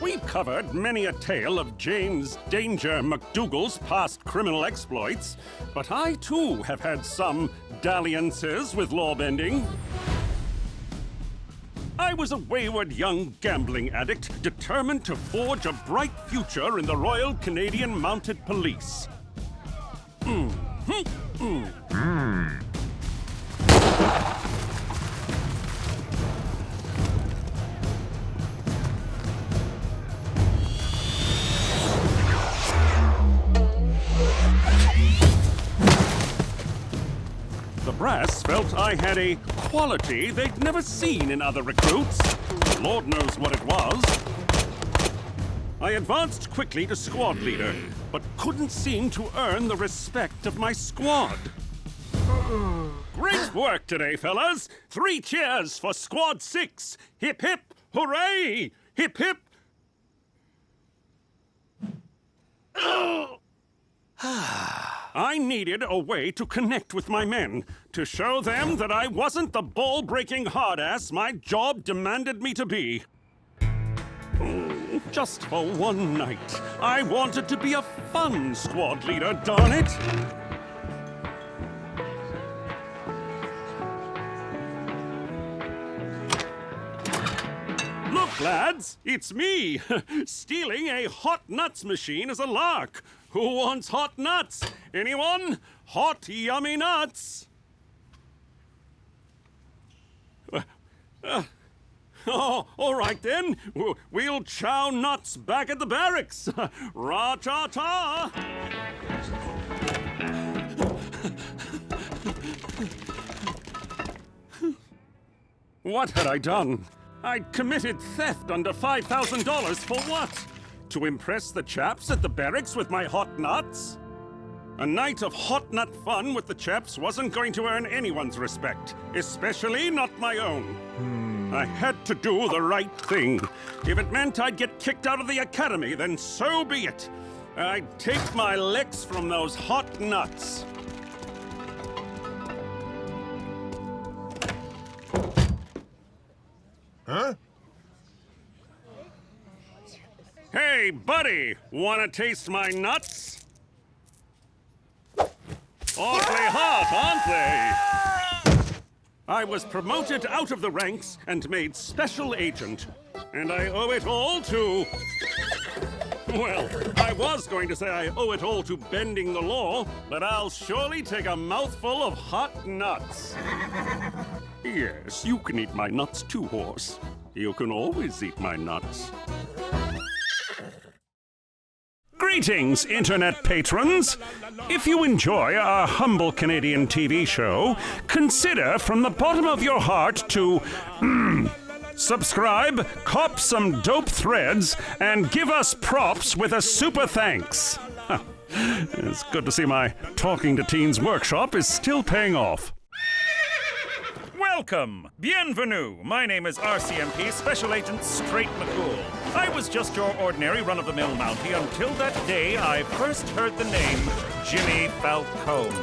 We've covered many a tale of James Danger MacDougal's past criminal exploits, but I too have had some dalliances with law-bending. I was a wayward young gambling addict determined to forge a bright future in the Royal Canadian Mounted Police. The brass felt I had a quality they'd never seen in other recruits. Lord knows what it was. I advanced quickly to squad leader, but couldn't seem to earn the respect of my squad. Great work today, fellas! 3 cheers for Squad 6! Hip hip, hooray! Hip hip! I needed a way to connect with my men, to show them that I wasn't the ball-breaking hard-ass my job demanded me to be. Just for one night, I wanted to be a fun squad leader, darn it! Look, lads, it's me! Stealing a hot nuts machine is a lark! Who wants hot nuts? Anyone? Hot, yummy nuts! Oh, all right then. We'll chow nuts back at the barracks. Ra-ta-ta! What had I done? I'd committed theft under $5,000 for what? To impress the chaps at the barracks with my hot nuts? A night of hot nut fun with the chaps wasn't going to earn anyone's respect, especially not my own. I had to do the right thing. If it meant I'd get kicked out of the academy, then so be it. I'd take my licks from those hot nuts. Huh? Hey, buddy, wanna taste my nuts? Awfully hot, aren't they? I was promoted out of the ranks and made special agent. And I owe it all to... Well, I was going to say I owe it all to bending the law, but I'll surely take a mouthful of hot nuts. Yes, you can eat my nuts too, horse. You can always eat my nuts. Greetings, Internet patrons! If you enjoy our humble Canadian TV show, consider from the bottom of your heart to subscribe, cop some dope threads, and give us props with a super thanks. It's good to see my Talking to Teens workshop is still paying off. Welcome! Bienvenue! My name is RCMP Special Agent Straight McCool. I was just your ordinary run-of-the-mill Mountie until that day I first heard the name Jimmy Falcone.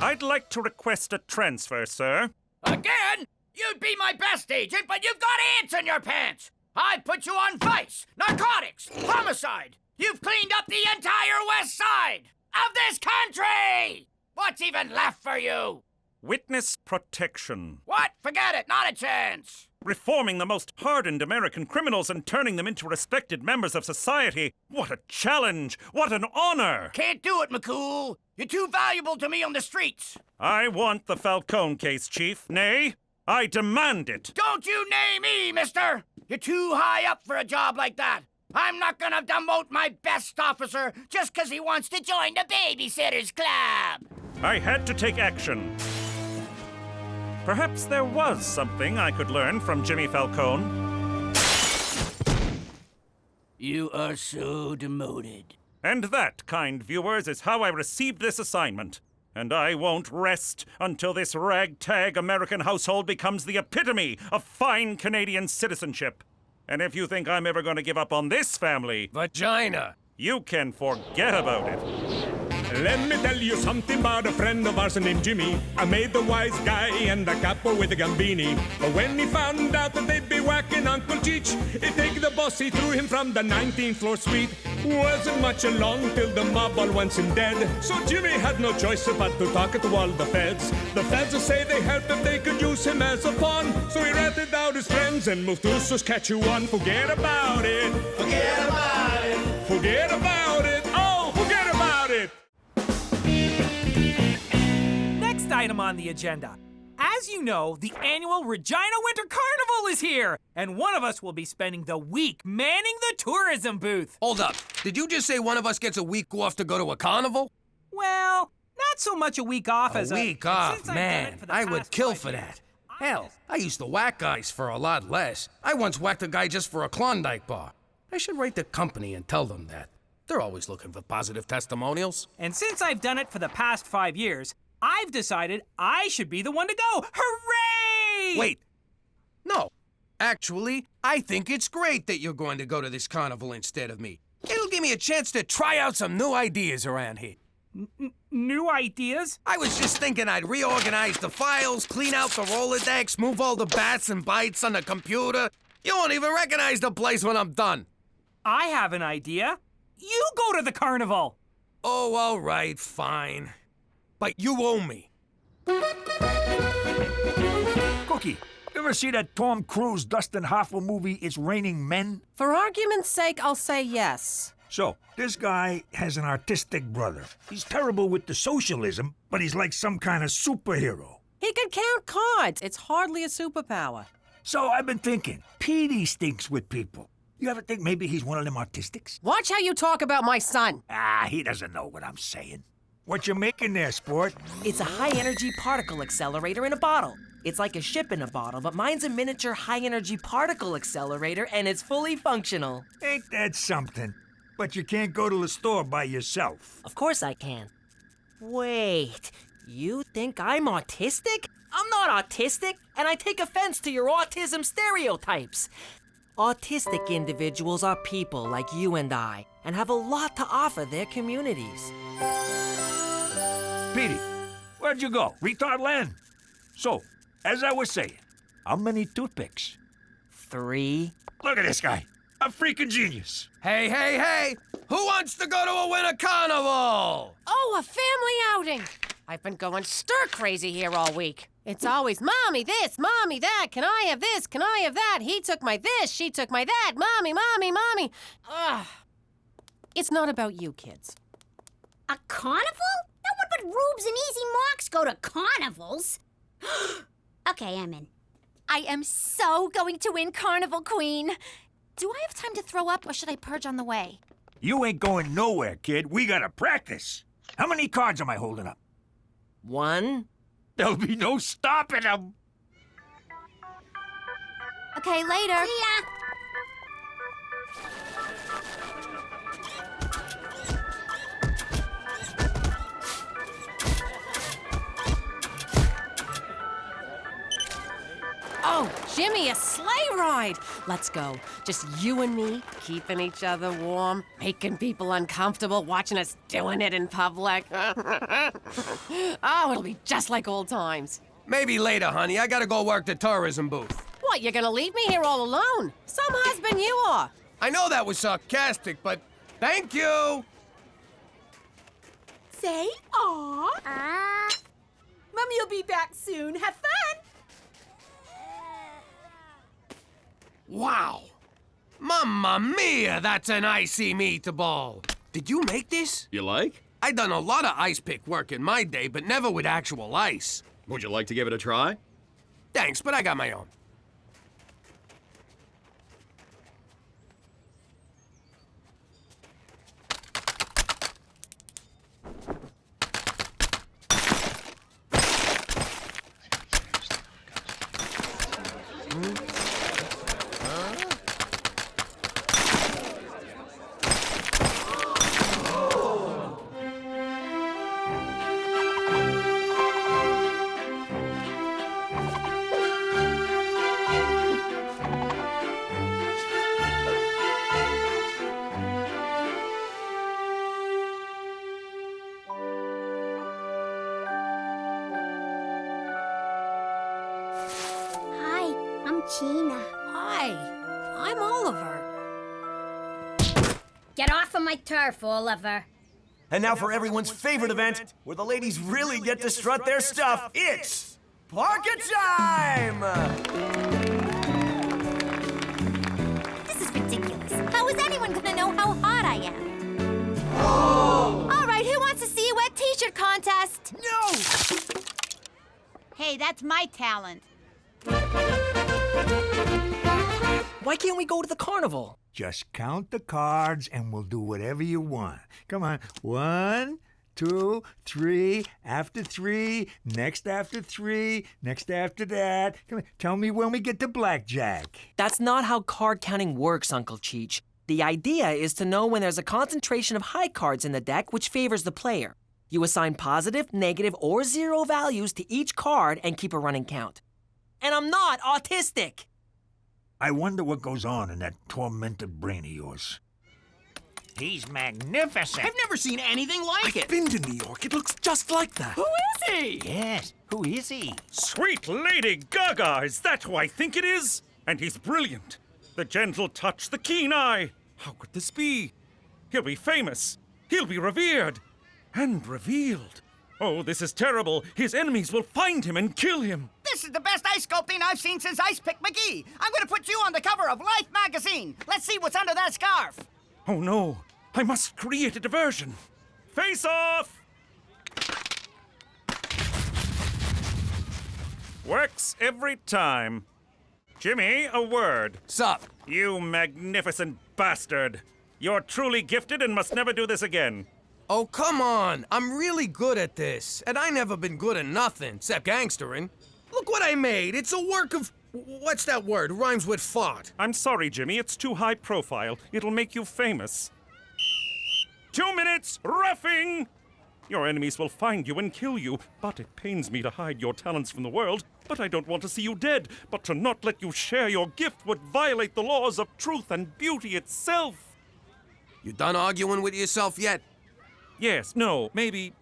I'd like to request a transfer, sir. Again? You'd be my best agent, but you've got ants in your pants! I'd put you on vice, narcotics, homicide! You've cleaned up the entire west side of this country! What's even left for you? Witness protection. What? Forget it, not a chance! Reforming the most hardened American criminals and turning them into respected members of society. What a challenge! What an honor! Can't do it, McCool. You're too valuable to me on the streets. I want the Falcone case, Chief. Nay, I demand it. Don't you name me, mister! You're too high up for a job like that. I'm not gonna demote my best officer just 'cause he wants to join the Babysitters Club. I had to take action. Perhaps there was something I could learn from Jimmy Falcone. You are so demoted. And that, kind viewers, is how I received this assignment. And I won't rest until this ragtag American household becomes the epitome of fine Canadian citizenship. And if you think I'm ever going to give up on this family... Vagina! You can forget about it. Let me tell you something about a friend of ours named Jimmy. I made the wise guy and the capo with the Gambini. But when he found out that they'd be whacking Uncle Cheech, he'd take the boss, he threw him from the 19th floor suite. Wasn't much along till the mob all went him dead. So Jimmy had no choice but to talk to all the feds. The feds would say they helped if they could use him as a pawn. So he ratted out his friends and moved to Saskatchewan. Forget about it. Forget about it. Forget about it. Oh, forget about it. Next item on the agenda. As you know, the annual Regina Winter Carnival is here, and one of us will be spending the week manning the tourism booth. Hold up. Did you just say one of us gets a week off to go to a carnival? Well, not so much a week off as a week off, since I've done man. it for the I would past kill 5 for years, that. Hell, I used to whack guys for a lot less. I once whacked a guy just for a Klondike bar. I should write the company and tell them that. They're always looking for positive testimonials. And since I've done it for the past 5 years, I've decided I should be the one to go. Hooray! Wait. No. Actually, I think it's great that you're going to go to this carnival instead of me. It'll give me a chance to try out some new ideas around here. New ideas? I was just thinking I'd reorganize the files, clean out the Rolodex, move all the bats and bytes on the computer. You won't even recognize the place when I'm done. I have an idea. You go to the carnival. Oh, all right, fine. But you owe me. Cookie, you ever see that Tom Cruise, Dustin Hoffman movie, It's Raining Men? For argument's sake, I'll say yes. So, this guy has an artistic brother. He's terrible with the socialism, but he's like some kind of superhero. He can count cards. It's hardly a superpower. So I've been thinking, Petey stinks with people. You ever think maybe he's one of them artistics? Watch how you talk about my son. He doesn't know what I'm saying. What you making there, sport? It's a high-energy particle accelerator in a bottle. It's like a ship in a bottle, but mine's a miniature high-energy particle accelerator, and it's fully functional. Ain't that something? But you can't go to the store by yourself. Of course I can. Wait, you think I'm autistic? I'm not autistic, and I take offense to your autism stereotypes. Autistic individuals are people like you and I, and have a lot to offer their communities. Petey, where'd you go? Retard land? So, as I was saying, how many toothpicks? 3. Look at this guy. A freaking genius. Hey, hey, hey! Who wants to go to a winter carnival? Oh, a family outing. I've been going stir-crazy here all week. It's always, Mommy this, Mommy that, can I have this, can I have that? He took my this, she took my that, Mommy, Mommy, Mommy. Ugh. It's not about you, kids. A carnival? No one but rubes and easy marks go to carnivals. Okay, I'm in. I am so going to win Carnival Queen. Do I have time to throw up, or should I purge on the way? You ain't going nowhere, kid. We gotta practice. How many cards am I holding up? 1. There'll be no stopping them. Okay, later. See ya. Oh, Jimmy, a sleigh ride! Let's go. Just you and me, keeping each other warm, making people uncomfortable, watching us doing it in public. Oh, it'll be just like old times. Maybe later, honey. I gotta go work the tourism booth. What, you're gonna leave me here all alone? Some husband you are. I know that was sarcastic, but thank you! Say aw. Mommy will be back soon. Have fun. Wow! Mamma mia, that's an icy meatball! Did you make this? You like? I done a lot of ice pick work in my day, but never with actual ice. Would you like to give it a try? Thanks, but I got my own. Hi, I'm Oliver. Get off of my turf, Oliver. And now for everyone's favorite event, where the ladies really get to strut their stuff. It's parka time! This is ridiculous. How is anyone gonna know how hot I am? All right, who wants to see a wet t-shirt contest? No! Hey, that's my talent. Why can't we go to the carnival? Just count the cards and we'll do whatever you want. Come on. 1, 2, 3, after 3, next after 3, next after that. Come on. Tell me when we get to blackjack. That's not how card counting works, Uncle Cheech. The idea is to know when there's a concentration of high cards in the deck which favors the player. You assign positive, negative, or 0 values to each card and keep a running count. And I'm not autistic! I wonder what goes on in that tormented brain of yours. He's magnificent. I've never seen anything like it. Been to New York. It looks just like that. Who is he? Yes, who is he? Sweet Lady Gaga, is that who I think it is? And he's brilliant. The gentle touch, the keen eye. How could this be? He'll be famous. He'll be revered. And revealed. Oh, this is terrible. His enemies will find him and kill him. This is the best ice sculpting I've seen since Ice Pick McGee. I'm gonna put you on the cover of Life magazine. Let's see what's under that scarf. Oh no, I must create a diversion. Face off! Works every time. Jimmy, a word. Sup? You magnificent bastard. You're truly gifted and must never do this again. Oh, come on. I'm really good at this. And I never been good at nothing, except gangstering. Look what I made. It's a work of... What's that word? Rhymes with fart. I'm sorry, Jimmy. It's too high profile. It'll make you famous. 2 minutes, roughing! Your enemies will find you and kill you, but it pains me to hide your talents from the world. But I don't want to see you dead. But to not let you share your gift would violate the laws of truth and beauty itself. You done arguing with yourself yet? Yes, no, maybe...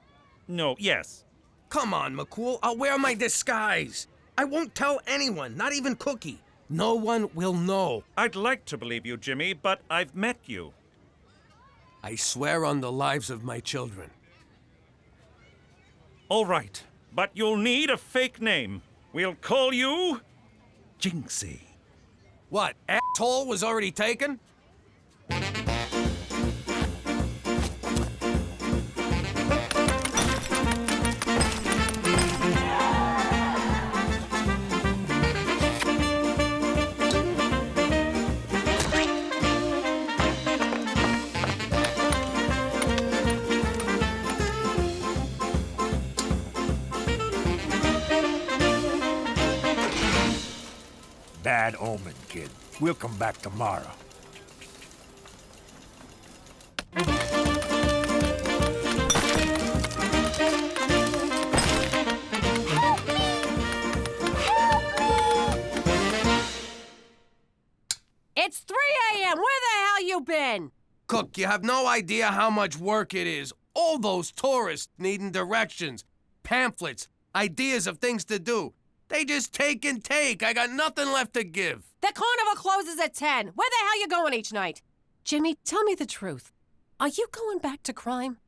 No, yes. Come on, McCool. I'll wear my disguise. I won't tell anyone, not even Cookie. No one will know. I'd like to believe you, Jimmy, but I've met you. I swear on the lives of my children. All right, but you'll need a fake name. We'll call you... Jinxie. What, asshole was already taken? Bad omen, kid. We'll come back tomorrow. It's 3 a.m. Where the hell you been? Cook, you have no idea how much work it is. All those tourists needing directions, pamphlets, ideas of things to do. They just take and take. I got nothing left to give. The carnival closes at 10. Where the hell you going each night? Jimmy, tell me the truth. Are you going back to crime?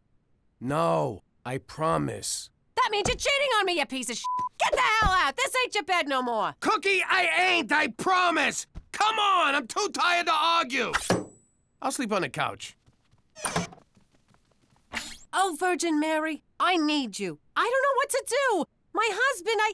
No, I promise. That means you're cheating on me, you piece of shit. Get the hell out. This ain't your bed no more. Cookie, I ain't, I promise. Come on, I'm too tired to argue. I'll sleep on the couch. Oh, Virgin Mary, I need you. I don't know what to do. I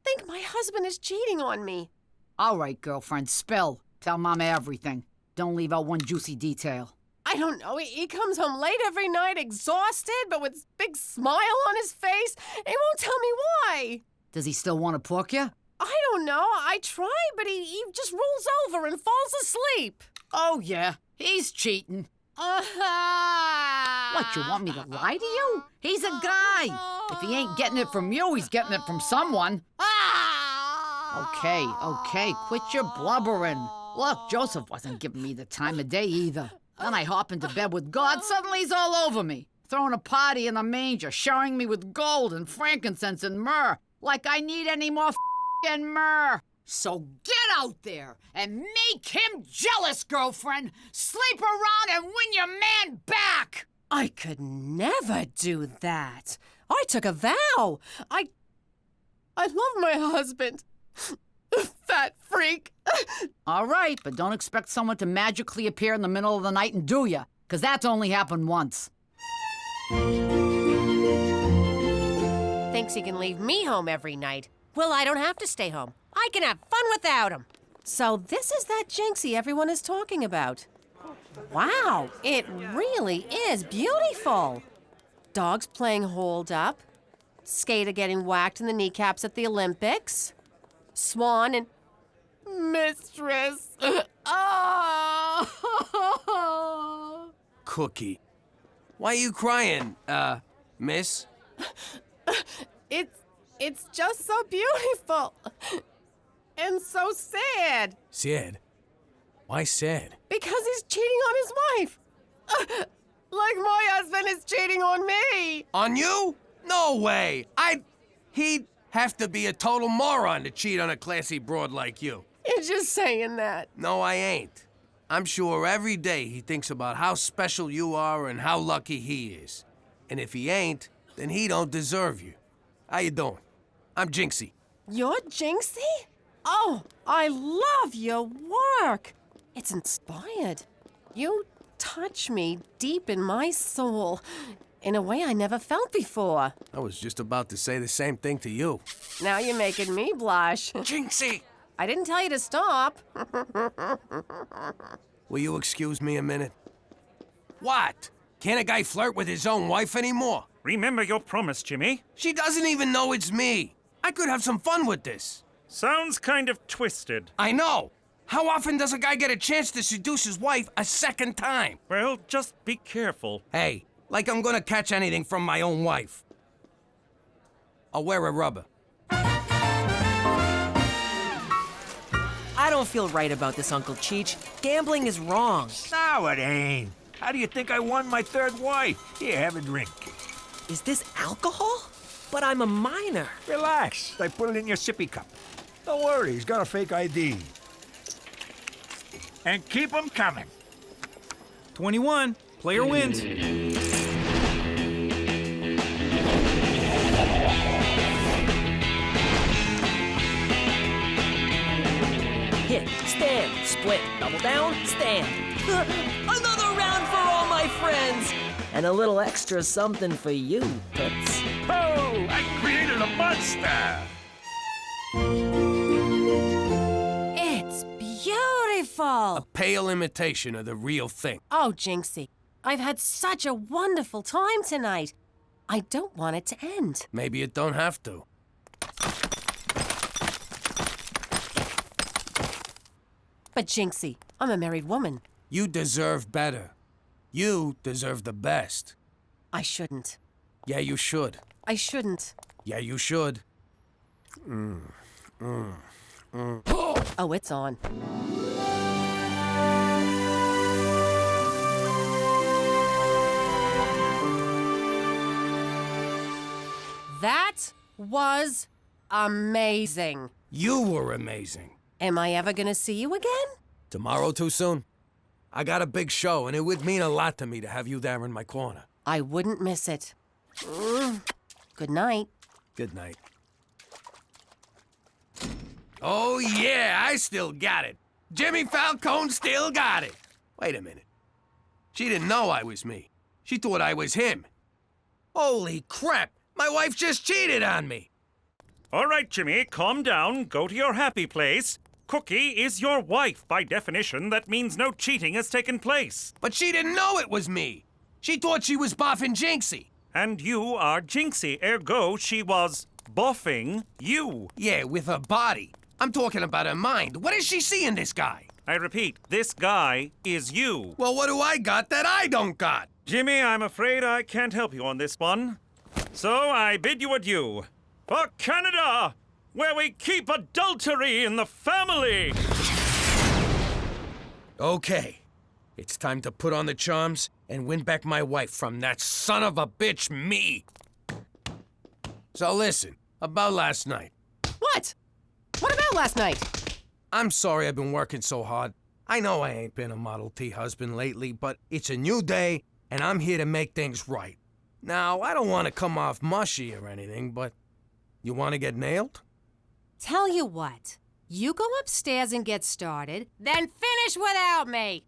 think my husband is cheating on me. All right, girlfriend, spill. Tell Mama everything. Don't leave out one juicy detail. I don't know. He comes home late every night, exhausted, but with a big smile on his face. He won't tell me why. Does he still want to pork you? I don't know. I try, but he just rolls over and falls asleep. Oh, yeah. He's cheating. What, you want me to lie to you? He's a guy. If he ain't getting it from you, he's getting it from someone. Okay, quit your blubbering. Look, Joseph wasn't giving me the time of day either. Then I hop into bed with God, suddenly he's all over me, throwing a party in the manger, showering me with gold and frankincense and myrrh, like I need any more f***ing myrrh. So get out there and make him jealous, girlfriend. Sleep around and win your man back. I could never do that. I took a vow. I love my husband. Fat freak. All right, but don't expect someone to magically appear in the middle of the night and do ya, 'cause that's only happened once. Thinks he can leave me home every night. Well, I don't have to stay home. I can have fun without him. So this is that jinxie everyone is talking about. Wow, it really is beautiful. Dogs playing hold up. Skater getting whacked in the kneecaps at the Olympics. Swan and mistress. Oh. Cookie. Why are you crying, miss? It's just so beautiful. And so sad. Sad? Why sad? Because he's cheating on his wife. Like my husband is cheating on me. On you? No way. He'd have to be a total moron to cheat on a classy broad like you. You're just saying that. No, I ain't. I'm sure every day he thinks about how special you are and how lucky he is. And if he ain't, then he don't deserve you. How you doing? I'm Jinxie. You're Jinxie? Oh, I love your work. It's inspired. You touch me deep in my soul in a way I never felt before. I was just about to say the same thing to you. Now you're making me blush. Jinxie! I didn't tell you to stop. Will you excuse me a minute? What? Can't a guy flirt with his own wife anymore? Remember your promise, Jimmy. She doesn't even know it's me. I could have some fun with this. Sounds kind of twisted. I know. How often does a guy get a chance to seduce his wife a second time? Well, just be careful. Hey, like I'm gonna catch anything from my own wife. I'll wear a rubber. I don't feel right about this, Uncle Cheech. Gambling is wrong. No, it ain't. How do you think I won my third wife? Here, have a drink. Is this alcohol? But I'm a minor. Relax. I put it in your sippy cup. Don't worry, he's got a fake ID. And keep 'em coming. 21. Player wins. Hit, stand, split, double down, stand. Another round for all my friends! And a little extra something for you, Toots. Oh, I created a monster! It's beautiful. A pale imitation of the real thing. Oh, Jinxie, I've had such a wonderful time tonight. I don't want it to end. Maybe it don't have to. But Jinxie, I'm a married woman. You deserve better. You deserve the best. I shouldn't. Yeah, you should. I shouldn't. Yeah, you should. Oh, it's on. That was amazing. You were amazing. Am I ever gonna see you again? Tomorrow too soon? I got a big show, and it would mean a lot to me to have you there in my corner. I wouldn't miss it. Good night. Good night. Oh, yeah, I still got it. Jimmy Falcone still got it. Wait a minute. She didn't know I was me. She thought I was him. Holy crap! My wife just cheated on me! All right, Jimmy, calm down. Go to your happy place. Cookie is your wife. By definition, that means no cheating has taken place. But she didn't know it was me. She thought she was boffing Jinxie. And you are Jinxie, ergo she was boffing you. Yeah, with her body. I'm talking about her mind. What does she see in this guy? I repeat, this guy is you. Well, what do I got that I don't got? Jimmy, I'm afraid I can't help you on this one. So I bid you adieu. For Canada, where we keep adultery in the family. Okay. It's time to put on the charms and win back my wife from that son of a bitch, me. So listen, about last night. What? What about last night? I'm sorry I've been working so hard. I know I ain't been a Model T husband lately, but it's a new day, and I'm here to make things right. Now, I don't want to come off mushy or anything, but you want to get nailed? Tell you what, you go upstairs and get started, then finish without me.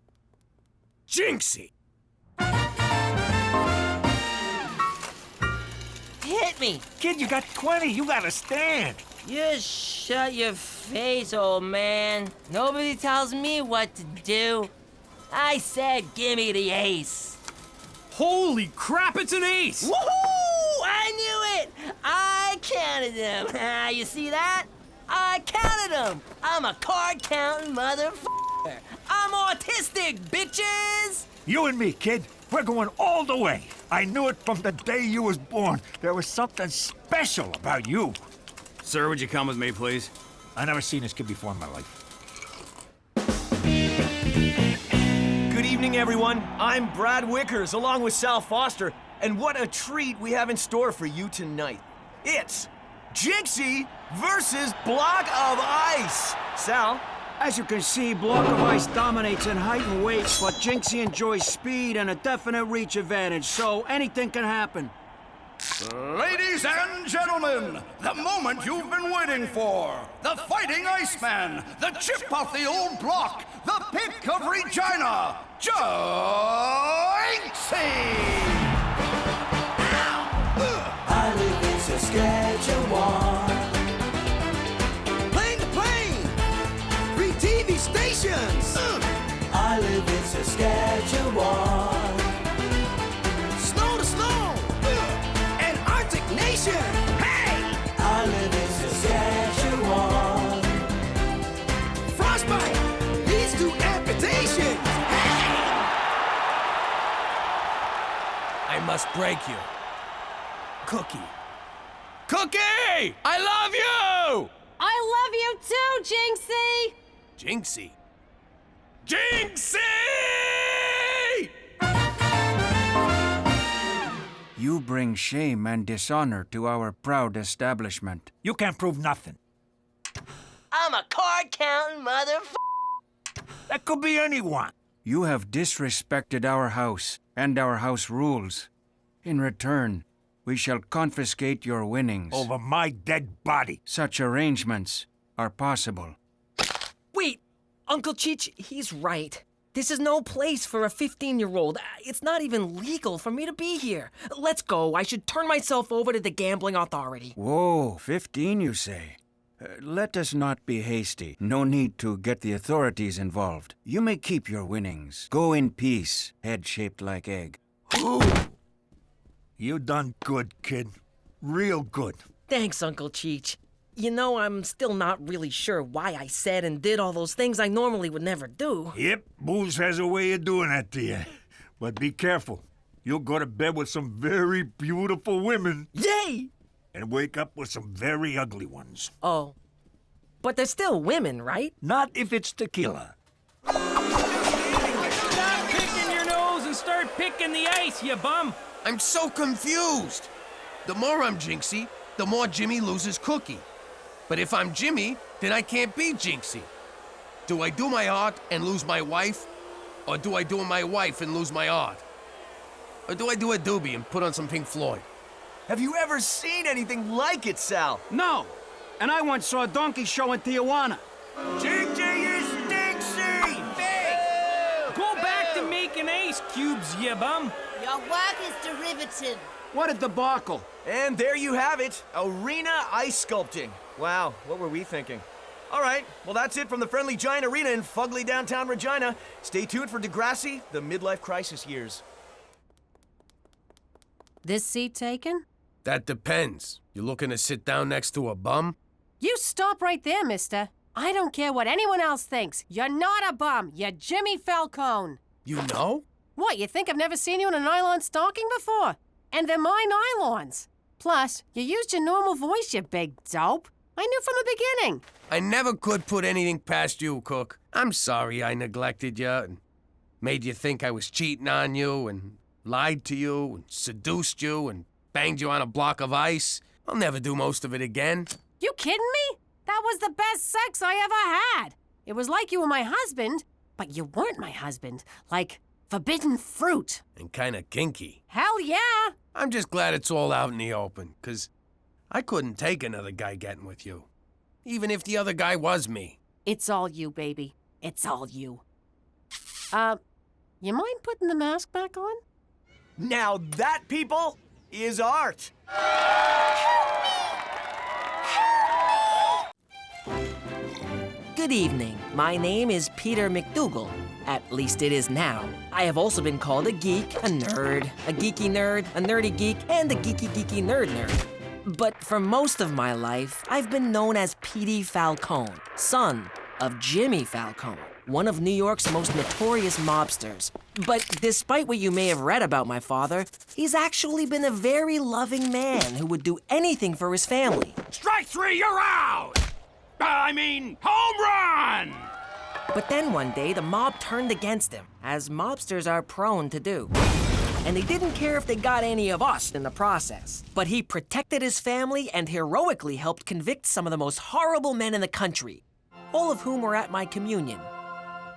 Jinxie! Hit me! Kid, you got 20. You gotta stand. You shut your face, old man. Nobody tells me what to do. I said gimme the ace. Holy crap, it's an ace! Woohoo! I knew it! I counted them. You see that? I counted them. I'm a card counting motherfucker. I'm autistic, bitches! You and me, kid. We're going all the way. I knew it from the day you was born. There was something special about you. Sir, would you come with me, please? I never seen this kid before in my life. Good evening, everyone. I'm Brad Wickers, along with Sal Foster, and what a treat we have in store for you tonight. It's Jinxie versus Block of Ice. Sal? As you can see, Block of Ice dominates in height and weight, but Jinxie enjoys speed and a definite reach advantage, so anything can happen. Ladies and gentlemen, the moment you've been waiting for. The fighting Iceman, the chip off the old block, the pick of Regina, Jinxie! I live in Saskatchewan. Plane to plane, 3 TV stations. I live in Saskatchewan. Snow to snow, and Arctic Nation. Hey! I live in Saskatchewan. Frostbite leads to amputation. Hey! I must break you. Cookie. Cookie! I love you! I love you too, Jinxie! Jinxie? Jinxie! You bring shame and dishonor to our proud establishment. You can't prove nothing. I'm a card counting motherfucker. That could be anyone. You have disrespected our house and our house rules. In return, we shall confiscate your winnings. Over my dead body. Such arrangements are possible. Wait, Uncle Cheech, he's right. This is no place for a 15-year-old. It's not even legal for me to be here. Let's go. I should turn myself over to the gambling authority. Whoa, 15 you say? Let us not be hasty. No need to get the authorities involved. You may keep your winnings. Go in peace, head shaped like egg. Ooh. You done good, kid. Real good. Thanks, Uncle Cheech. You know, I'm still not really sure why I said and did all those things I normally would never do. Yep, booze has a way of doing that to you. But be careful. You'll go to bed with some very beautiful women. Yay! And wake up with some very ugly ones. Oh. But they're still women, right? Not if it's tequila. Stop picking your nose and start picking the ice, you bum! I'm so confused. The more I'm Jinxie, the more Jimmy loses Cookie. But if I'm Jimmy, then I can't be Jinxie. Do I do my art and lose my wife? Or do I do my wife and lose my art? Or do I do a doobie and put on some Pink Floyd? Have you ever seen anything like it, Sal? No, and I once saw a donkey show in Tijuana. Jinxie is Jinxie! Big! Go back to making ice cubes, you bum! Your work is derivative. What a debacle. And there you have it, arena ice sculpting. Wow, what were we thinking? All right, well that's it from the Friendly Giant Arena in fugly downtown Regina. Stay tuned for Degrassi, the midlife crisis years. This seat taken? That depends. You looking to sit down next to a bum? You stop right there, mister. I don't care what anyone else thinks. You're not a bum. You're Jimmy Falcone. You know? What, you think I've never seen you in a nylon stocking before? And they're my nylons. Plus, you used your normal voice, you big dope. I knew from the beginning. I never could put anything past you, Cook. I'm sorry I neglected you and made you think I was cheating on you and lied to you and seduced you and banged you on a block of ice. I'll never do most of it again. You kidding me? That was the best sex I ever had. It was like you were my husband, but you weren't my husband. Like forbidden fruit. And kinda kinky. Hell yeah. I'm just glad it's all out in the open, 'cause I couldn't take another guy getting with you. Even if the other guy was me. It's all you, baby. It's all you. You mind putting the mask back on? Now that, people, is art. Good evening. My name is Peter MacDougal. At least it is now. I have also been called a geek, a nerd, a geeky nerd, a nerdy geek, and a geeky nerd. But for most of my life, I've been known as Petey Falcone, son of Jimmy Falcone, one of New York's most notorious mobsters. But despite what you may have read about my father, he's actually been a very loving man who would do anything for his family. Strike three, you're out! Home run! But then one day, the mob turned against him, as mobsters are prone to do. And they didn't care if they got any of us in the process. But he protected his family and heroically helped convict some of the most horrible men in the country, all of whom were at my communion.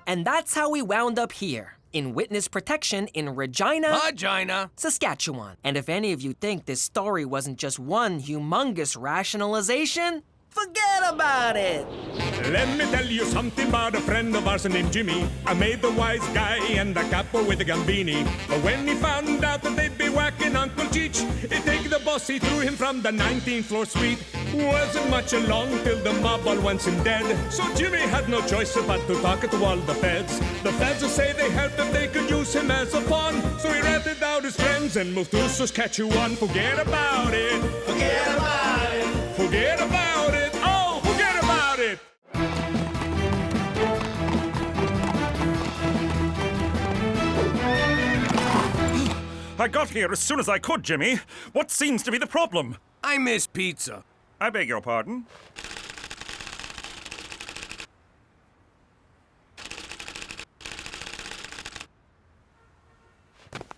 And that's how we wound up here, in witness protection in Regina, Saskatchewan. And if any of you think this story wasn't just one humongous rationalization, forget about it. Let me tell you something about a friend of ours named Jimmy. I made the wise guy and the capo with the Gambini. But when he found out that they'd be whacking Uncle Cheech, he'd take the boss, he threw him from the 19th floor suite. Wasn't much along till the mob all wants him dead. So Jimmy had no choice but to talk to all the feds. The feds will say they helped him, they could use him as a pawn. So he ratted out his friends and moved to Saskatchewan. Forget about it. Forget about it. Forget about it. Oh, forget about it. I got here as soon as I could, Jimmy. What seems to be the problem? I miss pizza. I beg your pardon?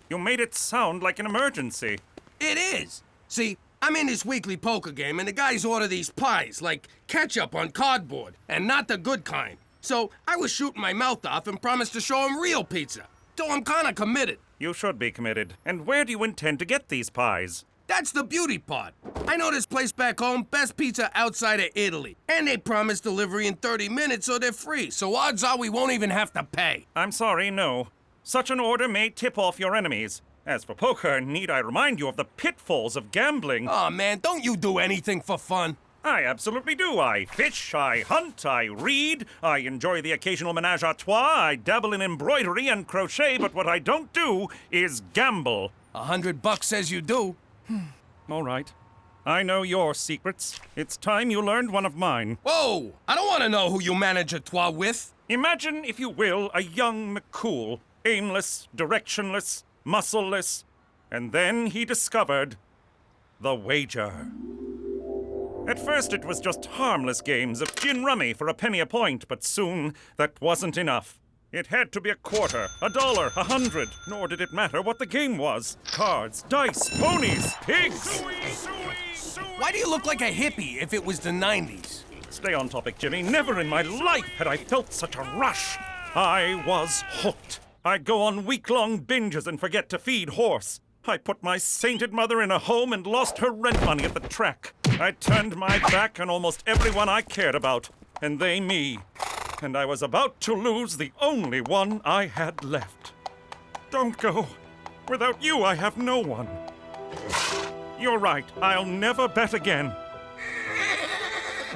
You made it sound like an emergency. It is. See, I'm in this weekly poker game, and the guys order these pies, like ketchup on cardboard, and not the good kind. So I was shooting my mouth off and promised to show them real pizza. So I'm kinda committed. You should be committed. And where do you intend to get these pies? That's the beauty part. I know this place back home, best pizza outside of Italy. And they promise delivery in 30 minutes, so they're free. So odds are we won't even have to pay. I'm sorry, no. Such an order may tip off your enemies. As for poker, need I remind you of the pitfalls of gambling? Aw, man, don't you do anything for fun? I absolutely do. I fish, I hunt, I read, I enjoy the occasional menage a trois, I dabble in embroidery and crochet, but what I don't do is gamble. $100 says you do. All right. I know your secrets. It's time you learned one of mine. Whoa! I don't want to know who you manage a trois with. Imagine, if you will, a young McCool, aimless, directionless, muscleless, and then he discovered the wager. At first it was just harmless games of gin rummy for a penny a point, but soon that wasn't enough. It had to be a quarter, $1, 100, nor did it matter what the game was. Cards, dice, ponies, pigs. Why do you look like a hippie if it was the 90s? Stay on topic, Jimmy. Never in my life had I felt such a rush. I was hooked. I'd go on week-long binges and forget to feed horse. I put my sainted mother in a home and lost her rent money at the track. I turned my back on almost everyone I cared about, and they me. And I was about to lose the only one I had left. Don't go. Without you, I have no one. You're right. I'll never bet again.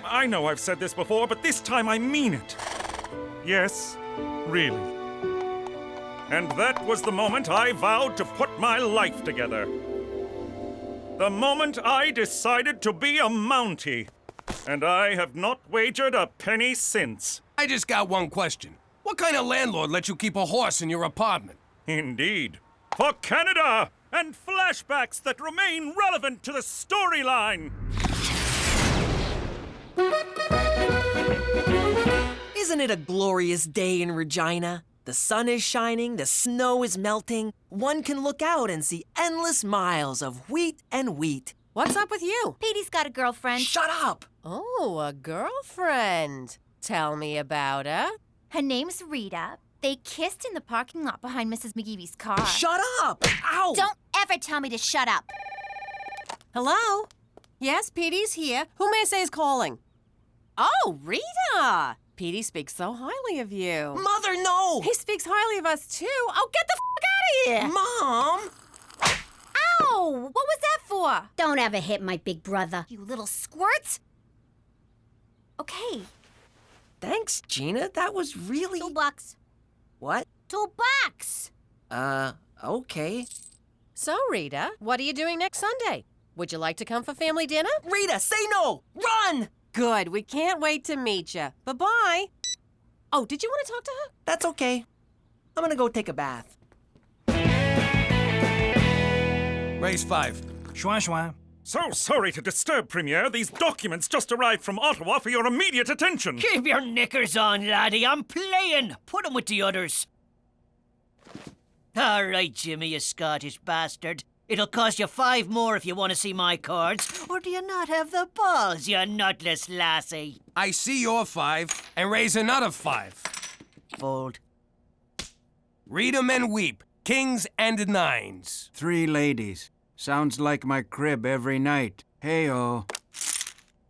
I know I've said this before, but this time I mean it. Yes, really. And that was the moment I vowed to put my life together. The moment I decided to be a Mountie. And I have not wagered a penny since. I just got one question. What kind of landlord lets you keep a horse in your apartment? Indeed. For Canada! And flashbacks that remain relevant to the storyline! Isn't it a glorious day in Regina? The sun is shining, the snow is melting. One can look out and see endless miles of wheat and wheat, What's up with you? Petey's got a girlfriend. Shut up! Oh, a girlfriend. Tell me about her. Her name's Rita. They kissed in the parking lot behind Mrs. McGeevy's car. Shut up! Ow! Don't ever tell me to shut up. Hello? Yes, Petey's here. Who may I say is calling? Oh, Rita! Petey speaks so highly of you. Mother, no! He speaks highly of us, too. Oh, get the f*** out of here! Mom! Ow! What was that for? Don't ever hit my big brother. You little squirt. Okay. Thanks, Gina. That was really... $2. What? $2. Okay. So, Rita, what are you doing next Sunday? Would you like to come for family dinner? Rita, say no! Run! Good. We can't wait to meet you. Bye-bye. Oh, did you want to talk to her? That's okay. I'm gonna go take a bath. Raise 5. Schwa schwa. So sorry to disturb, Premier. These documents just arrived from Ottawa for your immediate attention. Keep your knickers on, laddie. I'm playing. Put 'em with the others. All right, Jimmy, you Scottish bastard. It'll cost you 5 more if you want to see my cards. Or do you not have the balls, you nutless lassie? I see your 5 and raise another 5. Fold. Read 'em and weep. Kings and 9s. 3 ladies. Sounds like my crib every night. Hey-oh.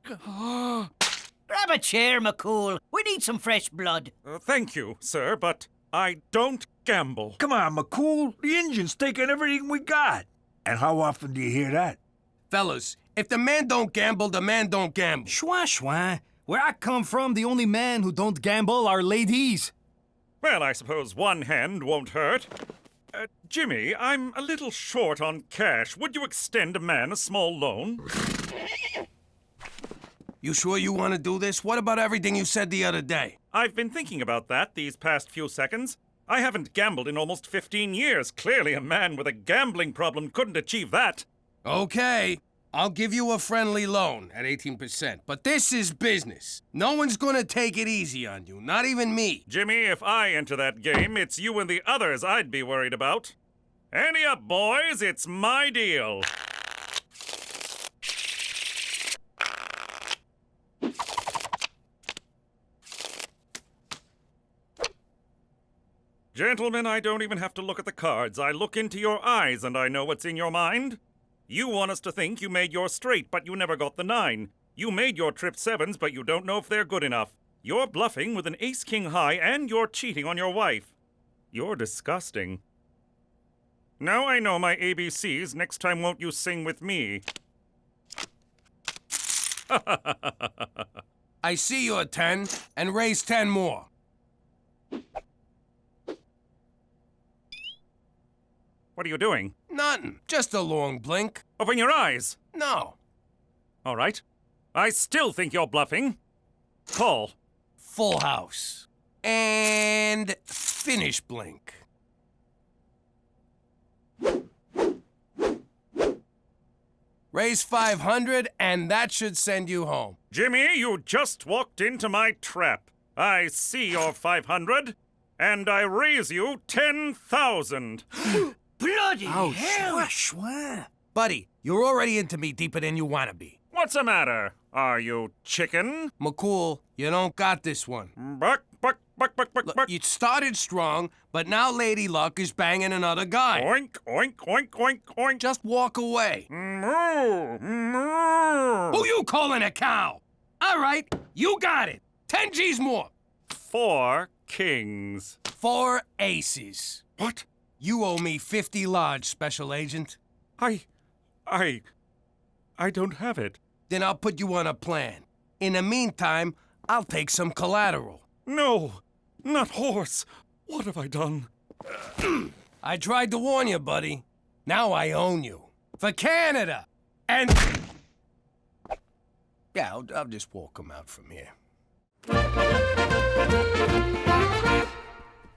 Grab a chair, McCool. We need some fresh blood. Thank you, sir, but I don't gamble. Come on, McCool. The engine's taking everything we got. And how often do you hear that? Fellas, if the man don't gamble, the man don't gamble. Schwa schwa. Where I come from, the only men who don't gamble are ladies. Well, I suppose one hand won't hurt. Jimmy, I'm a little short on cash. Would you extend a man a small loan? You sure you want to do this? What about everything you said the other day? I've been thinking about that these past few seconds. I haven't gambled in almost 15 years. Clearly a man with a gambling problem couldn't achieve that. Okay, I'll give you a friendly loan at 18%, but this is business. No one's gonna take it easy on you, not even me. Jimmy, if I enter that game, it's you and the others I'd be worried about. Ante up, boys, it's my deal. Gentlemen, I don't even have to look at the cards. I look into your eyes and I know what's in your mind. You want us to think you made your straight, but you never got the 9. You made your trip 7s, but you don't know if they're good enough. You're bluffing with an ace-king high, and you're cheating on your wife. You're disgusting. Now I know my ABCs. Next time won't you sing with me? I see your 10, and raise 10 more. What are you doing? Nothing. Just a long blink. Open your eyes. No. All right. I still think you're bluffing. Call. Full house. And finish blink. Raise 500, and that should send you home. Jimmy, you just walked into my trap. I see your 500, and I raise you 10,000. Bloody Ouch. hell! Schwa. Buddy, you're already into me deeper than you want to be. What's the matter? Are you chicken? McCool, you don't got this one. Buck, buck, buck, buck, buck, Look, buck. you started strong, but now Lady Luck is banging another guy. Oink, oink, oink, oink, oink. Just walk away. Moo, moo. Who you calling a cow? All right, you got it. 10 G's more. 4 kings. 4 aces. What? You owe me 50 large, Special Agent. I don't have it. Then I'll put you on a plan. In the meantime, I'll take some collateral. No, not horse. What have I done? I tried to warn you, buddy. Now I own you. For Canada! And... Yeah, I'll just walk him out from here.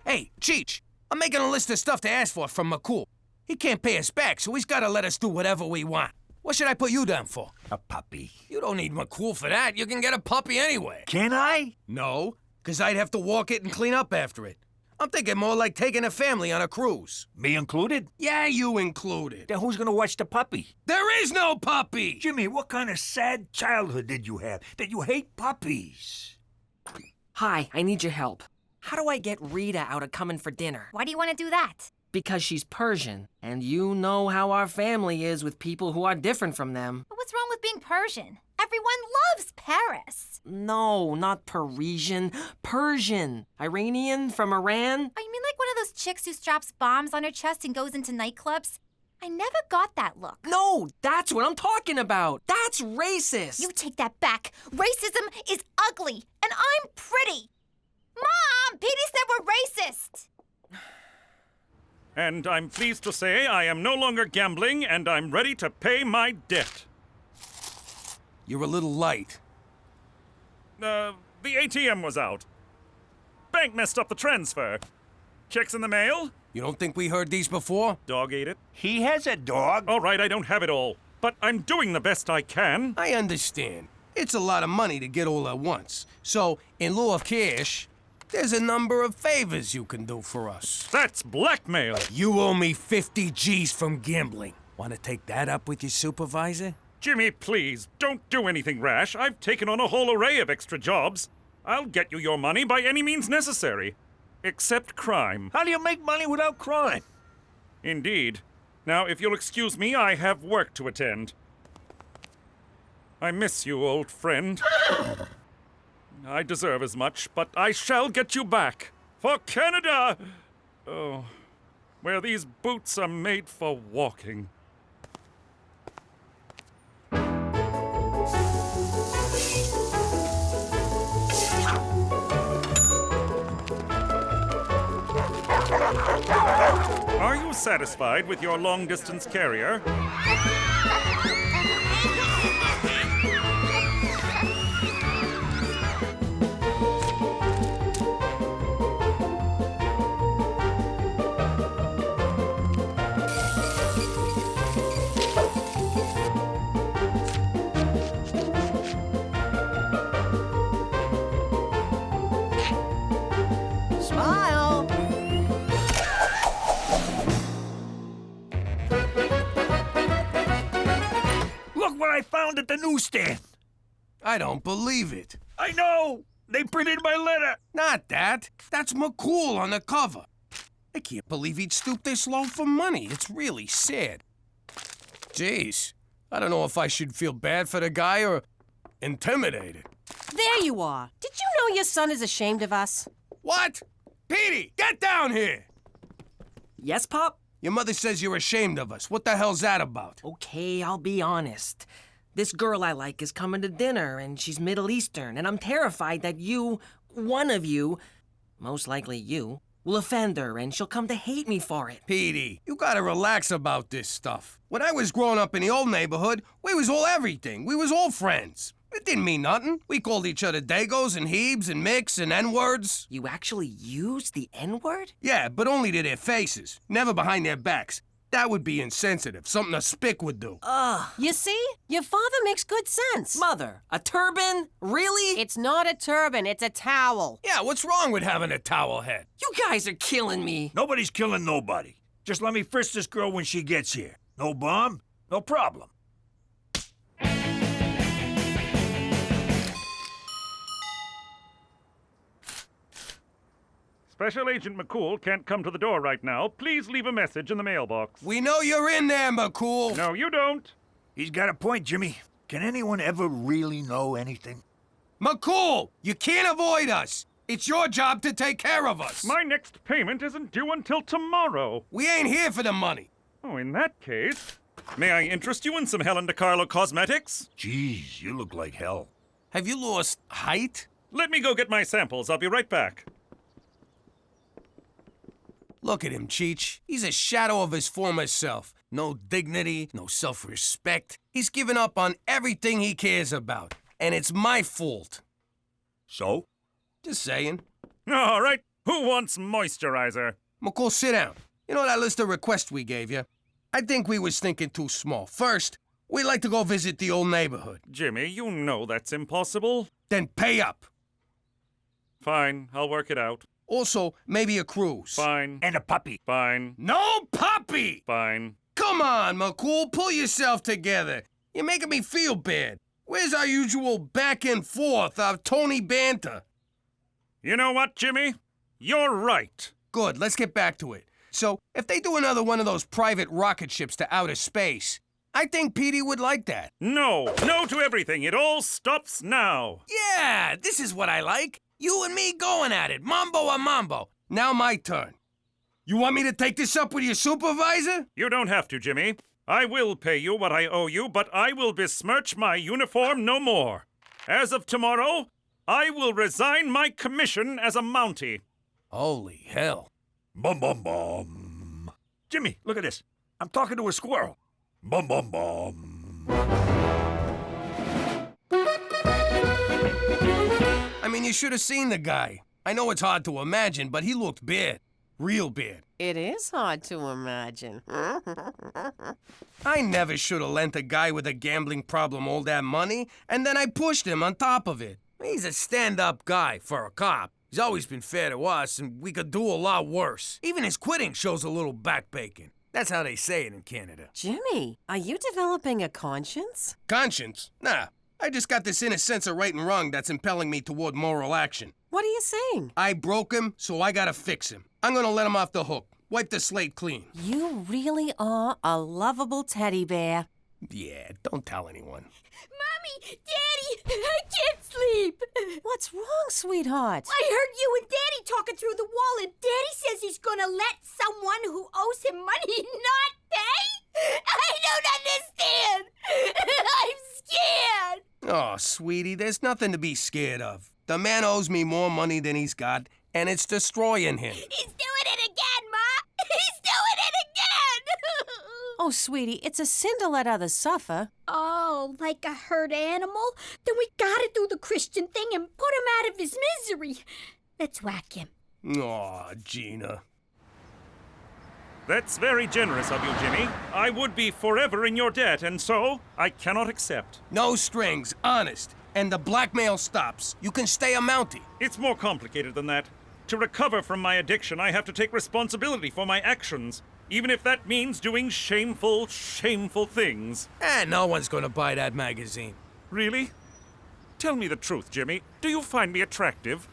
Hey, Cheech! I'm making a list of stuff to ask for from McCool. He can't pay us back, so he's gotta let us do whatever we want. What should I put you down for? A puppy. You don't need McCool for that. You can get a puppy anyway. Can I? No, because I'd have to walk it and clean up after it. I'm thinking more like taking a family on a cruise. Me included? Yeah, you included. Then who's gonna watch the puppy? There is no puppy! Jimmy, what kind of sad childhood did you have that you hate puppies? Hi, I need your help. How do I get Rita out of coming for dinner? Why do you want to do that? Because she's Persian, and you know how our family is with people who are different from them. But what's wrong with being Persian? Everyone loves Paris. No, not Parisian. Persian. Iranian from Iran. Oh, you mean like one of those chicks who straps bombs on her chest and goes into nightclubs? I never got that look. No, that's what I'm talking about. That's racist. You take that back. Racism is ugly, and I'm pretty. Mom, Petey said we're racist. And I'm pleased to say I am no longer gambling, and I'm ready to pay my debt. You're a little light. The ATM was out. Bank messed up the transfer. Checks in the mail? You don't think we heard these before? Dog ate it. He has a dog. All right, I don't have it all. But I'm doing the best I can. I understand. It's a lot of money to get all at once. So, in lieu of cash, there's a number of favors you can do for us. That's blackmail. You owe me 50 G's from gambling. Want to take that up with your supervisor? Jimmy, please, don't do anything rash. I've taken on a whole array of extra jobs. I'll get you your money by any means necessary. Except crime. How do you make money without crime? Indeed. Now, if you'll excuse me, I have work to attend. I miss you, old friend. I deserve as much, but I shall get you back. For Canada! Oh, where these boots are made for walking. Are you satisfied with your long-distance carrier? Smile! Look what I found at the newsstand. I don't believe it. I know. They printed my letter. Not that. That's McCool on the cover. I can't believe he'd stoop this low for money. It's really sad. Jeez, I don't know if I should feel bad for the guy or intimidated. There you are. Did you know your son is ashamed of us? What? Petey, get down here! Yes, Pop? Your mother says you're ashamed of us. What the hell's that about? Okay, I'll be honest. This girl I like is coming to dinner, and she's Middle Eastern, and I'm terrified that you, one of you, most likely you, will offend her, and she'll come to hate me for it. Petey, you gotta relax about this stuff. When I was growing up in the old neighborhood, we was all everything. We was all friends. It didn't mean nothing. We called each other Dagos and Hebes and Micks and N-words. You actually used the N-word? Yeah, but only to their faces, never behind their backs. That would be insensitive, something a spick would do. Ugh. You see? Your father makes good sense. Mother, a turban? Really? It's not a turban, it's a towel. Yeah, what's wrong with having a towel head? You guys are killing me. Nobody's killing nobody. Just let me frisk this girl when she gets here. No bomb, no problem. Special Agent McCool can't come to the door right now. Please leave a message in the mailbox. We know you're in there, McCool. No, you don't. He's got a point, Jimmy. Can anyone ever really know anything? McCool, you can't avoid us. It's your job to take care of us. My next payment isn't due until tomorrow. We ain't here for the money. Oh, in that case, may I interest you in some Helen DeCarlo cosmetics? Jeez, you look like hell. Have you lost height? Let me go get my samples. I'll be right back. Look at him, Cheech. He's a shadow of his former self. No dignity, no self-respect. He's given up on everything he cares about. And it's my fault. So? Just saying. All right. Who wants moisturizer? McCool, sit down. You know that list of requests we gave you? I think we was thinking too small. First, we'd like to go visit the old neighborhood. Jimmy, you know that's impossible. Then pay up. Fine, I'll work it out. Also, maybe a cruise. Fine. And a puppy. Fine. No puppy! Fine. Come on, McCool, pull yourself together. You're making me feel bad. Where's our usual back and forth, our Tony banter? You know what, Jimmy? You're right. Good, let's get back to it. So, if they do another one of those private rocket ships to outer space, I think Petey would like that. No. No to everything. It all stops now. Yeah, this is what I like. You and me going at it, mambo a mambo. Now my turn. You want me to take this up with your supervisor? You don't have to, Jimmy. I will pay you what I owe you, but I will besmirch my uniform no more. As of tomorrow, I will resign my commission as a Mountie. Holy hell. Bum, bum, bum. Jimmy, look at this. I'm talking to a squirrel. Bum, bum, bum. I mean, you should have seen the guy. I know it's hard to imagine, but he looked bad. Real bad. It is hard to imagine. I never should have lent a guy with a gambling problem all that money, and then I pushed him on top of it. He's a stand-up guy for a cop. He's always been fair to us, and we could do a lot worse. Even his quitting shows a little backbacon. That's how they say it in Canada. Jimmy, are you developing a conscience? Conscience? Nah. I just got this inner sense of right and wrong that's impelling me toward moral action. What are you saying? I broke him, so I gotta fix him. I'm gonna let him off the hook. Wipe the slate clean. You really are a lovable teddy bear. Yeah, don't tell anyone. Mommy! Daddy! I can't sleep! What's wrong, sweetheart? I heard you and Daddy talking through the wall, and Daddy says he's gonna let someone who owes him money not pay? I don't understand! I'm scared! Oh, sweetie, there's nothing to be scared of. The man owes me more money than he's got, and it's destroying him. He's doing it again, Ma! He's doing it again! Oh, sweetie, it's a sin to let others suffer. Oh, like a hurt animal? Then we gotta do the Christian thing and put him out of his misery. Let's whack him. Aw, Gina. That's very generous of you, Jimmy. I would be forever in your debt, and so I cannot accept. No strings, honest. And the blackmail stops. You can stay a Mountie. It's more complicated than that. To recover from my addiction, I have to take responsibility for my actions, even if that means doing shameful, shameful things. No one's gonna buy that magazine. Really? Tell me the truth, Jimmy. Do you find me attractive?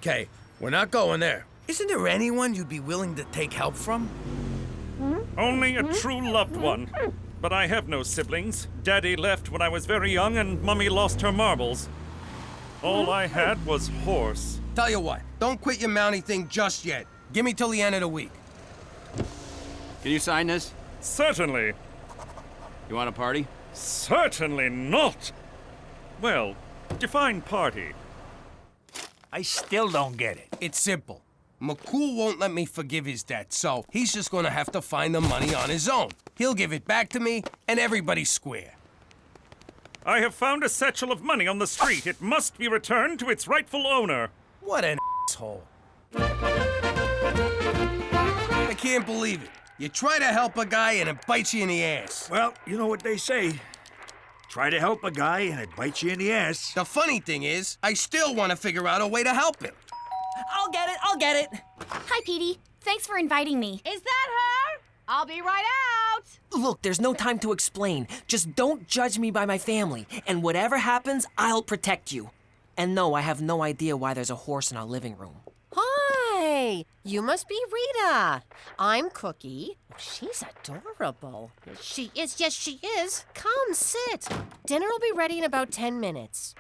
Okay, we're not going there. Isn't there anyone you'd be willing to take help from? Only a true loved one. But I have no siblings. Daddy left when I was very young, and Mummy lost her marbles. All I had was horse. Tell you what, don't quit your Mountie thing just yet. Give me till the end of the week. Can you sign this? Certainly. You want a party? Certainly not. Well, define party. I still don't get it. It's simple. McCool won't let me forgive his debt, so he's just gonna have to find the money on his own. He'll give it back to me, and everybody's square. I have found a satchel of money on the street. It must be returned to its rightful owner. What an asshole. I can't believe it. You try to help a guy and it bites you in the ass. Well, you know what they say. Try to help a guy and it bites you in the ass. The funny thing is, I still want to figure out a way to help him. I'll get it. Hi, Petey. Thanks for inviting me. Is that her? I'll be right out. Look, there's no time to explain. Just don't judge me by my family. And whatever happens, I'll protect you. And no, I have no idea why there's a horse in our living room. Hi, you must be Rita. I'm Cookie. She's adorable. She is, yes, she is. Come, sit. Dinner will be ready in about 10 minutes.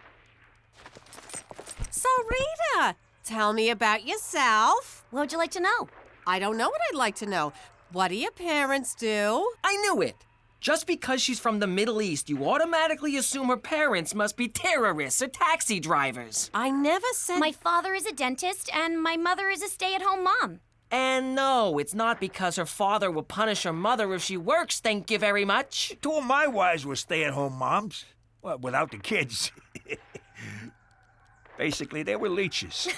So, Rita, tell me about yourself. What would you like to know? I don't know what I'd like to know. What do your parents do? I knew it. Just because she's from the Middle East, you automatically assume her parents must be terrorists or taxi drivers. I never said... My father is a dentist, and my mother is a stay-at-home mom. And no, it's not because her father will punish her mother if she works, thank you very much. Two of my wives were stay-at-home moms. Well, without the kids. Basically, they were leeches.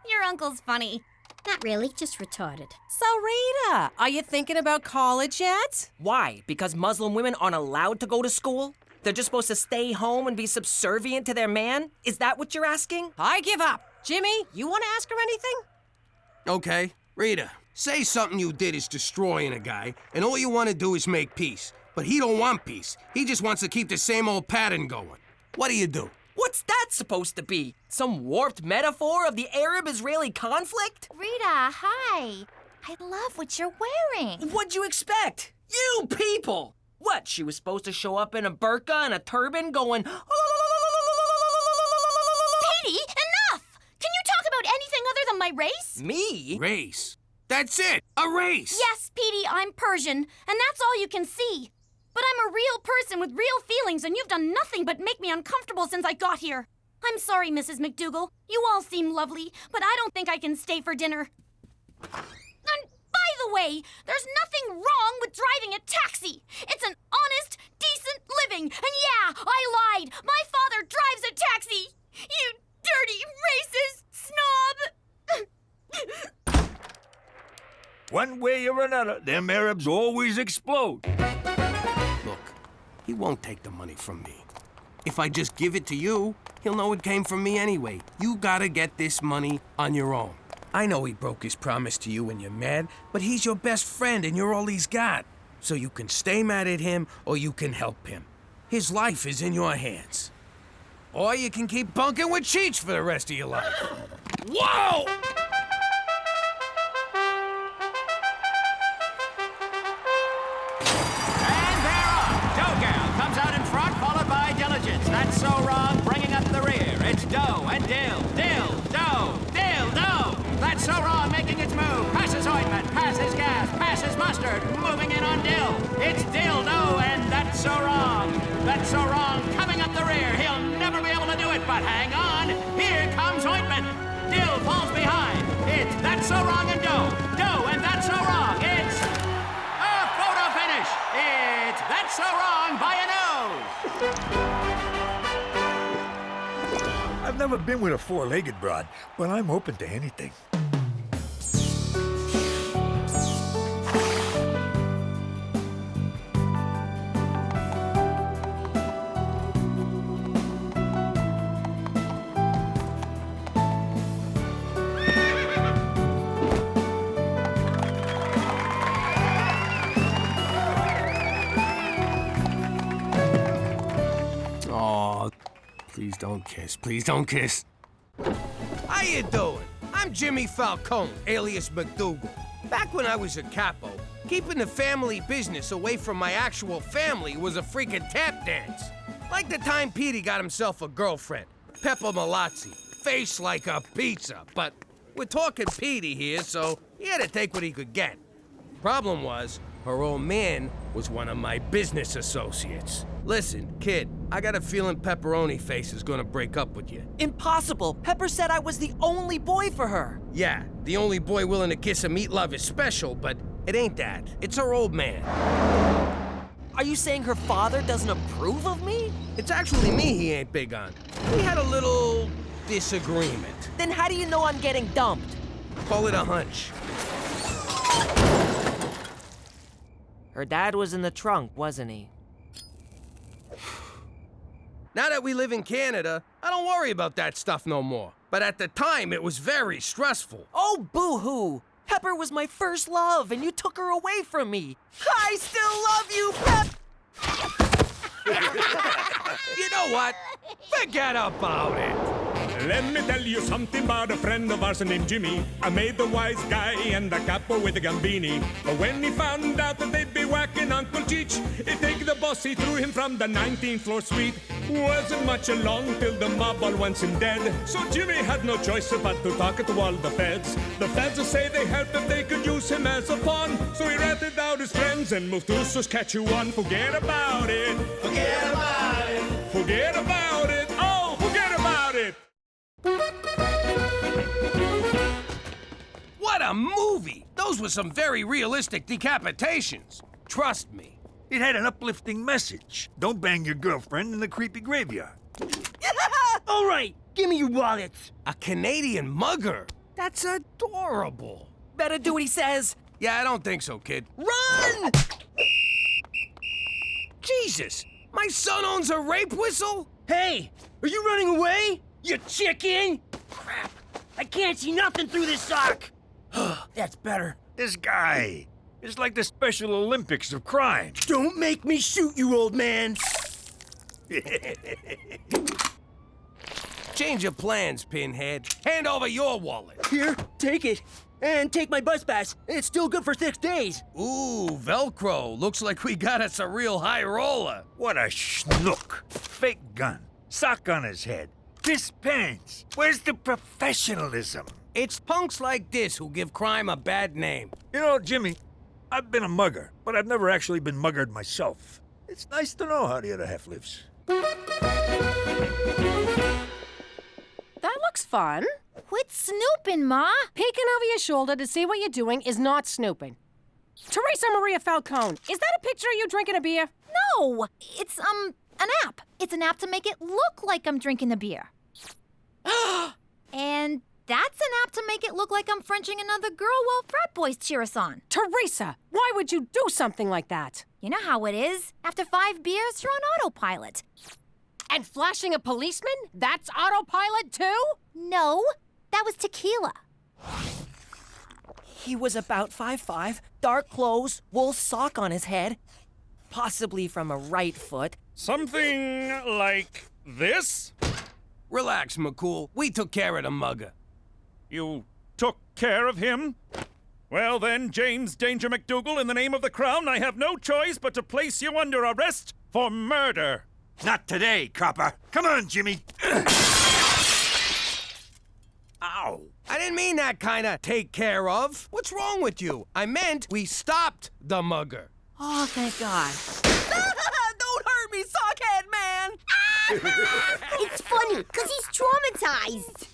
Your uncle's funny. Not really, just retarded. So, Rita, are you thinking about college yet? Why? Because Muslim women aren't allowed to go to school? They're just supposed to stay home and be subservient to their man? Is that what you're asking? I give up. Jimmy, you want to ask her anything? Okay, Rita, say something you did is destroying a guy, and all you want to do is make peace. But he don't want peace. He just wants to keep the same old pattern going. What do you do? What's that supposed to be? Some warped metaphor of the Arab-Israeli conflict? Rita, hi. I love what you're wearing. What'd you expect? You people! What, she was supposed to show up in a burqa and a turban going... Petey, enough! Can you talk about anything other than my race? Me? Race? That's it, a race! Yes, Petey, I'm Persian, and that's all you can see. But I'm a real person with real feelings, and you've done nothing but make me uncomfortable since I got here. I'm sorry, Mrs. MacDougal. You all seem lovely, but I don't think I can stay for dinner. And by the way, there's nothing wrong with driving a taxi. It's an honest, decent living. And yeah, I lied. My father drives a taxi. You dirty, racist snob. One way or another, them Arabs always explode. Look, he won't take the money from me. If I just give it to you, he'll know it came from me anyway. You gotta get this money on your own. I know he broke his promise to you and you're mad, but he's your best friend and you're all he's got. So you can stay mad at him or you can help him. His life is in your hands. Or you can keep bunking with Cheech for the rest of your life. Whoa! That's so wrong, bringing up the rear. It's dough and dill, dough, dill. That's so wrong, making its move. Passes ointment, passes gas, passes mustard, moving in on dill. It's dill, dough, and that's so wrong. That's so wrong, coming up the rear. He'll never be able to do it, but hang on. Here comes ointment. Dill falls behind. It's that's so wrong and dough, and that's so wrong. It's a photo finish. It's that's so wrong by a nose. I've never been with a four-legged broad, but I'm open to anything. Please don't kiss. Please don't kiss. How you doing? I'm Jimmy Falcone, alias MacDougal. Back when I was a capo, keeping the family business away from my actual family was a freaking tap dance. Like the time Petey got himself a girlfriend, Pepper Malazzi, face like a pizza. But we're talking Petey here, so he had to take what he could get. Problem was, her old man was one of my business associates. Listen, kid, I got a feeling Pepperoni Face is gonna break up with you. Impossible. Pepper said I was the only boy for her. Yeah, the only boy willing to kiss a meatloaf is special, but it ain't that. It's her old man. Are you saying her father doesn't approve of me? It's actually me he ain't big on. We had a little disagreement. Then how do you know I'm getting dumped? Call it a hunch. Her dad was in the trunk, wasn't he? Now that we live in Canada, I don't worry about that stuff no more. But at the time, it was very stressful. Oh, boo-hoo! Pepper was my first love, and you took her away from me. I still love you, Pep! You know what? Forget about it. Let me tell you something about a friend of ours named Jimmy. I made the wise guy and the capo with the Gambini. But when he found out that they'd be whacking Uncle Cheech, he'd take the boss, he threw him from the 19th floor suite. Wasn't much along till the mob all wants him dead. So Jimmy had no choice but to talk to all the feds. The feds will say they helped if they could use him as a pawn. So he ratted out his friends and moved to Saskatchewan. Forget about it. Forget about it. Forget about it. Oh, forget about it. What a movie! Those were some very realistic decapitations. Trust me. It had an uplifting message. Don't bang your girlfriend in the creepy graveyard. All right, give me your wallets. A Canadian mugger? That's adorable. Better do what he says. Yeah, I don't think so, kid. Run! Jesus! My son owns a rape whistle? Hey, are you running away? You chicken! Crap. I can't see nothing through this sock. That's better. This guy is like the Special Olympics of crime. Don't make me shoot you, old man. Change of plans, Pinhead. Hand over your wallet. Here, take it. And take my bus pass. It's still good for 6 days. Ooh, Velcro. Looks like we got us a real high roller. What a schnook. Fake gun. Sock on his head. Piss pants. Where's the professionalism? It's punks like this who give crime a bad name. You know, Jimmy, I've been a mugger, but I've never actually been muggered myself. It's nice to know how the other half lives. That looks fun. Quit snooping, Ma. Peeking over your shoulder to see what you're doing is not snooping. Teresa Maria Falcone, is that a picture of you drinking a beer? No, it's, an app. It's an app to make it look like I'm drinking a beer. And that's an app to make it look like I'm Frenching another girl while frat boys cheer us on. Teresa, why would you do something like that? You know how it is. After 5 beers, you're on autopilot. And flashing a policeman? That's autopilot too? No, that was tequila. He was about 5'5", dark clothes, wool sock on his head, possibly from a right foot. Something like this? Relax, McCool. We took care of the mugger. You took care of him? Well then, James Danger MacDougal, in the name of the Crown, I have no choice but to place you under arrest for murder. Not today, copper. Come on, Jimmy. Ow. I didn't mean that kind of take care of. What's wrong with you? I meant we stopped the mugger. Oh, thank God. Don't hurt me, sockhead man! It's funny, because he's traumatized.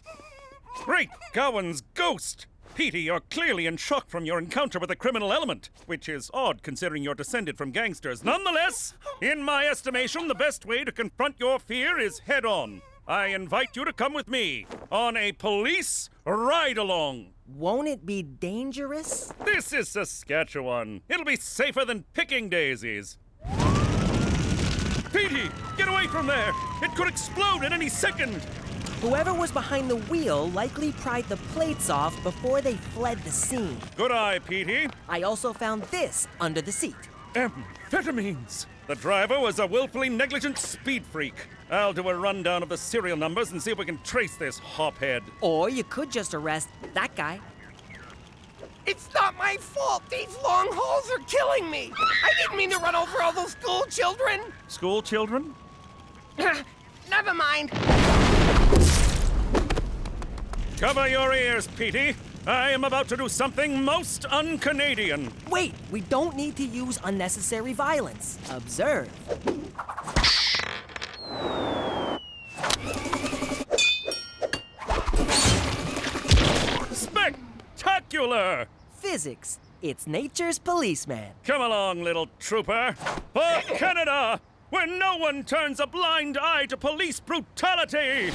Great Gowan's ghost! Petey, you're clearly in shock from your encounter with a criminal element, which is odd considering you're descended from gangsters. Nonetheless, in my estimation, the best way to confront your fear is head-on. I invite you to come with me on a police ride-along. Won't it be dangerous? This is Saskatchewan. It'll be safer than picking daisies. Petey, get away from there! It could explode at any second! Whoever was behind the wheel likely pried the plates off before they fled the scene. Good eye, Petey. I also found this under the seat. Amphetamines! The driver was a willfully negligent speed freak. I'll do a rundown of the serial numbers and see if we can trace this hophead. Or you could just arrest that guy. It's not my fault. These long holes are killing me. I didn't mean to run over all those school children. School children? Never mind. Cover your ears, Petey. I am about to do something most un-Canadian. Wait, we don't need to use unnecessary violence. Observe. Spectacular! Physics. It's nature's policeman. Come along, little trooper. For Canada, where no one turns a blind eye to police brutality!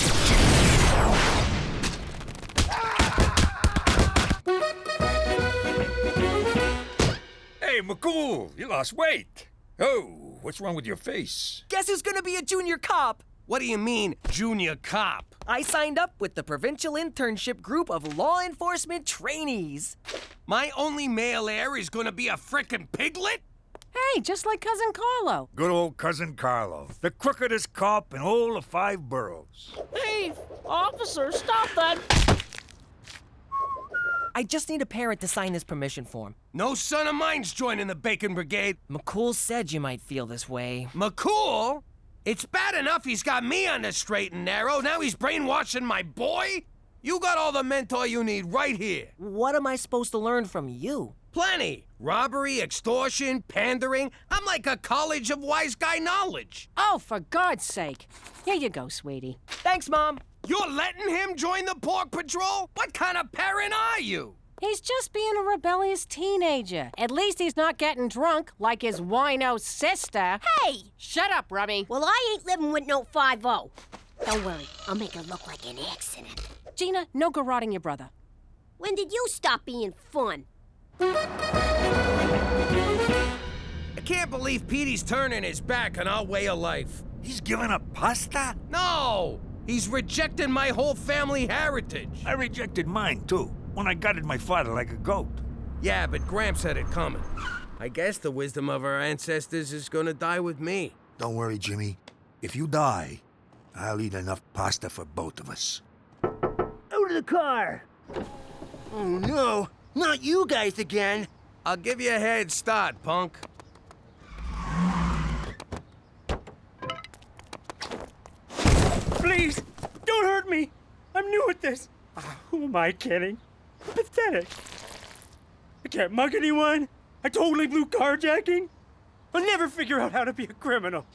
Hey, McCool, you lost weight. Oh, what's wrong with your face? Guess who's gonna be a junior cop? What do you mean, junior cop? I signed up with the provincial internship group of law enforcement trainees. My only male heir is gonna be a frickin' piglet? Hey, just like Cousin Carlo. Good old Cousin Carlo, the crookedest cop in all the 5 boroughs. Hey, officer, stop that. I just need a parent to sign this permission form. No son of mine's joining the Bacon Brigade. McCool said you might feel this way. McCool? It's bad enough he's got me on the straight and narrow. Now he's brainwashing my boy? You got all the mentor you need right here. What am I supposed to learn from you? Plenty. Robbery, extortion, pandering. I'm like a college of wise guy knowledge. Oh, for God's sake. Here you go, sweetie. Thanks, Mom. You're letting him join the Pork Patrol? What kind of parent are you? He's just being a rebellious teenager. At least he's not getting drunk like his wino sister. Hey! Shut up, Rummy. Well, I ain't living with no 5-0. Don't worry, I'll make it look like an accident. Gina, no garroting your brother. When did you stop being fun? I can't believe Petey's turning his back on our way of life. He's giving up pasta? No! He's rejecting my whole family heritage. I rejected mine, too, when I gutted my father like a goat. Yeah, but Gramps had it coming. I guess the wisdom of our ancestors is gonna die with me. Don't worry, Jimmy. If you die, I'll eat enough pasta for both of us. Out of the car! Oh no, not you guys again! I'll give you a head start, punk. Please, don't hurt me! I'm new at this. Who am I kidding? I'm pathetic. I can't mug anyone. I totally blew carjacking. I'll never figure out how to be a criminal.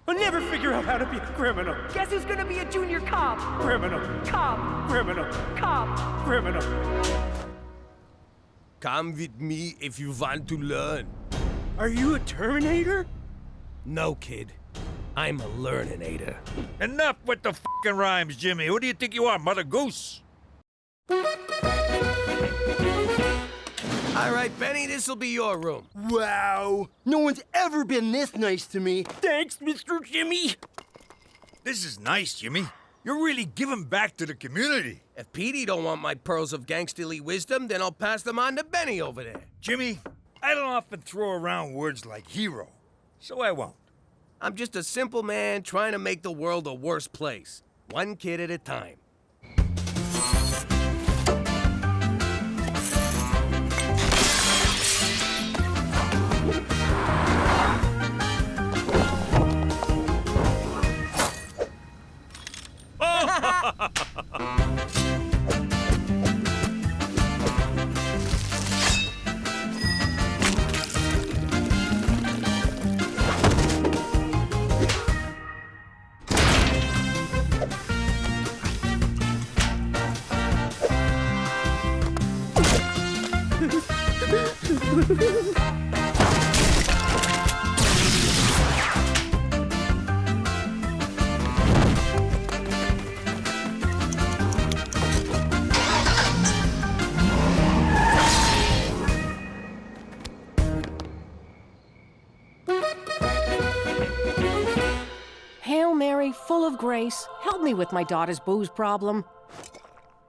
I'll never figure out how to be a criminal. Guess who's gonna be a junior cop? Criminal. Cop. Criminal. Cop. Criminal. Come with me if you want to learn. Are you a Terminator? No, kid. I'm a learninator. Enough with the f***ing rhymes, Jimmy. Who do you think you are, Mother Goose? All right, Benny, this'll be your room. Wow! No one's ever been this nice to me. Thanks, Mr. Jimmy. This is nice, Jimmy. You're really giving back to the community. If Petey don't want my pearls of gangsterly wisdom, then I'll pass them on to Benny over there. Jimmy, I don't often throw around words like hero, so I won't. I'm just a simple man trying to make the world a worse place. One kid at a time. Hail Mary, full of grace, help me with my daughter's booze problem.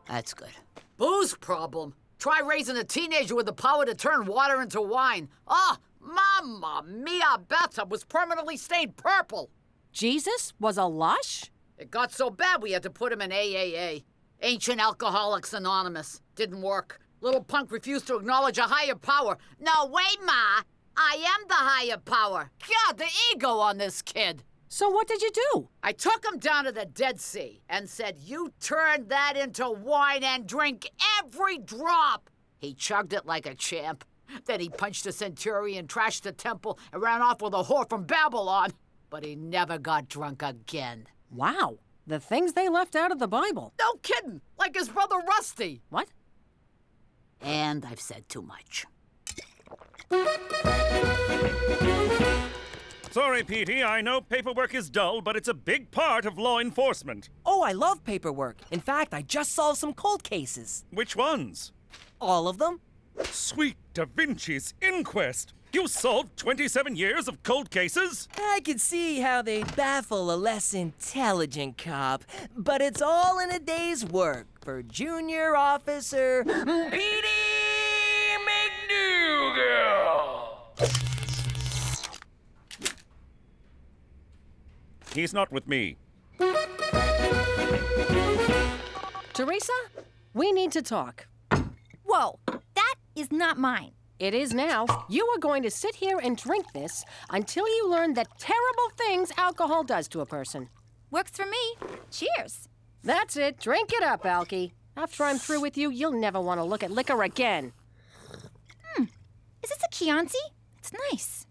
That's good. Booze problem? Try raising a teenager with the power to turn water into wine. Oh, mamma mia, bathtub was permanently stained purple. Jesus was a lush? It got so bad we had to put him in AAA. Ancient Alcoholics Anonymous. Didn't work. Little punk refused to acknowledge a higher power. No, wait, Ma. I am the higher power. God, the ego on this kid. So what did you do? I took him down to the Dead Sea and said, you turn that into wine and drink every drop. He chugged it like a champ. Then he punched a centurion, trashed the temple, and ran off with a whore from Babylon. But he never got drunk again. Wow, the things they left out of the Bible. No kidding, like his brother Rusty. What? And I've said too much. Sorry, Petey, I know paperwork is dull, but it's a big part of law enforcement. Oh, I love paperwork. In fact, I just solved some cold cases. Which ones? All of them. Sweet Da Vinci's inquest! You solved 27 years of cold cases? I could see how they'd baffle a less intelligent cop, but it's all in a day's work for Junior Officer Petey MacDougal. He's not with me. Teresa, we need to talk. Whoa, that is not mine. It is now. You are going to sit here and drink this until you learn the terrible things alcohol does to a person. Works for me. Cheers. That's it. Drink it up, Alky. After I'm through with you, you'll never want to look at liquor again. Is this a Chianti? It's nice.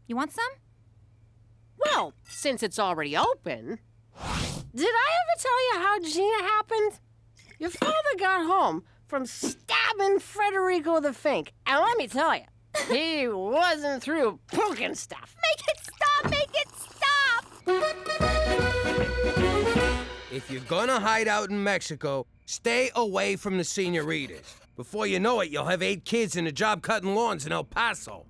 You want some? Well, since it's already open... Did I ever tell you how Gina happened? Your father got home from stabbing Frederico the Fink. And let me tell you, he wasn't through poking stuff. Make it stop! Make it stop! If you're gonna hide out in Mexico, stay away from the senoritas. Before you know it, you'll have 8 kids and a job cutting lawns in El Paso.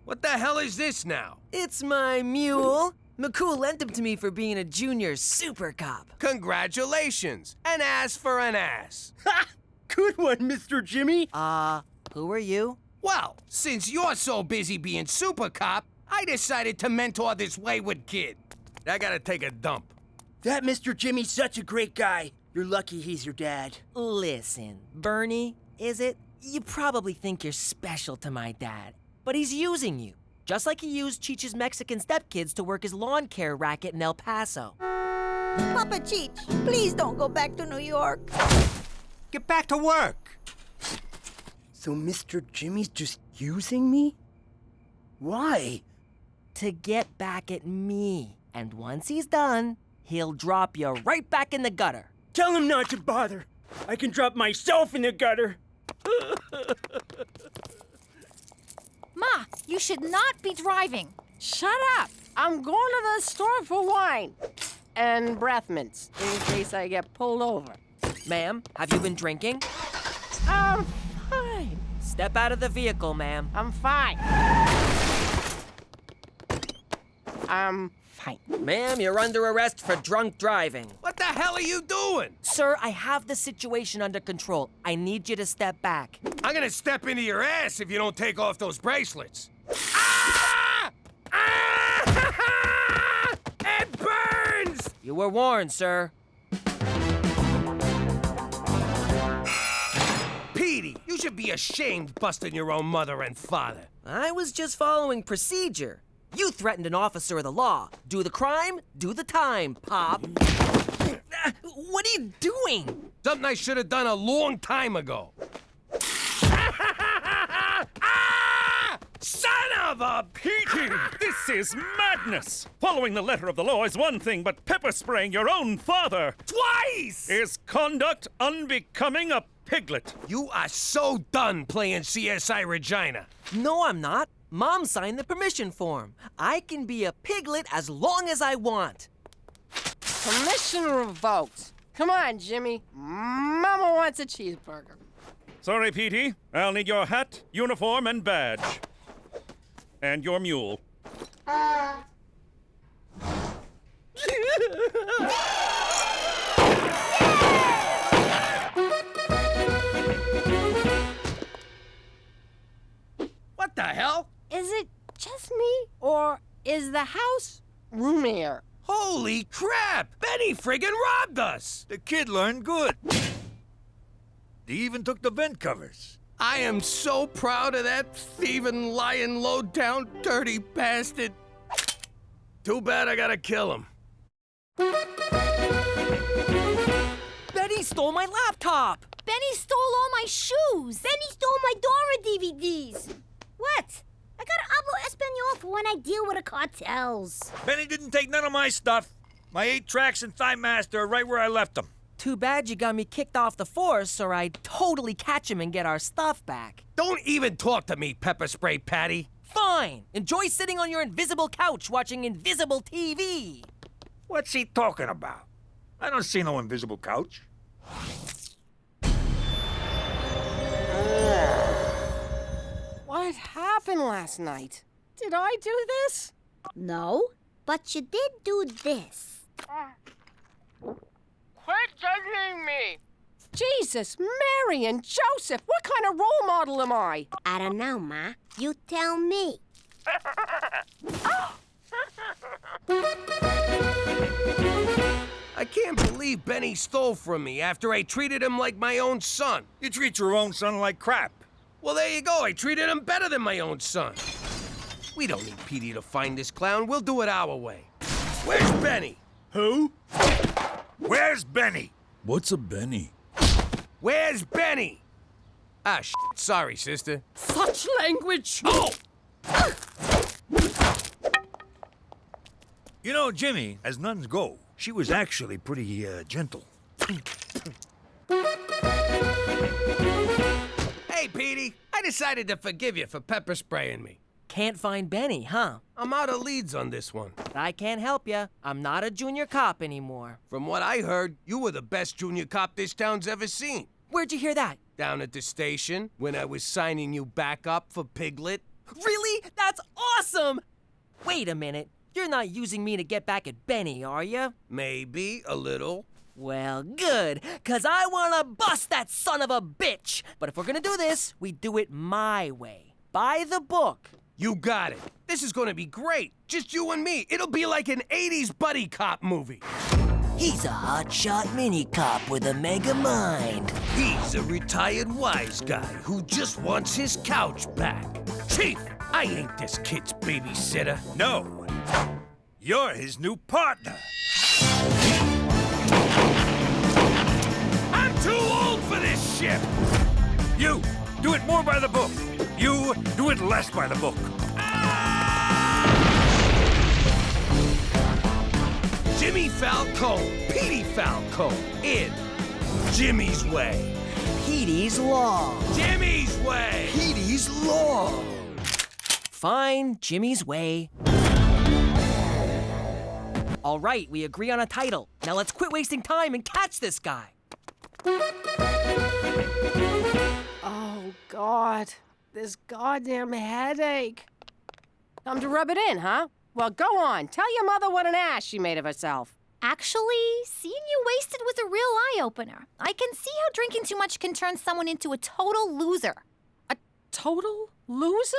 What the hell is this now? It's my mule. McCool lent him to me for being a junior super cop. Congratulations. An ass for an ass. Ha! Good one, Mr. Jimmy. Who are you? Well, since you're so busy being super cop, I decided to mentor this wayward kid. I gotta take a dump. That Mr. Jimmy's such a great guy. You're lucky he's your dad. Listen, Bernie, is it? You probably think you're special to my dad, but he's using you. Just like he used Cheech's Mexican stepkids to work his lawn care racket in El Paso. Papa Cheech, please don't go back to New York. Get back to work. So Mr. Jimmy's just using me? Why? To get back at me. And once he's done, he'll drop you right back in the gutter. Tell him not to bother. I can drop myself in the gutter. Ma, you should not be driving. Shut up. I'm going to the store for wine. And breath mints, in case I get pulled over. Ma'am, have you been drinking? I'm fine. Step out of the vehicle, ma'am. I'm fine. I'm fine. Ma'am, you're under arrest for drunk driving. What the hell are you doing? Sir, I have the situation under control. I need you to step back. I'm gonna step into your ass if you don't take off those bracelets. Ah! Ah! It burns! You were warned, sir. Petey, you should be ashamed busting your own mother and father. I was just following procedure. You threatened an officer of the law. Do the crime, do the time, Pop. What are you doing? Something I should have done a long time ago. Son of a Petey! This is madness! Following the letter of the law is one thing, but pepper spraying your own father twice is conduct unbecoming a piglet. You are so done playing CSI Regina. No, I'm not. Mom signed the permission form. I can be a piglet as long as I want. Permission revoked. Come on, Jimmy. Mama wants a cheeseburger. Sorry, Petey. I'll need your hat, uniform, and badge. And your mule. What the hell? Is it just me, or is the house roomier? Holy crap! Benny friggin' robbed us! The kid learned good. They even took the vent covers. I am so proud of that thieving, lying, low-down, dirty bastard. Too bad I gotta kill him. Benny stole my laptop! Benny stole all my shoes. Benny stole my Dora DVDs. What? I gotta hablo Espanol for when I deal with the cartels. Benny didn't take none of my stuff. My 8 tracks and Thigh Master are right where I left them. Too bad you got me kicked off the force, or I'd totally catch him and get our stuff back. Don't even talk to me, Pepper Spray Patty. Fine. Enjoy sitting on your invisible couch watching invisible TV. What's he talking about? I don't see no invisible couch. What happened last night? Did I do this? No, but you did do this. Quit judging me! Jesus, Mary and Joseph, what kind of role model am I? I don't know, Ma. You tell me. I can't believe Benny stole from me after I treated him like my own son. You treat your own son like crap. Well, there you go. I treated him better than my own son. We don't need Petey to find this clown. We'll do it our way. Where's Benny? Who? Where's Benny? What's a Benny? Where's Benny? Ah, shit. Sorry, sister. Such language! Oh! You know, Jimmy, as nuns go, she was actually pretty, gentle. Hey, Petey. I decided to forgive you for pepper spraying me. Can't find Benny, huh? I'm out of leads on this one. I can't help you. I'm not a junior cop anymore. From what I heard, you were the best junior cop this town's ever seen. Where'd you hear that? Down at the station, when I was signing you back up for Piglet. Really? That's awesome! Wait a minute. You're not using me to get back at Benny, are you? Maybe a little. Well, good, 'cause I wanna bust that son of a bitch. But if we're gonna do this, we do it my way. By the book. You got it. This is gonna be great. Just you and me. It'll be like an 80s buddy cop movie. He's a hotshot mini-cop with a mega mind. He's a retired wise guy who just wants his couch back. Chief, I ain't this kid's babysitter. No, you're his new partner. I'm too old for this shit. You, do it more by the book. You, do it less by the book. Jimmy Falcone, Petey Falcone, in Jimmy's Way. Petey's Law. Jimmy's Way. Petey's Law. Fine, Jimmy's Way. All right, we agree on a title. Now let's quit wasting time and catch this guy. Oh, God. This goddamn headache. Time to rub it in, huh? Well, go on. Tell your mother what an ass she made of herself. Actually, seeing you wasted was a real eye-opener. I can see how drinking too much can turn someone into a total loser. A total loser?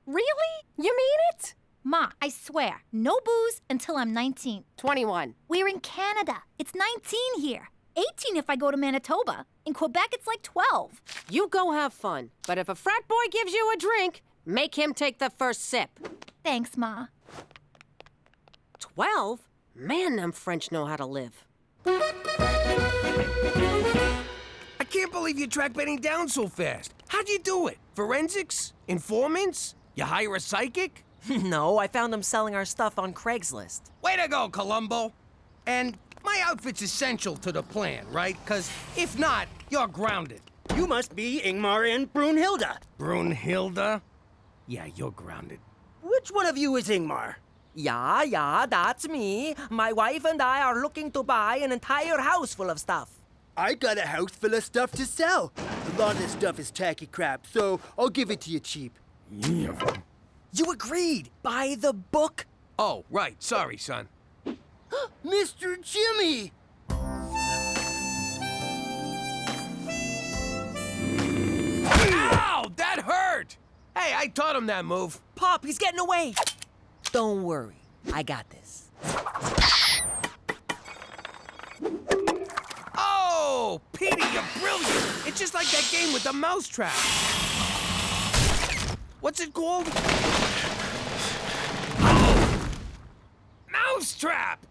Really? You mean it? Ma, I swear, no booze until I'm 19. 21. We're in Canada. It's 19 here. 18 if I go to Manitoba. In Quebec, it's like 12. You go have fun. But if a frat boy gives you a drink, make him take the first sip. Thanks, Ma. 12? Man, them French know how to live. I can't believe you tracked Benny down so fast. How'd you do it? Forensics? Informants? You hire a psychic? No, I found him selling our stuff on Craigslist. Way to go, Columbo. And my outfit's essential to the plan, right? Because if not, you're grounded. You must be Ingmar and Brunhilde. Brunhilde? Yeah, you're grounded. Which one of you is Ingmar? Yeah, that's me. My wife and I are looking to buy an entire house full of stuff. I got a house full of stuff to sell. A lot of this stuff is tacky crap, so I'll give it to you cheap. Yeah. You agreed. By the book? Oh, right. Sorry, son. Mr. Jimmy! Ow! That hurt! Hey, I taught him that move. Pop, he's getting away. Don't worry. I got this. Oh, Petey, you're brilliant. It's just like that game with the mousetrap. What's it called? Oh! Mousetrap!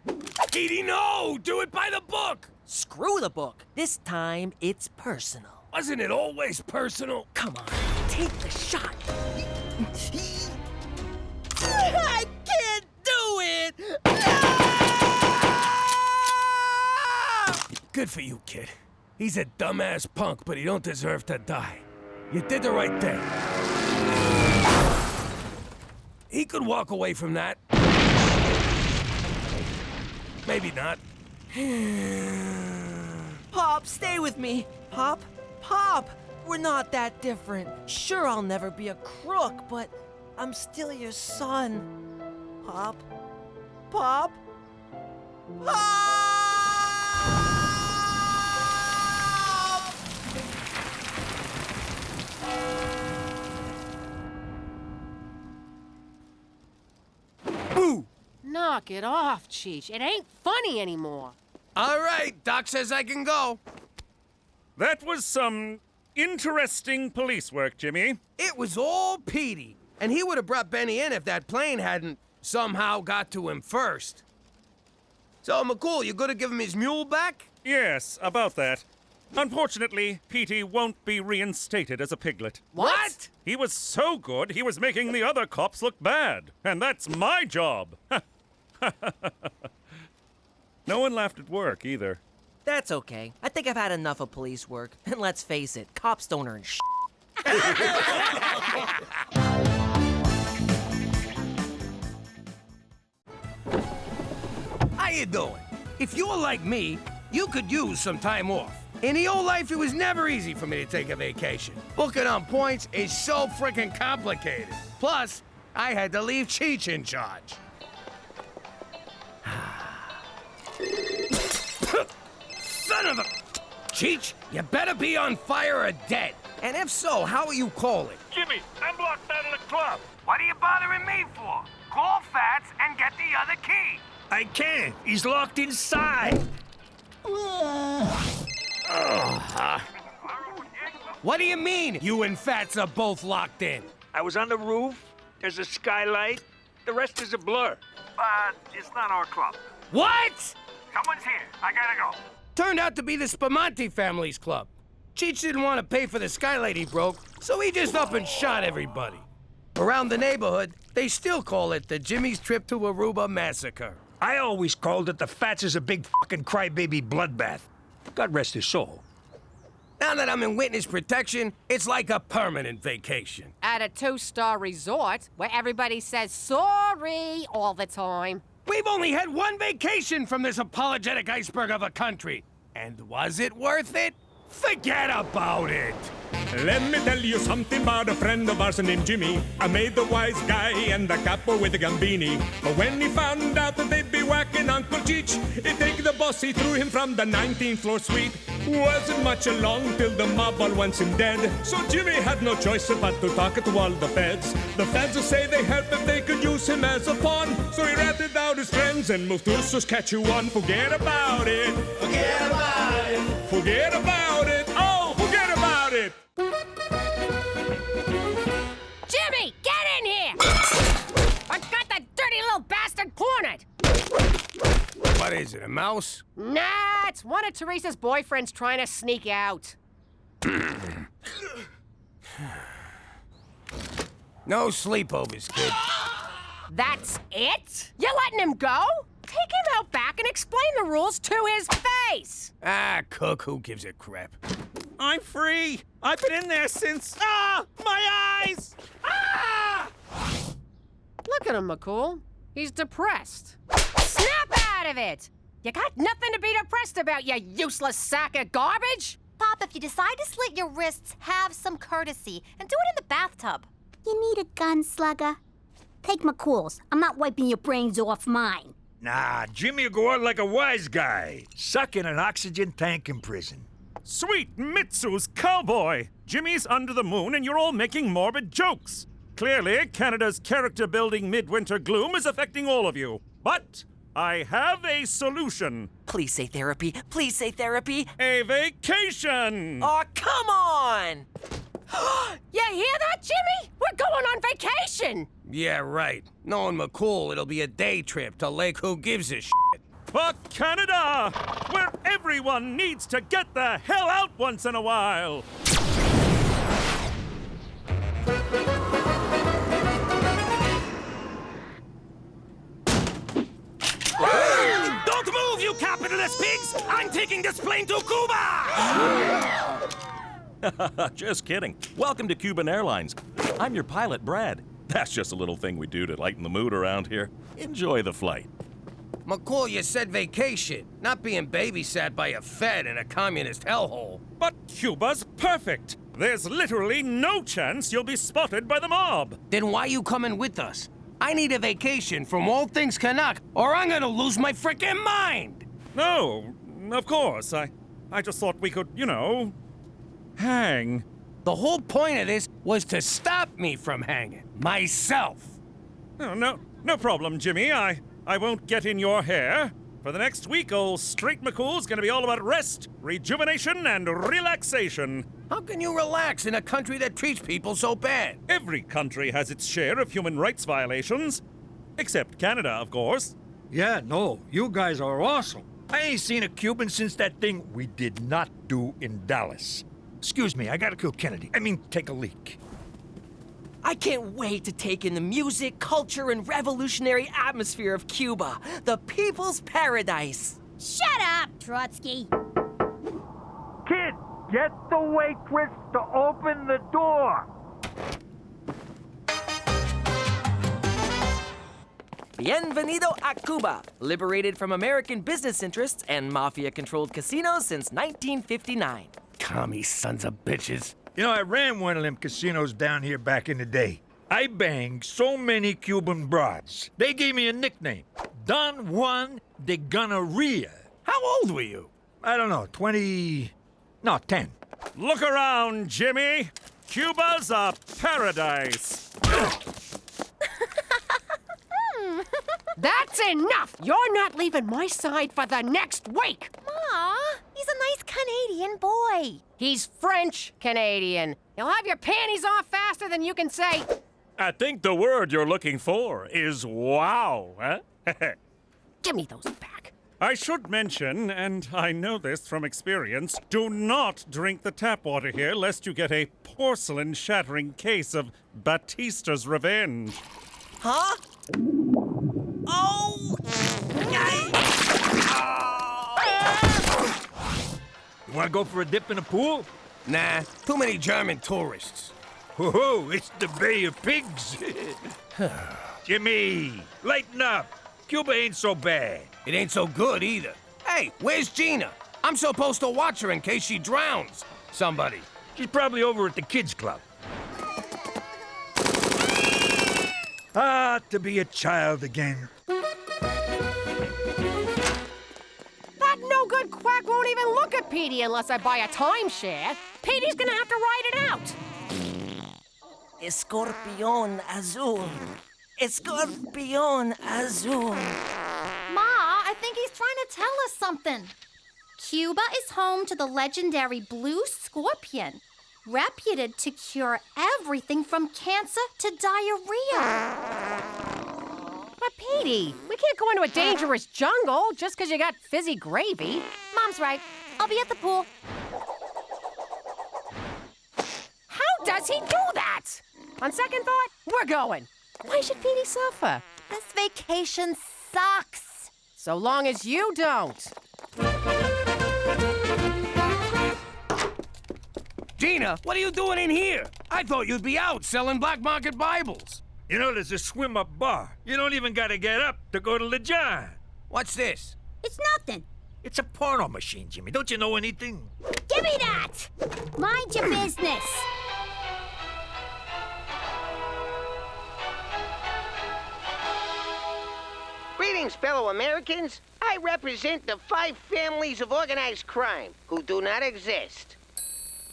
Petey, no! Do it by the book! Screw the book. This time, it's personal. Wasn't it always personal? Come on, take the shot. I can't do it! Good for you, kid. He's a dumbass punk, but he don't deserve to die. You did the right thing. He could walk away from that. Maybe not. Pop, stay with me. Pop, we're not that different. Sure, I'll never be a crook, but I'm still your son. Pop. Boo! Knock it off, Cheech. It ain't funny anymore. All right, Doc says I can go. That was some interesting police work, Jimmy. It was all Petey. And he would have brought Benny in if that plane hadn't somehow got to him first. So, McCool, you gonna give him his mule back? Yes, about that. Unfortunately, Petey won't be reinstated as a piglet. What? He was so good, he was making the other cops look bad. And that's my job. No one laughed at work, either. That's okay. I think I've had enough of police work. And let's face it, cops don't earn shit. How you doing? If you're like me, you could use some time off. In the old life, it was never easy for me to take a vacation. Booking on points is so freaking complicated. Plus, I had to leave Cheech in charge. Son of a... Cheech, you better be on fire or dead. And if so, how are you calling? Jimmy, I'm locked out of the club. What are you bothering me for? Call Fats and get the other key. I can't. He's locked inside. What do you mean, you and Fats are both locked in? I was on the roof. There's a skylight. The rest is a blur. But it's not our club. What? Someone's here. I gotta go. Turned out to be the Spamonti family's club. Cheech didn't want to pay for the skylight he broke, so he just up and shot everybody. Around the neighborhood, they still call it the Jimmy's Trip to Aruba Massacre. I always called it the Fats is a big fucking crybaby bloodbath. God rest his soul. Now that I'm in witness protection, it's like a permanent vacation. At a 2-star resort where everybody says sorry all the time. We've only had one vacation from this apologetic iceberg of a country. And was it worth it? Forget about it! Let me tell you something about a friend of ours named Jimmy. I made the wise guy and the capo with the Gambini. But when he found out that they'd be whacking Uncle Cheech, he'd take the boss, he threw him from the 19th floor suite. Wasn't much along till the mob all wants him dead. So Jimmy had no choice but to talk to all the feds. The feds will say they help if they could use him as a pawn. So he ratted out his friends and moved to Saskatchewan. Forget about it. Forget about it. Forget about it. Oh, forget about it. Jimmy, get in here! I got that dirty little bastard cornered! What is it, a mouse? Nah, it's one of Teresa's boyfriends trying to sneak out. No sleepovers, kid. That's it? You're letting him go? Take him out back and explain the rules to his face! Ah, Cook, who gives a crap? I'm free! I've been in there since... Ah! My eyes! Ah! Look at him, McCool. He's depressed. Snap out of it! You got nothing to be depressed about, you useless sack of garbage! Pop, if you decide to slit your wrists, have some courtesy and do it in the bathtub. You need a gun, slugger? Take McCool's. I'm not wiping your brains off mine. Nah, Jimmy'll go out like a wise guy. Suck in an oxygen tank in prison. Sweet Mitsu's cowboy! Jimmy's under the moon and you're all making morbid jokes. Clearly, Canada's character-building midwinter gloom is affecting all of you. But I have a solution. Please say therapy. Please say therapy. A vacation! Oh, come on! You hear that, Jimmy? We're going on vacation! Yeah, right. Knowing McCool, it'll be a day trip to Lake Who Gives a Shit. For Canada, where everyone needs to get the hell out once in a while. Don't move, you capitalist pigs! I'm taking this plane to Cuba! Just kidding. Welcome to Cuban Airlines. I'm your pilot, Brad. That's just a little thing we do to lighten the mood around here. Enjoy the flight. McCool, you said vacation, not being babysat by a Fed in a communist hellhole. But Cuba's perfect. There's literally no chance you'll be spotted by the mob. Then why you coming with us? I need a vacation from all things Canuck, or I'm gonna lose my frickin' mind! No, of course. I just thought we could, hang. The whole point of this was to stop me from hanging. Myself. Oh, no problem, Jimmy. I won't get in your hair. For the next week, old Straight McCool's gonna be all about rest, rejuvenation, and relaxation. How can you relax in a country that treats people so bad? Every country has its share of human rights violations. Except Canada, of course. Yeah, no, you guys are awesome. I ain't seen a Cuban since that thing we did not do in Dallas. Excuse me, I gotta kill Kennedy. Take a leak. I can't wait to take in the music, culture, and revolutionary atmosphere of Cuba, the people's paradise. Shut up, Trotsky. Kid, get the waitress to open the door. Bienvenido a Cuba, liberated from American business interests and mafia-controlled casinos since 1959. Commie sons of bitches. You know, I ran one of them casinos down here back in the day. I banged so many Cuban broads. They gave me a nickname, Don Juan de Gonorrhea. How old were you? I don't know, 10. Look around, Jimmy. Cuba's a paradise. That's enough! You're not leaving my side for the next week! Ma, he's a nice Canadian boy. He's French-Canadian. He'll have your panties off faster than you can say... I think the word you're looking for is wow, huh? Give me those back. I should mention, and I know this from experience, do not drink the tap water here lest you get a porcelain-shattering case of Batista's revenge. Huh? Oh! You wanna go for a dip in the pool? Nah, too many German tourists. Whoa, it's the Bay of Pigs. Jimmy, lighten up. Cuba ain't so bad. It ain't so good either. Hey, where's Gina? I'm supposed to watch her in case she drowns. Somebody. She's probably over at the kids' club. Ah, to be a child again. That no-good quack won't even look at Petey unless I buy a timeshare. Petey's gonna have to ride it out. Escorpión azul. Escorpión azul. Ma, I think he's trying to tell us something. Cuba is home to the legendary blue scorpion, reputed to cure everything from cancer to diarrhea. But Petey, we can't go into a dangerous jungle just because you got fizzy gravy. Mom's right. I'll be at the pool. How does he do that? On second thought, we're going. Why should Petey suffer? This vacation sucks. So long as you don't. Gina, what are you doing in here? I thought you'd be out selling black market Bibles. You know, there's a swim-up bar. You don't even gotta get up to go to the jar. What's this? It's nothing. It's a porno machine, Jimmy. Don't you know anything? Give me that! Mind your business. Greetings, fellow Americans. I represent the 5 families of organized crime who do not exist.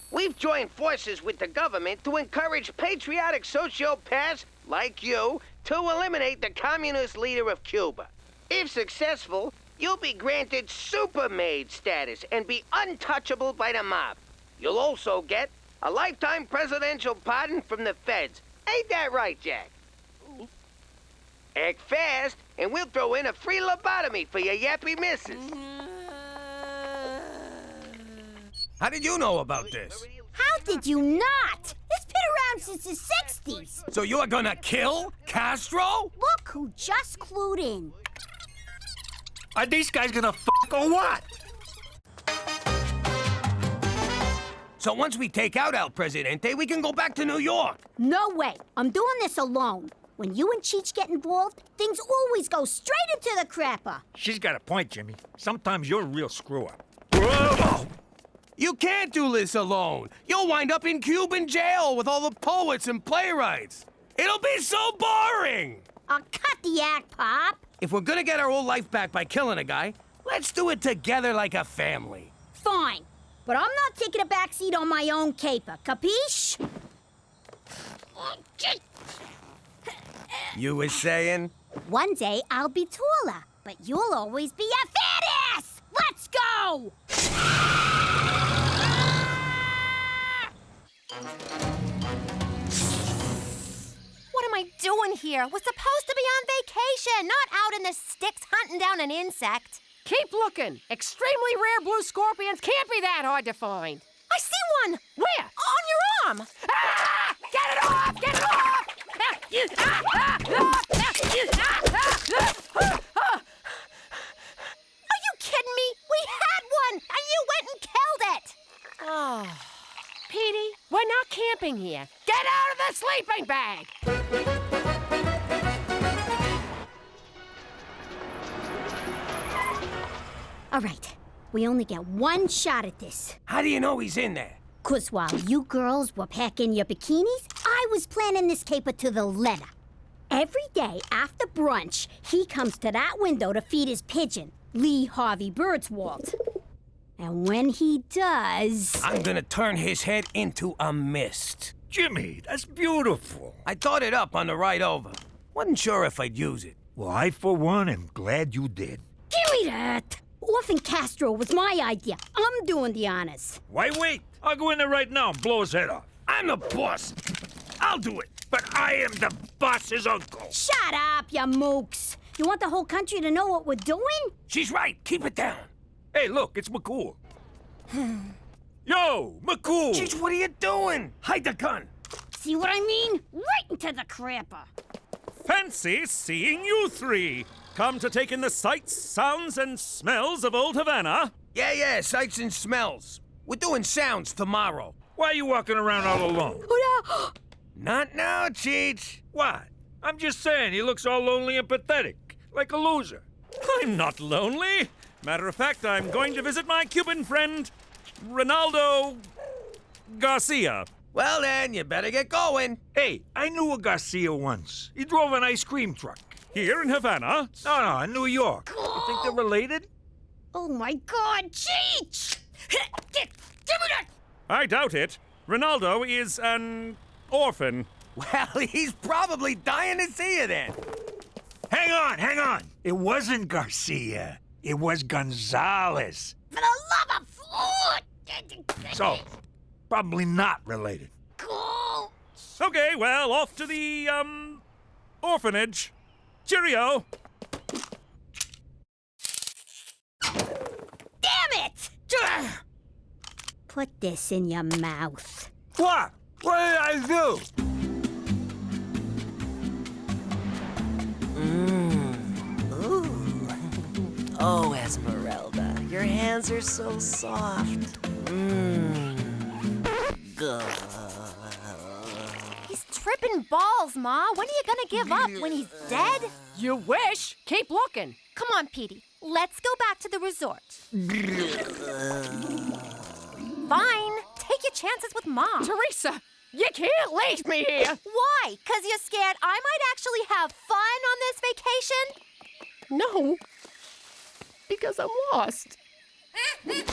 We've joined forces with the government to encourage patriotic sociopaths like you to eliminate the communist leader of Cuba. If successful, you'll be granted supermaid status and be untouchable by the mob. You'll also get a lifetime presidential pardon from the feds. Ain't that right, Jack? Act fast, and we'll throw in a free lobotomy for your yappy missus. How did you know about this? How did you not? It's been around since the 60s. So you're gonna kill Castro? Look who just clued in. Are these guys gonna fuck or what? So once we take out El Presidente, we can go back to New York. No way. I'm doing this alone. When you and Cheech get involved, things always go straight into the crapper. She's got a point, Jimmy. Sometimes you're a real screw-up. You can't do this alone. You'll wind up in Cuban jail with all the poets and playwrights. It'll be so boring. I'll cut the act, Pop. If we're gonna get our old life back by killing a guy, let's do it together like a family. Fine. But I'm not taking a backseat on my own caper, capiche? You were saying? One day I'll be taller, but you'll always be a fat ass! Let's go! What am I doing here? We're supposed to be on vacation, not out in the sticks hunting down an insect. Keep looking. Extremely rare blue scorpions can't be that hard to find. I see one! Where? On your arm! Ah! Get it off! Get it off! Are you kidding me? We had one, and you went and killed it! Oh. Petey, we're not camping here. Get out of the sleeping bag! All right, we only get one shot at this. How do you know he's in there? 'Cause while you girls were packing your bikinis, I was planning this caper to the letter. Every day after brunch, he comes to that window to feed his pigeon, Lee Harvey Birdswald. And when he does... I'm gonna turn his head into a mist. Jimmy, that's beautiful. I thought it up on the ride over. Wasn't sure if I'd use it. Well, I, for one, am glad you did. Give me that! Orphan Castro was my idea. I'm doing the honors. Why wait? I'll go in there right now and blow his head off. I'm the boss. I'll do it. But I am the boss's uncle. Shut up, you mooks. You want the whole country to know what we're doing? She's right. Keep it down. Hey, look, it's McCool. Yo, McCool! Cheech, what are you doing? Hide the gun. See what I mean? Right into the crapper. Fancy seeing you three. Come to take in the sights, sounds, and smells of old Havana? Yeah, sights and smells. We're doing sounds tomorrow. Why are you walking around all alone? Not now, Cheech. What? I'm just saying, he looks all lonely and pathetic, like a loser. I'm not lonely. Matter of fact, I'm going to visit my Cuban friend, Ronaldo Garcia. Well then, you better get going. Hey, I knew a Garcia once. He drove an ice cream truck. Here in Havana? No, in New York. You think they're related? Oh my God, Cheech! Give me that! I doubt it. Ronaldo is an orphan. Well, he's probably dying to see you then. Hang on. It wasn't Garcia. It was Gonzalez. For the love of food! So, probably not related. Cool. Okay, well, off to the, orphanage. Cheerio. Damn it! Put this in your mouth. What? What did I do? Oh, Esmeralda, your hands are so soft. He's tripping balls, Ma. When are you gonna give up? When he's dead? You wish. Keep looking. Come on, Petey. Let's go back to the resort. Fine. Take your chances with Mom. Teresa, you can't leave me here. Why? 'Cause you're scared I might actually have fun on this vacation? No. Because I'm lost. Get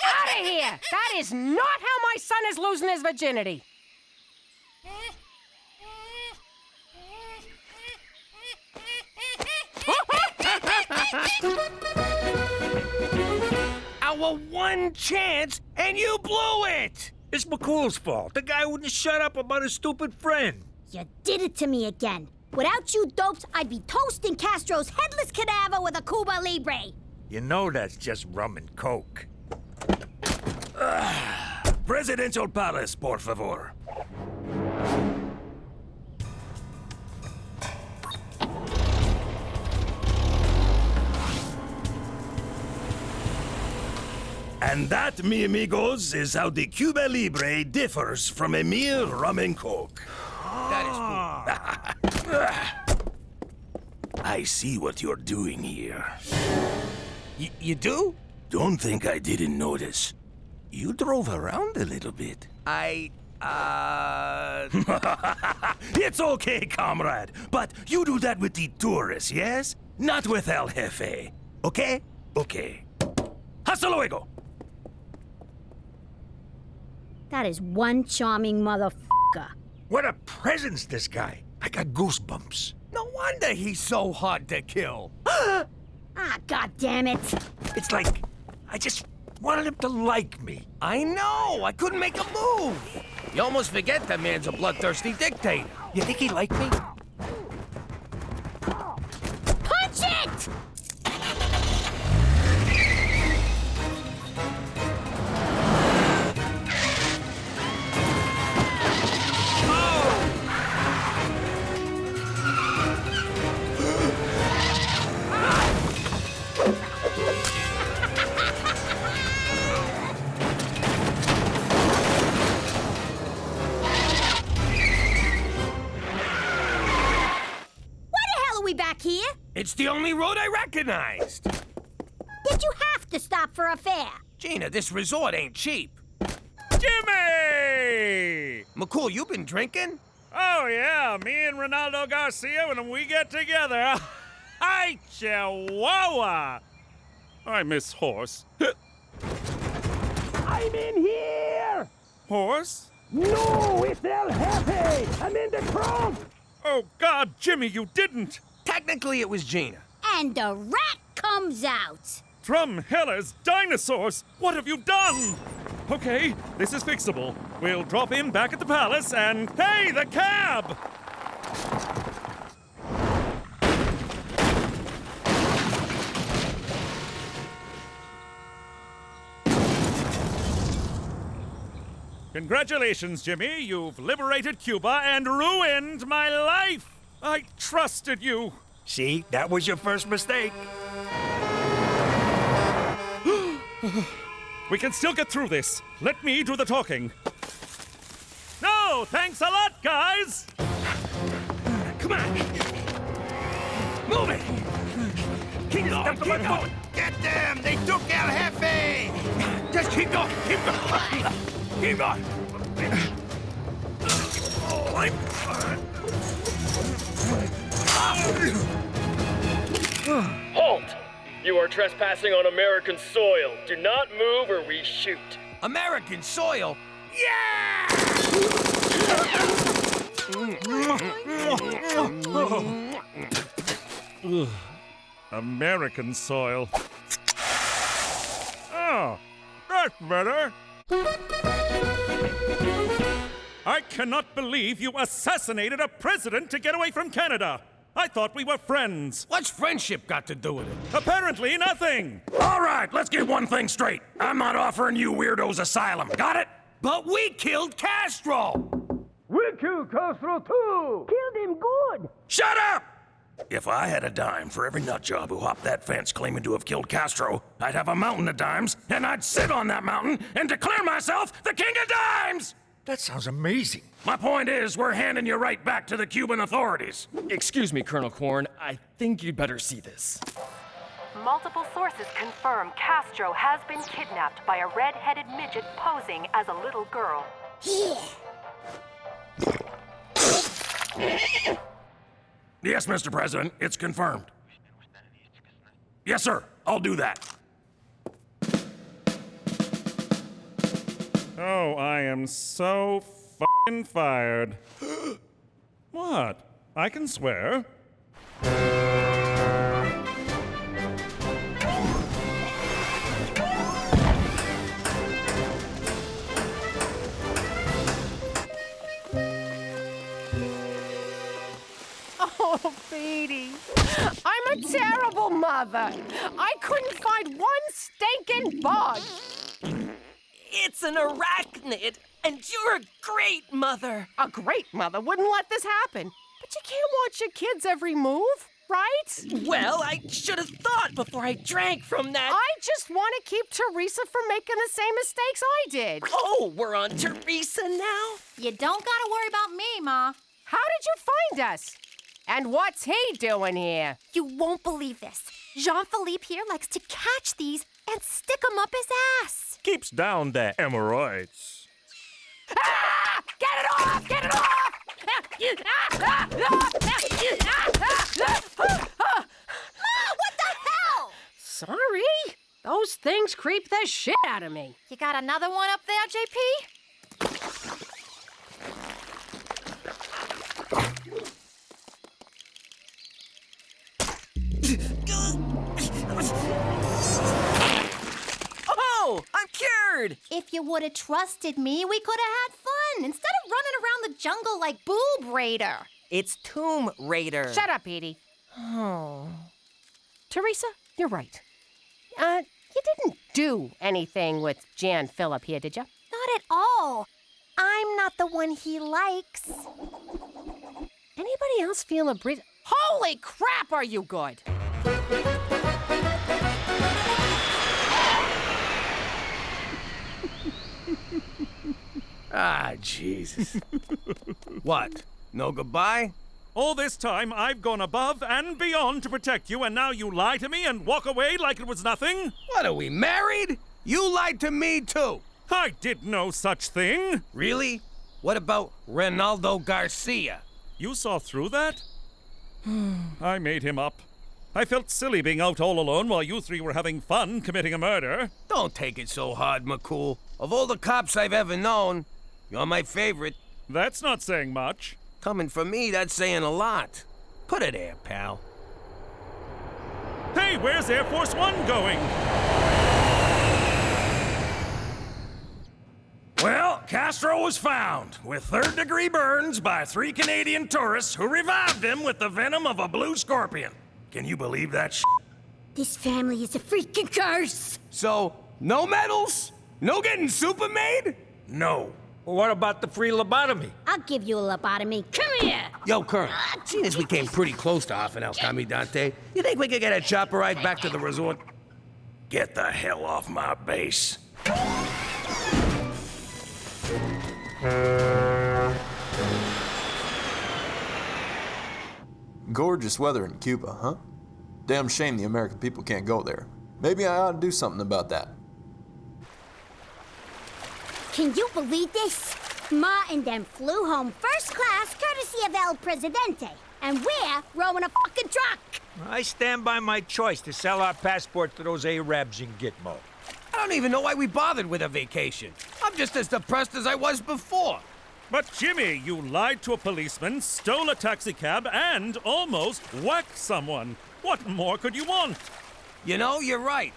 out of here! That is not how my son is losing his virginity. Our one chance, and you blew it! It's McCool's fault. The guy wouldn't shut up about his stupid friend. You did it to me again. Without you dopes, I'd be toasting Castro's headless cadaver with a Cuba Libre. You know that's just rum and coke. Presidential Palace, por favor. And that, mi amigos, is how the Cuba Libre differs from a mere rum and coke. That is cool. I see what you're doing here. You do? Don't think I didn't notice. You drove around a little bit. It's okay, comrade. But you do that with the tourists, yes? Not with El Jefe. Okay? Okay. Hasta luego! That is one charming motherfucker. What a presence, this guy. I got goosebumps. No wonder he's so hard to kill. Ah, God damn it. It's like I just wanted him to like me. I know. I couldn't make a move. You almost forget that man's a bloodthirsty dictator. You think he liked me? Punch it! It's the only road I recognized. to stop for a fare. Gina, this resort ain't cheap. Jimmy! McCool, you been drinking? Oh, yeah, me and Ronaldo Garcia, when we get together. Hi, Chihuahua! I miss horse. I'm in here! Horse? No, it's El Jefe! I'm in the trunk! Oh, God, Jimmy, you didn't! Technically, it was Gina. And the rat comes out. Drum Hellers, dinosaurs! What have you done? Okay, this is fixable. We'll drop in back at the palace and... Hey, the cab! Congratulations, Jimmy. You've liberated Cuba and ruined my life. I trusted you. See, that was your first mistake. We can still get through this. Let me do the talking. No, thanks a lot, guys. Come on. Move it. Keep going, keep going. Get them! They took El Jefe! Just keep going, keep going. Keep going. Oh, Halt! You are trespassing on American soil. Do not move or we shoot. American soil? Yeah! American soil. Oh, that's better. I cannot believe you assassinated a president to get away from Canada. I thought we were friends. What's friendship got to do with it? Apparently nothing. All right, let's get one thing straight. I'm not offering you weirdos asylum. Got it? But we killed Castro! We killed Castro too! Killed him good! Shut up! If I had a dime for every nutjob who hopped that fence claiming to have killed Castro, I'd have a mountain of dimes, and I'd sit on that mountain and declare myself the king of dimes! That sounds amazing. My point is, we're handing you right back to the Cuban authorities. Excuse me, Colonel Corn. I think you'd better see this. Multiple sources confirm Castro has been kidnapped by a red-headed midget posing as a little girl. Yes, Mr. President, it's confirmed. Yes, sir, I'll do that. Oh, I am so f***ing fired. What? I can swear. Oh, Petey, I'm a terrible mother. I couldn't find one stinking bug. It's an arachnid, and you're a great mother. A great mother wouldn't let this happen. But you can't watch your kids' every move, right? Well, I should have thought before I drank from that. I just want to keep Teresa from making the same mistakes I did. Oh, we're on Teresa now? You don't gotta worry about me, Ma. How did you find us? And what's he doing here? You won't believe this. Jean-Philippe here likes to catch these and stick them up his ass. Keeps down the hemorrhoids. Ah! Get it off! Get it off! What the hell? Sorry. Those things creep the shit out of me. You got another one up there, JP? Oh, I'm cured! If you would have trusted me, we could have had fun instead of running around the jungle like Boob Raider. It's Tomb Raider. Shut up, Petey. Oh. Teresa, you're right. You didn't do anything with Jan Phillip here, did you? Not at all. I'm not the one he likes. Anybody else feel a brit? Holy crap, are you good? Ah, Jesus. What? No goodbye? All this time, I've gone above and beyond to protect you, and now you lie to me and walk away like it was nothing? What, are we married? You lied to me, too. I did no such thing. Really? What about Ronaldo Garcia? You saw through that? I made him up. I felt silly being out all alone while you three were having fun committing a murder. Don't take it so hard, McCool. Of all the cops I've ever known, you're my favorite. That's not saying much. Coming from me, that's saying a lot. Put it there, pal. Hey, where's Air Force One going? Well, Castro was found with third-degree burns by 3 Canadian tourists who revived him with the venom of a blue scorpion. Can you believe that shit? This family is a freaking curse. So, no medals? No getting super made? No. Well, what about the free lobotomy? I'll give you a lobotomy. Come here. Yo, Colonel, seeing as we came pretty close to half an El Camidante, you think we could get a chopper ride back to the resort? Get the hell off my base. Gorgeous weather in Cuba, huh? Damn shame the American people can't go there. Maybe I ought to do something about that. Can you believe this? Ma and them flew home first class courtesy of El Presidente. And we're rowing a fucking truck. I stand by my choice to sell our passport to those Arabs in Gitmo. I don't even know why we bothered with a vacation. I'm just as depressed as I was before. But Jimmy, you lied to a policeman, stole a taxicab, and almost whacked someone. What more could you want? You know, you're right.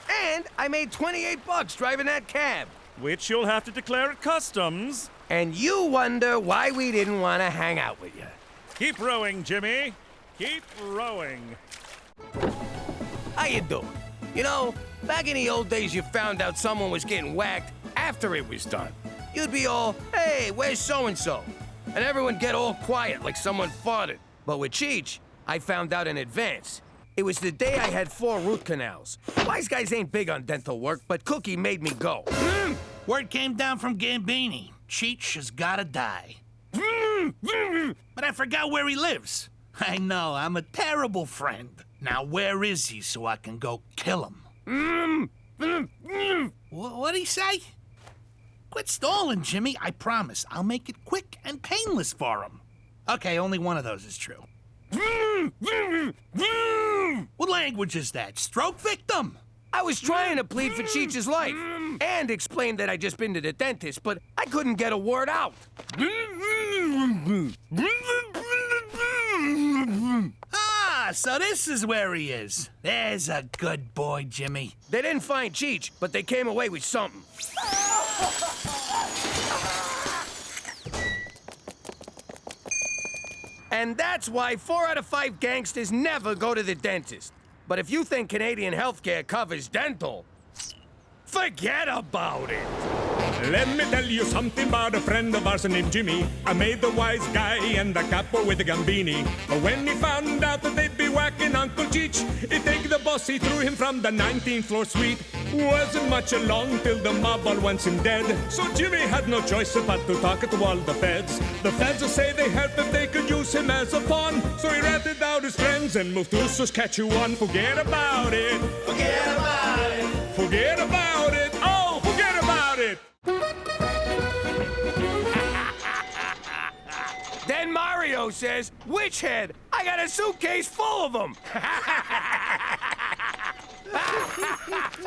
And I made $28 driving that cab. Which you'll have to declare at customs. And you wonder why we didn't want to hang out with you. Keep rowing, Jimmy. Keep rowing. How you doing? You know, back in the old days, you found out someone was getting whacked after it was done. You'd be all, hey, where's so-and-so? And everyone get all quiet like someone farted. But with Cheech, I found out in advance. It was the day I had 4 root canals. Wise guys ain't big on dental work, but Cookie made me go. Word came down from Gambini. Cheech has gotta die. But I forgot where he lives. I know, I'm a terrible friend. Now where is he so I can go kill him? What'd he say? Quit stalling, Jimmy. I promise. I'll make it quick and painless for him. Okay, only one of those is true. What language is that? Stroke victim? I was trying to plead for Cheech's life and explain that I'd just been to the dentist, but I couldn't get a word out. Ah, so this is where he is. There's a good boy, Jimmy. They didn't find Cheech, but they came away with something. And that's why 4 out of 5 gangsters never go to the dentist. But if you think Canadian healthcare covers dental, forget about it. Let me tell you something about a friend of ours named Jimmy. I made the wise guy and the capo with the Gambini. But when he found out that they'd be whacking Uncle Cheech, he take the boss, he threw him from the 19th floor suite. Wasn't much along till the mob all wants him dead. So Jimmy had no choice but to talk to all the feds. The feds will say they help if they could use him as a pawn. So he ratted out his friends and moved to Saskatchewan. Forget about it. Forget about it. Forget about it. Oh, forget about it. Then Mario says, "Witch head, I got a suitcase full of them."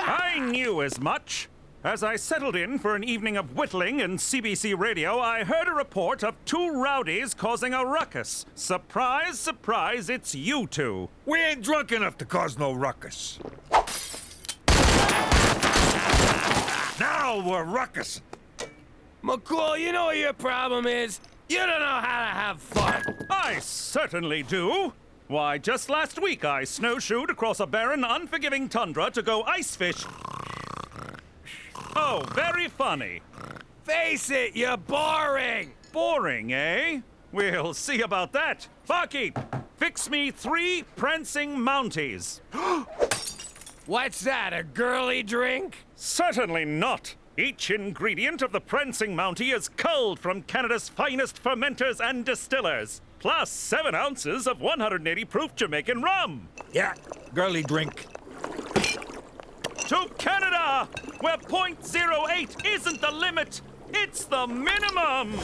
I knew as much. As I settled in for an evening of whittling in CBC radio, I heard a report of 2 rowdies causing a ruckus. Surprise, surprise, it's you 2. We ain't drunk enough to cause no ruckus. Now we're ruckus. McCool, you know what your problem is? You don't know how to have fun. I certainly do. Why, just last week I snowshoed across a barren, unforgiving tundra to go ice fish. Oh, very funny. Face it, you're boring. Boring, eh? We'll see about that. Barkeep, fix me 3 prancing Mounties. What's that, a girly drink? Certainly not. Each ingredient of the prancing Mountie is culled from Canada's finest fermenters and distillers. plus 7 ounces of 180 proof Jamaican rum. Yeah, girly drink. To Canada, where .08 isn't the limit, it's the minimum.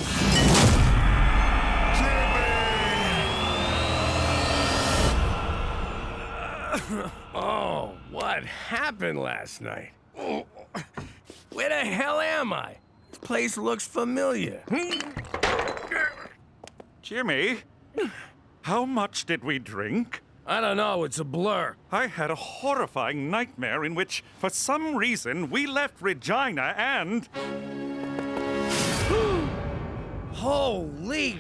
Oh, what happened last night? Where the hell am I? This place looks familiar. Jimmy, how much did we drink? I don't know, it's a blur. I had a horrifying nightmare in which, for some reason, we left Regina and... Holy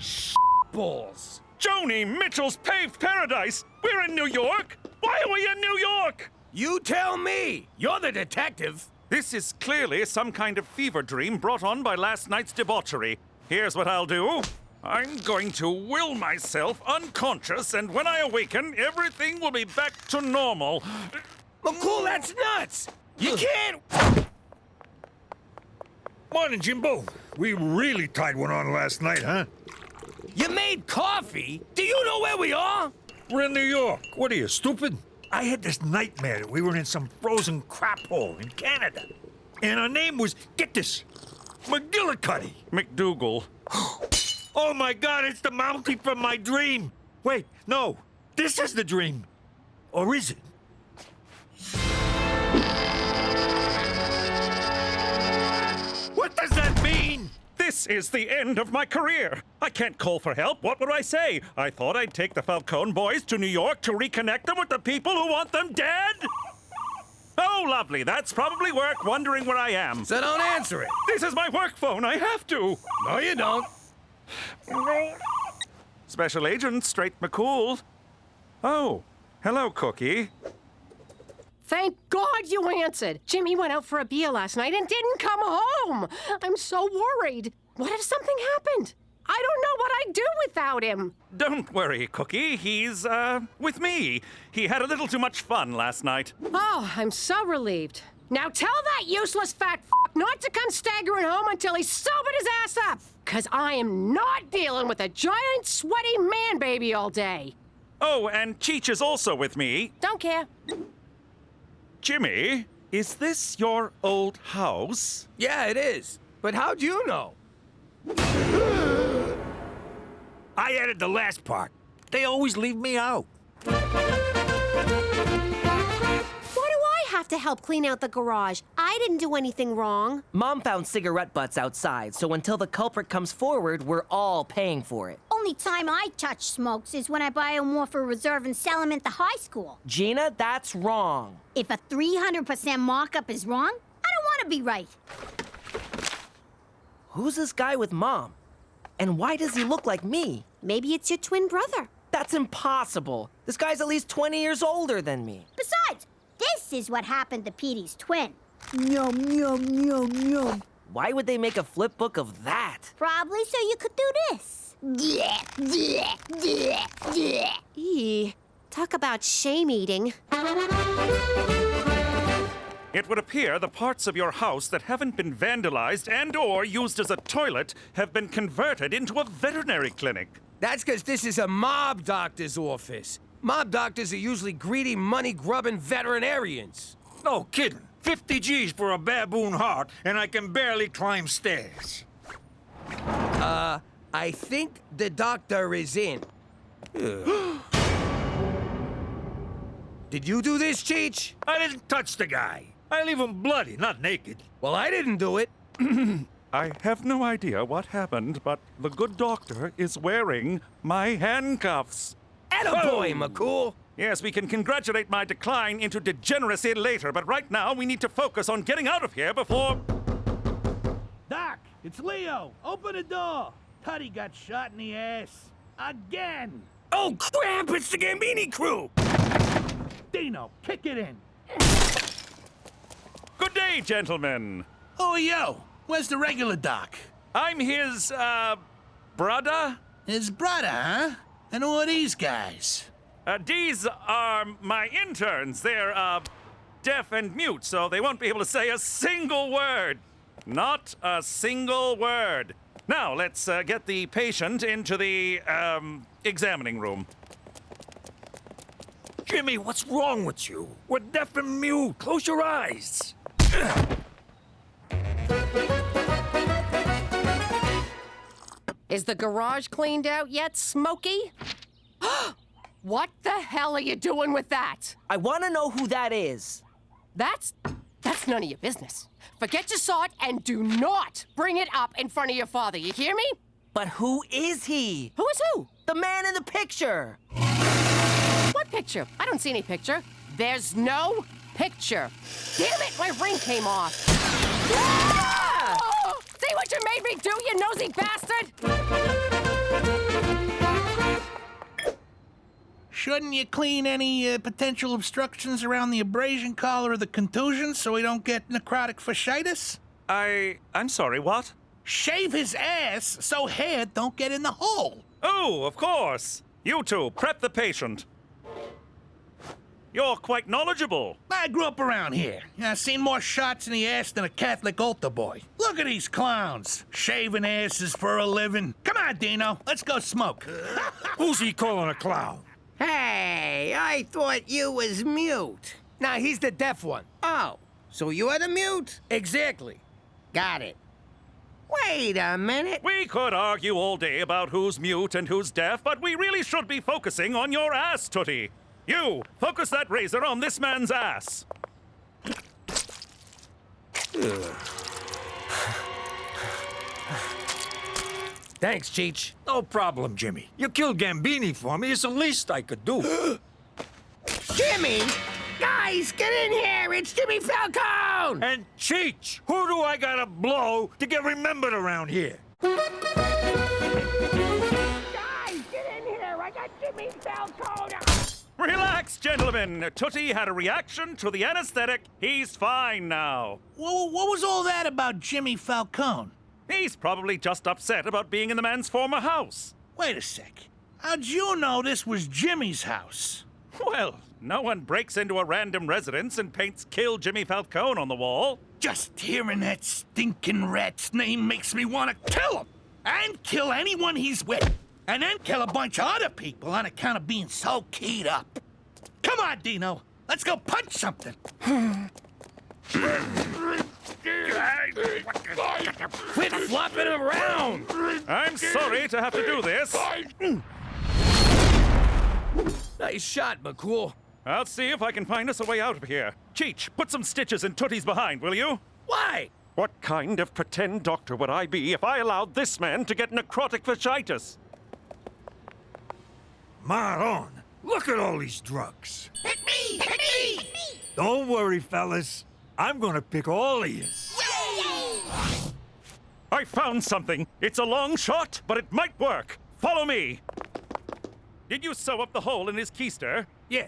balls! Joni Mitchell's Paved Paradise! We're in New York! Why are we in New York? You tell me! You're the detective! This is clearly some kind of fever dream brought on by last night's debauchery. Here's what I'll do. I'm going to will myself unconscious, and when I awaken, everything will be back to normal. McCool, that's nuts! You can't... Morning, Jimbo. We really tied one on last night, huh? You made coffee? Do you know where we are? We're in New York. What are you, stupid? I had this nightmare that we were in some frozen crap hole in Canada. And our name was, get this, McGillicuddy. MacDougal. Oh my God, it's the Mountie from my dream. Wait, no, this is the dream. Or is it? What does that mean? This is the end of my career. I can't call for help. What would I say? I thought I'd take the Falcone boys to New York to reconnect them with the people who want them dead? Oh, lovely. That's probably work wondering where I am. So don't answer it. This is my work phone. I have to. No, you don't. Special Agent Straight McCool. Oh, hello, Cookie. Thank God you answered. Jimmy went out for a beer last night and didn't come home. I'm so worried. What if something happened? I don't know what I'd do without him. Don't worry, Cookie. He's, with me. He had a little too much fun last night. Oh, I'm so relieved. Now tell that useless fat not to come staggering home until he's sobered his ass up. 'Cause I am not dealing with a giant, sweaty man baby all day. Oh, and Cheech is also with me. Don't care. Jimmy, is this your old house? Yeah, it is. But how'd you know? I added the last part. They always leave me out. Why do I have to help clean out the garage? I didn't do anything wrong. Mom found cigarette butts outside, so until the culprit comes forward, we're all paying for it. Only time I touch smokes is when I buy them more for reserve and sell them at the high school. Gina, that's wrong. If a 300% markup is wrong, I don't want to be right. Who's this guy with Mom? And why does he look like me? Maybe it's your twin brother. That's impossible. This guy's at least 20 years older than me. Besides, this is what happened to Petey's twin. Yum, yum, yum, yum. Why would they make a flip book of that? Probably so you could do this. Eee, talk about shame eating. It would appear the parts of your house that haven't been vandalized and or used as a toilet have been converted into a veterinary clinic. That's because this is a mob doctor's office. Mob doctors are usually greedy, money-grubbing veterinarians. No kidding. 50 G's for a baboon heart, and I can barely climb stairs. I think the doctor is in. Did you do this, Cheech? I didn't touch the guy. I leave him bloody, not naked. Well, I didn't do it. I have no idea what happened, but the good doctor is wearing my handcuffs. Attaboy, McCool. Yes, we can congratulate my decline into degeneracy later, but right now we need to focus on getting out of here before... Doc, it's Leo. Open the door. Tutty got shot in the ass. Again. Oh, crap! It's the Gambini crew! Dino, kick it in. Good day, gentlemen. Oh, yo. Where's the regular Doc? I'm his, brother? His brother, huh? And who are these guys? These are my interns. They're, deaf and mute, so they won't be able to say a single word. Not a single word. Now, let's get the patient into the, examining room. Jimmy, what's wrong with you? We're deaf and mute. Close your eyes. Is the garage cleaned out yet, Smokey? What the hell are you doing with that? I want to know who that is. That's none of your business. Forget you saw it and do not bring it up in front of your father. You hear me? But who is he? Who is who? The man in the picture. What picture? I don't see any picture. There's no picture. Damn it, my ring came off. Ah! See what you made me do, you nosy bastard? Shouldn't you clean any potential obstructions around the abrasion collar or the contusion so we don't get necrotic fasciitis? I'm sorry, what? Shave his ass so hair don't get in the hole. Oh, of course. You two, prep the patient. You're quite knowledgeable. I grew up around here. I've seen more shots in the ass than a Catholic altar boy. Look at these clowns, shaving asses for a living. Come on, Dino, let's go smoke. Who's he calling a clown? Hey, I thought you was mute. Nah, he's the deaf one. Oh, so you're the mute? Exactly. Got it. Wait a minute. We could argue all day about who's mute and who's deaf, but we really should be focusing on your ass, Tootie. You, focus that razor on this man's ass. Thanks, Cheech. No problem, Jimmy. You killed Gambini for me. It's the least I could do. Jimmy! Guys, get in here! It's Jimmy Falcone! And Cheech, who do I gotta blow to get remembered around here? Guys, get in here! I got Jimmy Falcone! Relax, gentlemen. Tootie had a reaction to the anesthetic. He's fine now. What was all that about Jimmy Falcone? He's probably just upset about being in the man's former house. Wait a sec. How'd you know this was Jimmy's house? Well, no one breaks into a random residence and paints "Kill Jimmy Falcone" on the wall. Just hearing that stinking rat's name makes me want to kill him. And kill anyone he's with. And then kill a bunch of other people on account of being so keyed up. Come on, Dino. Let's go punch something. Quit flopping around! I'm sorry to have to do this. Nice shot, McCool. I'll see if I can find us a way out of here. Cheech, put some stitches in Tootie's behind, will you? Why? What kind of pretend doctor would I be if I allowed this man to get necrotic fasciitis? Maron, look at all these drugs. Hit me! Hit me! Don't worry, fellas. I'm gonna pick all of yous. I found something. It's a long shot, but it might work. Follow me. Did you sew up the hole in his keister? Yeah,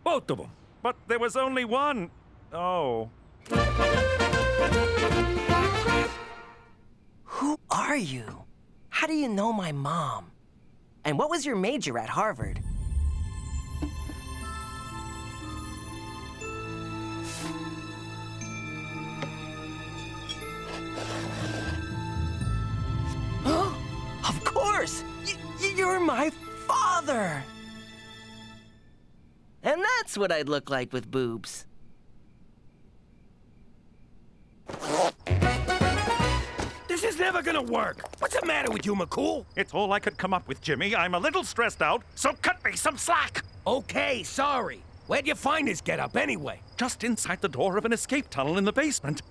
both of them. But there was only one. Oh. Who are you? How do you know my mom? And what was your major at Harvard? Of course! You're my father! And that's what I'd look like with boobs. This is never gonna work. What's the matter with you, McCool? It's all I could come up with, Jimmy. I'm a little stressed out, so cut me some slack! Okay, sorry. Where'd you find this getup anyway? Just inside the door of an escape tunnel in the basement.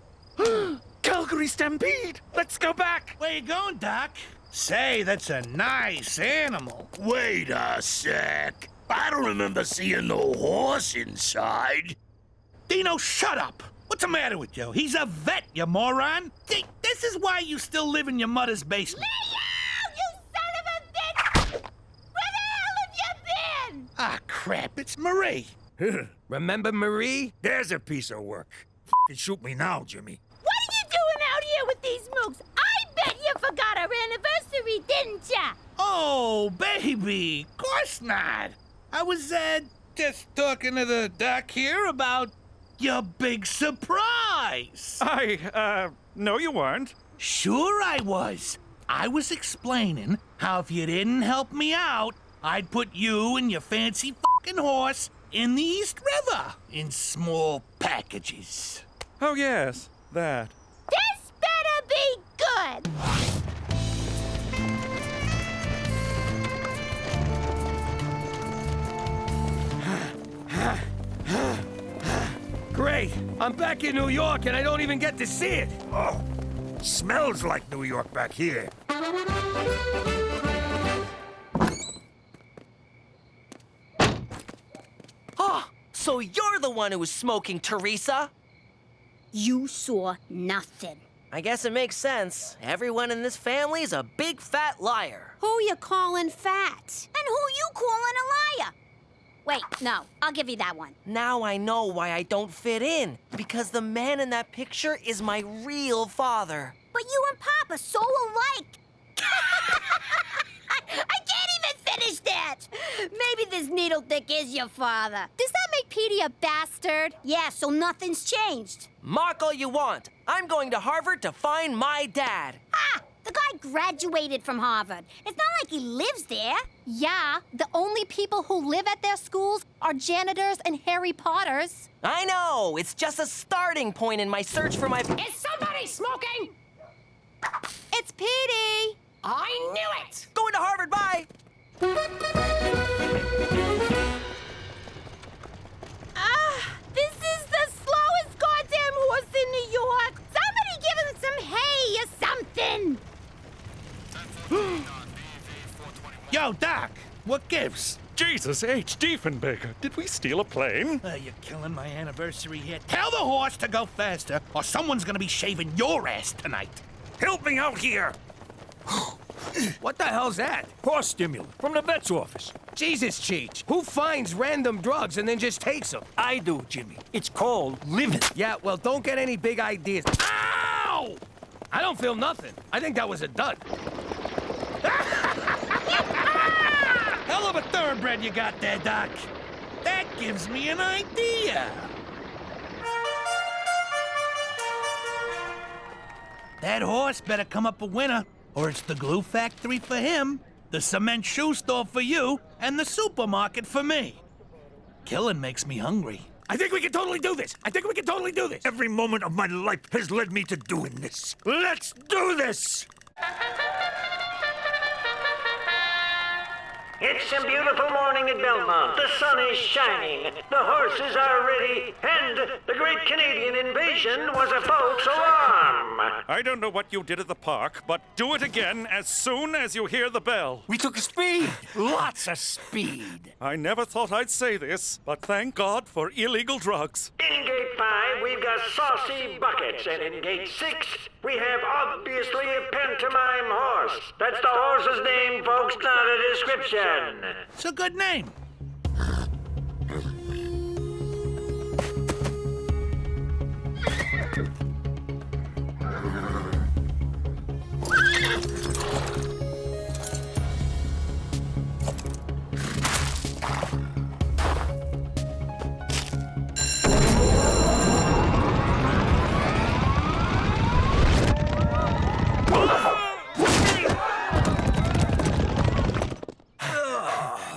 Calgary Stampede! Let's go back! Where you going, Doc? Say, that's a nice animal. Wait a sec. I don't remember seeing no horse inside. Dino, shut up! What's the matter with you? He's a vet, you moron! This is why you still live in your mother's basement. Leo, you son of a bitch! Where the hell have you been? Ah, crap, it's Marie. Remember Marie? There's a piece of work. F***ing shoot me now, Jimmy. What are you doing out here with these mooks? I bet you forgot our anniversary, didn't ya? Oh, baby, of course not. I was, just talking to the doc here about your big surprise. No, you weren't. Sure I was. I was explaining how if you didn't help me out, I'd put you and your fancy fucking horse in the East River in small packages. Oh, yes, that. This better be good! Great! I'm back in New York and I don't even get to see it! Oh, smells like New York back here. Oh, so you're the one who was smoking, Teresa? You saw nothing. I guess it makes sense. Everyone in this family is a big fat liar. Who you calling fat? And who you calling a liar? Wait, no, I'll give you that one. Now I know why I don't fit in. Because the man in that picture is my real father. But you and Pop are so alike. I can't even finish that. Maybe this needle dick is your father. Does that make Petey a bastard? Yeah, so nothing's changed. Mark all you want. I'm going to Harvard to find my dad. Ah! The guy graduated from Harvard. It's not like he lives there. Yeah, the only people who live at their schools are janitors and Harry Potters. I know. It's just a starting point in my search for my... Is somebody smoking? It's Petey. I knew it! Going to Harvard, bye! This is the slowest goddamn horse in New York. Somebody give him some hay or something. Yo, Doc, what gives? Jesus H. Diefenbaker, did we steal a plane? You're killing my anniversary here. Tell the horse to go faster, or someone's gonna be shaving your ass tonight. Help me out here! What the hell's that? Horse stimulant from the vet's office. Jesus, Cheech. Who finds random drugs and then just takes them? I do, Jimmy. It's called living. Yeah, well, don't get any big ideas. Ow! I don't feel nothing. I think that was a dud. Hell of a thoroughbred you got there, Doc. That gives me an idea. That horse better come up a winner, or it's the glue factory for him, the cement shoe store for you, and the supermarket for me. Killing makes me hungry. I think we can totally do this. Every moment of my life has led me to doing this. Let's do this! It's a beautiful morning at Belmont. The sun is shining, the horses are ready, and the great Canadian invasion was a false alarm. I don't know what you did at the park, but do it again as soon as you hear the bell. We took speed. Lots of speed. I never thought I'd say this, but thank God for illegal drugs. In Gate 5, we've got saucy buckets, and in Gate 6, we have obviously a pantomime horse. That's the horse's name, folks, not a description. It's a good name.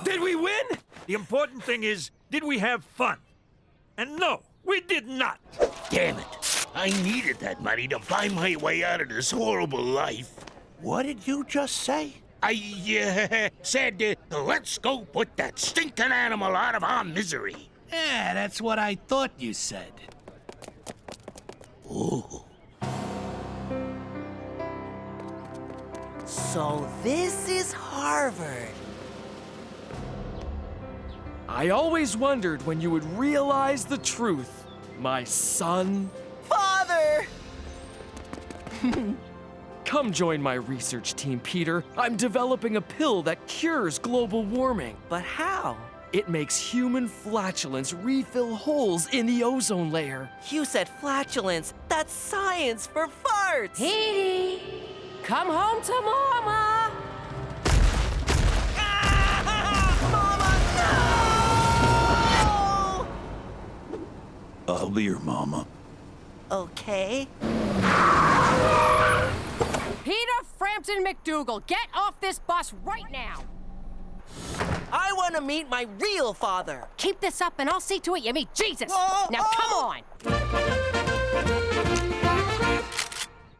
Did we win? The important thing is, did we have fun? And no, we did not. Damn it. I needed that money to find my way out of this horrible life. What did you just say? I said, let's go put that stinking animal out of our misery. Yeah, that's what I thought you said. Ooh. So this is Harvard. I always wondered when you would realize the truth, my son. Father! Come join my research team, Peter. I'm developing a pill that cures global warming. But how? It makes human flatulence refill holes in the ozone layer. You said flatulence. That's science for farts. Petey, come home to Mama. I'll be your mama. Okay. Peter Friend Samson MacDougal. Get off this bus right now. I want to meet my real father. Keep this up and I'll see to it you meet Jesus. Whoa, now come on.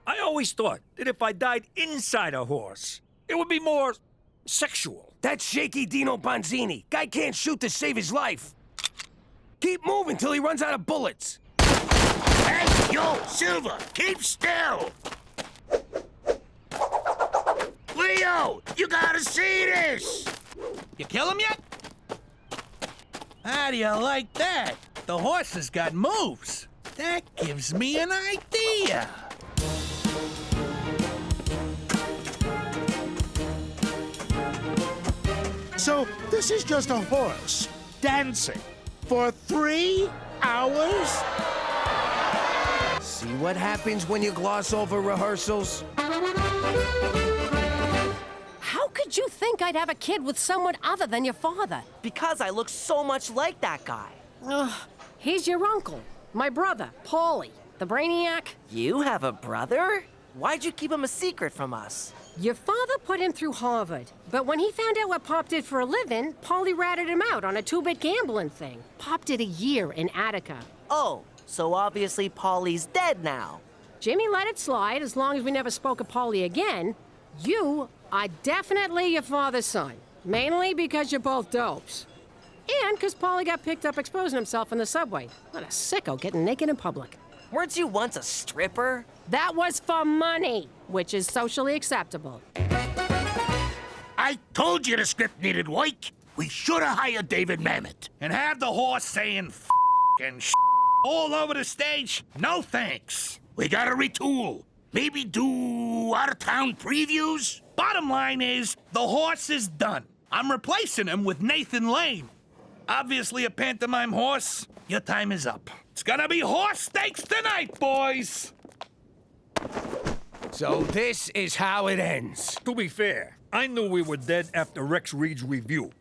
I always thought that if I died inside a horse, it would be more sexual. That's shaky Dino Bonzini. Guy can't shoot to save his life. Keep moving till he runs out of bullets. Hey, yo, Silver, keep still! Leo, you gotta see this! You kill him yet? How do you like that? The horse has got moves. That gives me an idea. So, this is just a horse dancing for 3 hours? See what happens when you gloss over rehearsals? How could you think I'd have a kid with someone other than your father? Because I look so much like that guy. He's your uncle, my brother, Paulie, the brainiac. You have a brother? Why'd you keep him a secret from us? Your father put him through Harvard, but when he found out what Pop did for a living, Paulie ratted him out on a 2-bit gambling thing. Pop did a year in Attica. Oh, so obviously Paulie's dead now. Jimmy let it slide as long as we never spoke of Paulie again. You are definitely your father's son, mainly because you're both dopes. And because Paulie got picked up exposing himself in the subway. What a sicko getting naked in public. Weren't you once a stripper? That was for money, which is socially acceptable. I told you the script needed work. We should have hired David Mamet. And have the horse saying f and all over the stage? No thanks. We gotta retool. Maybe do out-of-town previews? Bottom line is, the horse is done. I'm replacing him with Nathan Lane. Obviously a pantomime horse. Your time is up. It's gonna be horse steaks tonight, boys! So this is how it ends. To be fair, I knew we were dead after Rex Reed's review.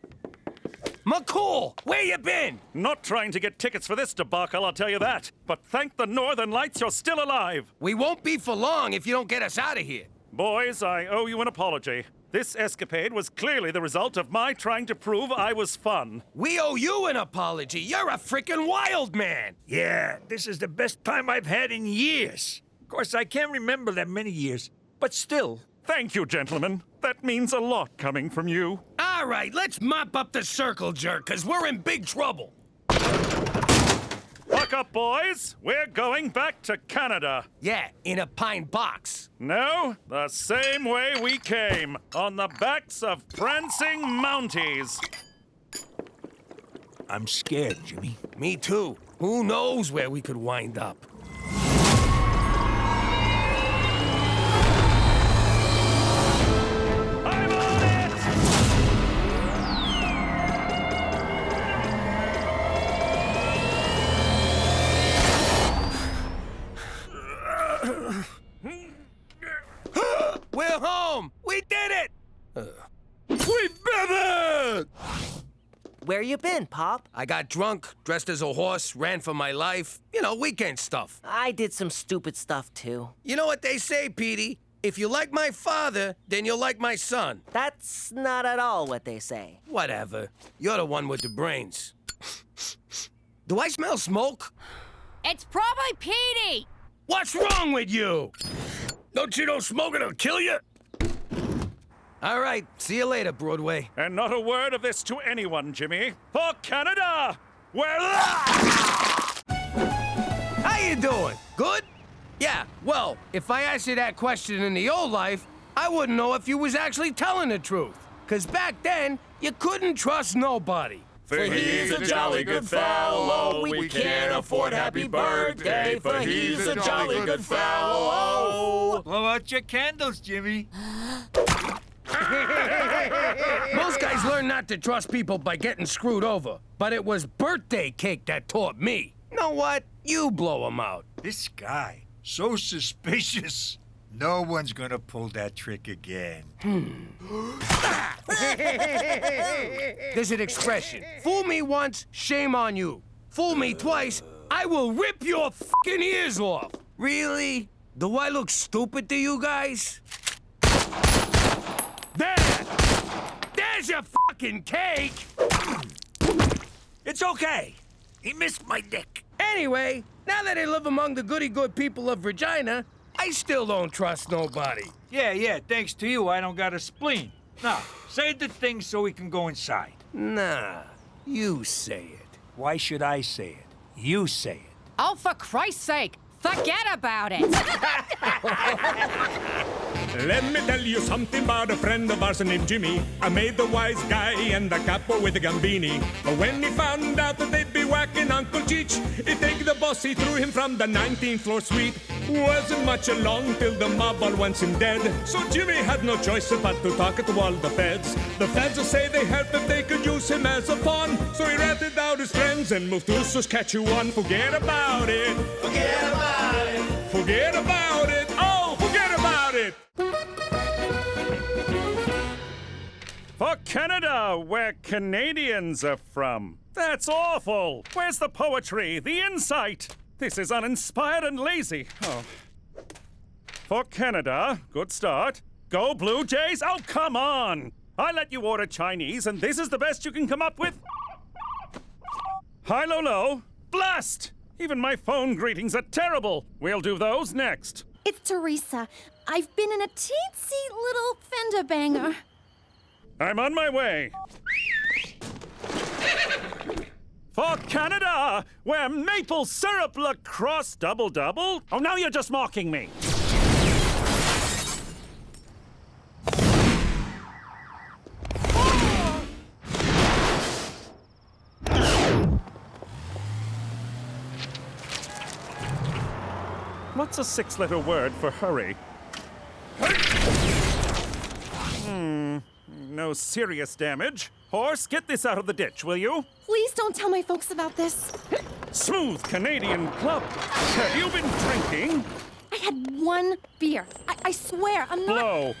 McCool, where you been? Not trying to get tickets for this debacle, I'll tell you that. But thank the Northern Lights you're still alive. We won't be for long if you don't get us out of here. Boys, I owe you an apology. This escapade was clearly the result of my trying to prove I was fun. We owe you an apology. You're a freaking wild man. Yeah, this is the best time I've had in years. Of course, I can't remember that many years, but still. Thank you, gentlemen. That means a lot coming from you. All right, let's mop up the circle jerk, because we're in big trouble. Buck up, boys. We're going back to Canada. Yeah, in a pine box. No, the same way we came, on the backs of prancing Mounties. I'm scared, Jimmy. Me too. Who knows where we could wind up? We're home! We did it! We did it! Where you been, Pop? I got drunk, dressed as a horse, ran for my life. You know, weekend stuff. I did some stupid stuff, too. You know what they say, Petey? If you like my father, then you'll like my son. That's not at all what they say. Whatever. You're the one with the brains. Do I smell smoke? It's probably Petey! What's wrong with you? Don't you know smoking will kill you? All right, see you later, Broadway. And not a word of this to anyone, Jimmy. For Canada! Where... How you doing? Good? Yeah, well, if I asked you that question in the old life, I wouldn't know if you was actually telling the truth. 'Cause back then, you couldn't trust nobody. For he's a jolly good fellow, we can't afford happy birthday, for he's a jolly good fellow. Blow out your candles, Jimmy. Most guys learn not to trust people by getting screwed over, but it was birthday cake that taught me. Know what? You blow him out. This guy, so suspicious. No one's gonna pull that trick again. There's an expression. Fool me once, shame on you. Fool me twice, I will rip your f***ing ears off. Really? Do I look stupid to you guys? There's your fucking cake! It's okay. He missed my dick. Anyway, now that I live among the goody-good people of Regina, I still don't trust nobody. Yeah, thanks to you, I don't got a spleen. Now, say the thing so we can go inside. Nah, you say it. Why should I say it? You say it. Oh, for Christ's sake, forget about it. Let me tell you something about a friend of ours named Jimmy. I made the wise guy and the capo with the Gambini. But when he found out that they'd be whacking Uncle Cheech, he'd take the boss, he threw him from the 19th floor suite. Wasn't much along till the mob all wants him dead. So Jimmy had no choice but to talk to all the feds. The feds will say they help if they could use him as a pawn. So he ratted out his friends and moved to Saskatchewan. Forget about it. Forget about it. Forget about it. Oh, forget about it. For Canada, where Canadians are from. That's awful. Where's the poetry, the insight? This is uninspired and lazy. Oh. For Canada, good start. Go Blue Jays. Oh, come on. I let you order Chinese, and this is the best you can come up with? Hi, low. Blast! Even my phone greetings are terrible. We'll do those next. It's Teresa. I've been in a teensy little fender banger. I'm on my way. For Canada, where maple syrup lacrosse double-double? Oh, now you're just mocking me. What's a 6-letter word for hurry? No serious damage. Horse, get this out of the ditch, will you? Please don't tell my folks about this. Smooth Canadian club. Have you been drinking? I had one beer. I swear, I'm not...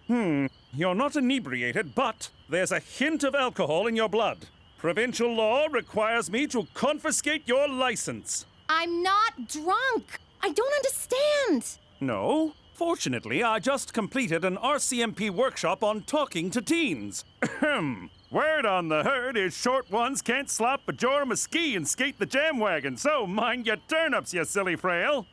Blow. You're not inebriated, but there's a hint of alcohol in your blood. Provincial law requires me to confiscate your license. I'm not drunk. I don't understand. No? Fortunately, I just completed an RCMP workshop on talking to teens. Word on the herd is short ones can't slap a jorm a ski and skate the jam wagon, so mind your turnips, you silly frail.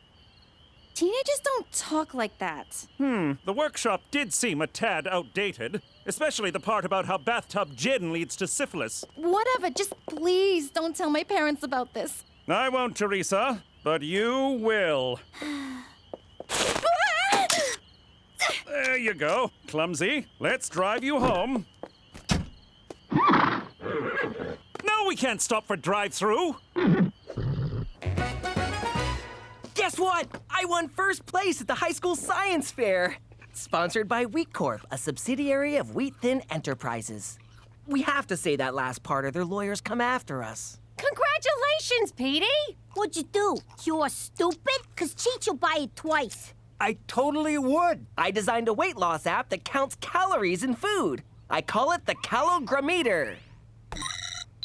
Teenagers don't talk like that. The workshop did seem a tad outdated, especially the part about how bathtub gin leads to syphilis. Whatever, just please don't tell my parents about this. I won't, Teresa, but you will. There you go, clumsy. Let's drive you home. No, we can't stop for drive-through. Guess what? I won first place at the high school science fair. Sponsored by Wheat Corp, a subsidiary of Wheat Thin Enterprises. We have to say that last part or their lawyers come after us. Congratulations, Petey! What'd you do? You're stupid? 'Cause Cheech will buy it twice. I totally would. I designed a weight loss app that counts calories in food. I call it the Calogrammeter.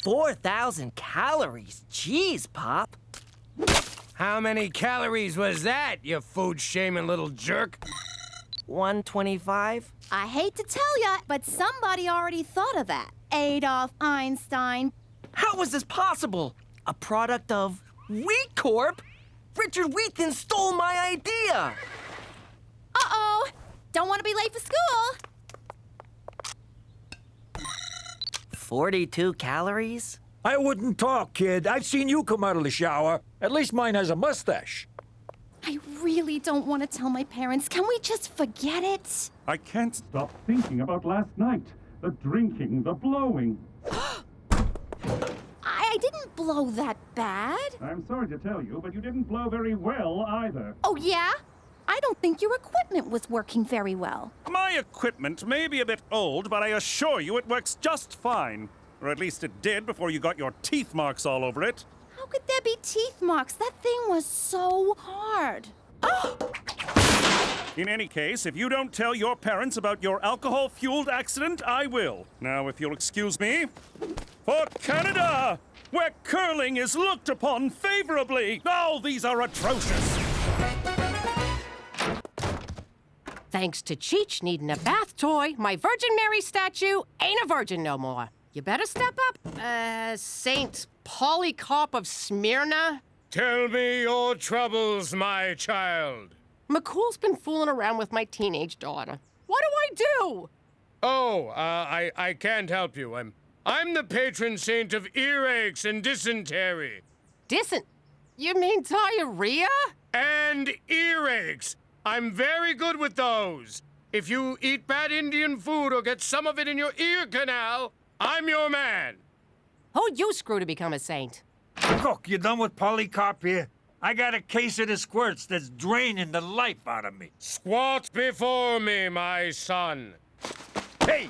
4,000 calories. Jeez, Pop. How many calories was that, you food-shaming little jerk? 125. I hate to tell ya, but somebody already thought of that. Adolf Einstein. How was this possible? A product of Wheat Corp? Richard Wheaton stole my idea! Uh-oh! Don't want to be late for school! 42 calories? I wouldn't talk, kid. I've seen you come out of the shower. At least mine has a mustache. I really don't want to tell my parents. Can we just forget it? I can't stop thinking about last night. The drinking, the blowing. I didn't blow that bad. I'm sorry to tell you, but you didn't blow very well either. Oh, yeah? I don't think your equipment was working very well. My equipment may be a bit old, but I assure you it works just fine. Or at least it did before you got your teeth marks all over it. How could there be teeth marks? That thing was so hard. In any case, if you don't tell your parents about your alcohol-fueled accident, I will. Now, if you'll excuse me. For Canada, where curling is looked upon favorably. Oh, these are atrocious. Thanks to Cheech needing a bath toy, my Virgin Mary statue ain't a virgin no more. You better step up, Saint Polycarp of Smyrna. Tell me your troubles, my child. McCool's been fooling around with my teenage daughter. What do I do? Oh, I can't help you. I'm the patron saint of earaches and dysentery. You mean diarrhea? And earaches. I'm very good with those. If you eat bad Indian food or get some of it in your ear canal, I'm your man. Who'd you screw to become a saint? Cook, you done with Polycarp here? I got a case of the squirts that's draining the life out of me. Squat before me, my son. Hey!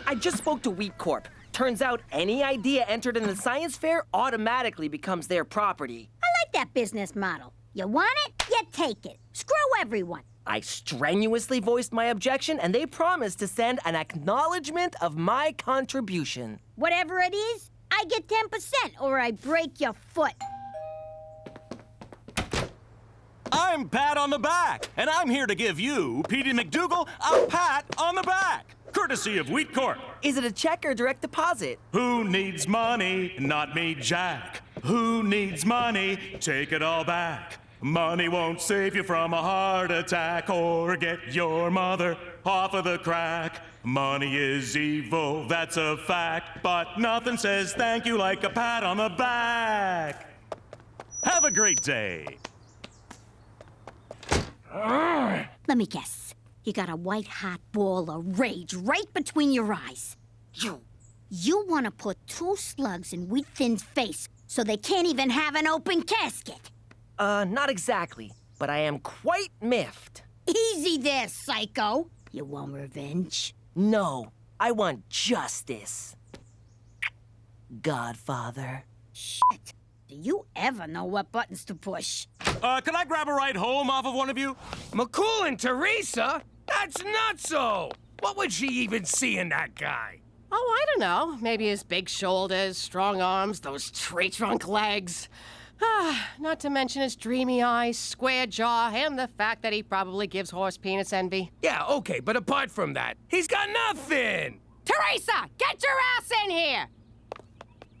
I just spoke to Wheat Corp. Turns out any idea entered in the science fair automatically becomes their property. I like that business model. You want it, you take it. Screw everyone. I strenuously voiced my objection, and they promised to send an acknowledgement of my contribution. Whatever it is, I get 10% or I break your foot. I'm Pat on the Back, and I'm here to give you, Petey MacDougal, a pat on the back. Courtesy of Wheat Corp. Is it a check or direct deposit? Who needs money? Not me, Jack. Who needs money? Take it all back. Money won't save you from a heart attack or get your mother off of the crack. Money is evil, that's a fact, but nothing says thank you like a pat on the back. Have a great day. Let me guess. You got a white-hot ball of rage right between your eyes. You want to put 2 slugs in Wheat Thin's face so they can't even have an open casket. Not exactly, but I am quite miffed. Easy there, psycho. You want revenge? No, I want justice. Godfather. Shit. Do you ever know what buttons to push? Can I grab a ride home off of one of you? McCool and Teresa? That's nutso! What would she even see in that guy? Oh, I don't know. Maybe his big shoulders, strong arms, those tree-trunk legs. Not to mention his dreamy eyes, square jaw, and the fact that he probably gives horse penis envy. Yeah, okay, but apart from that, he's got nothing! Teresa, get your ass in here!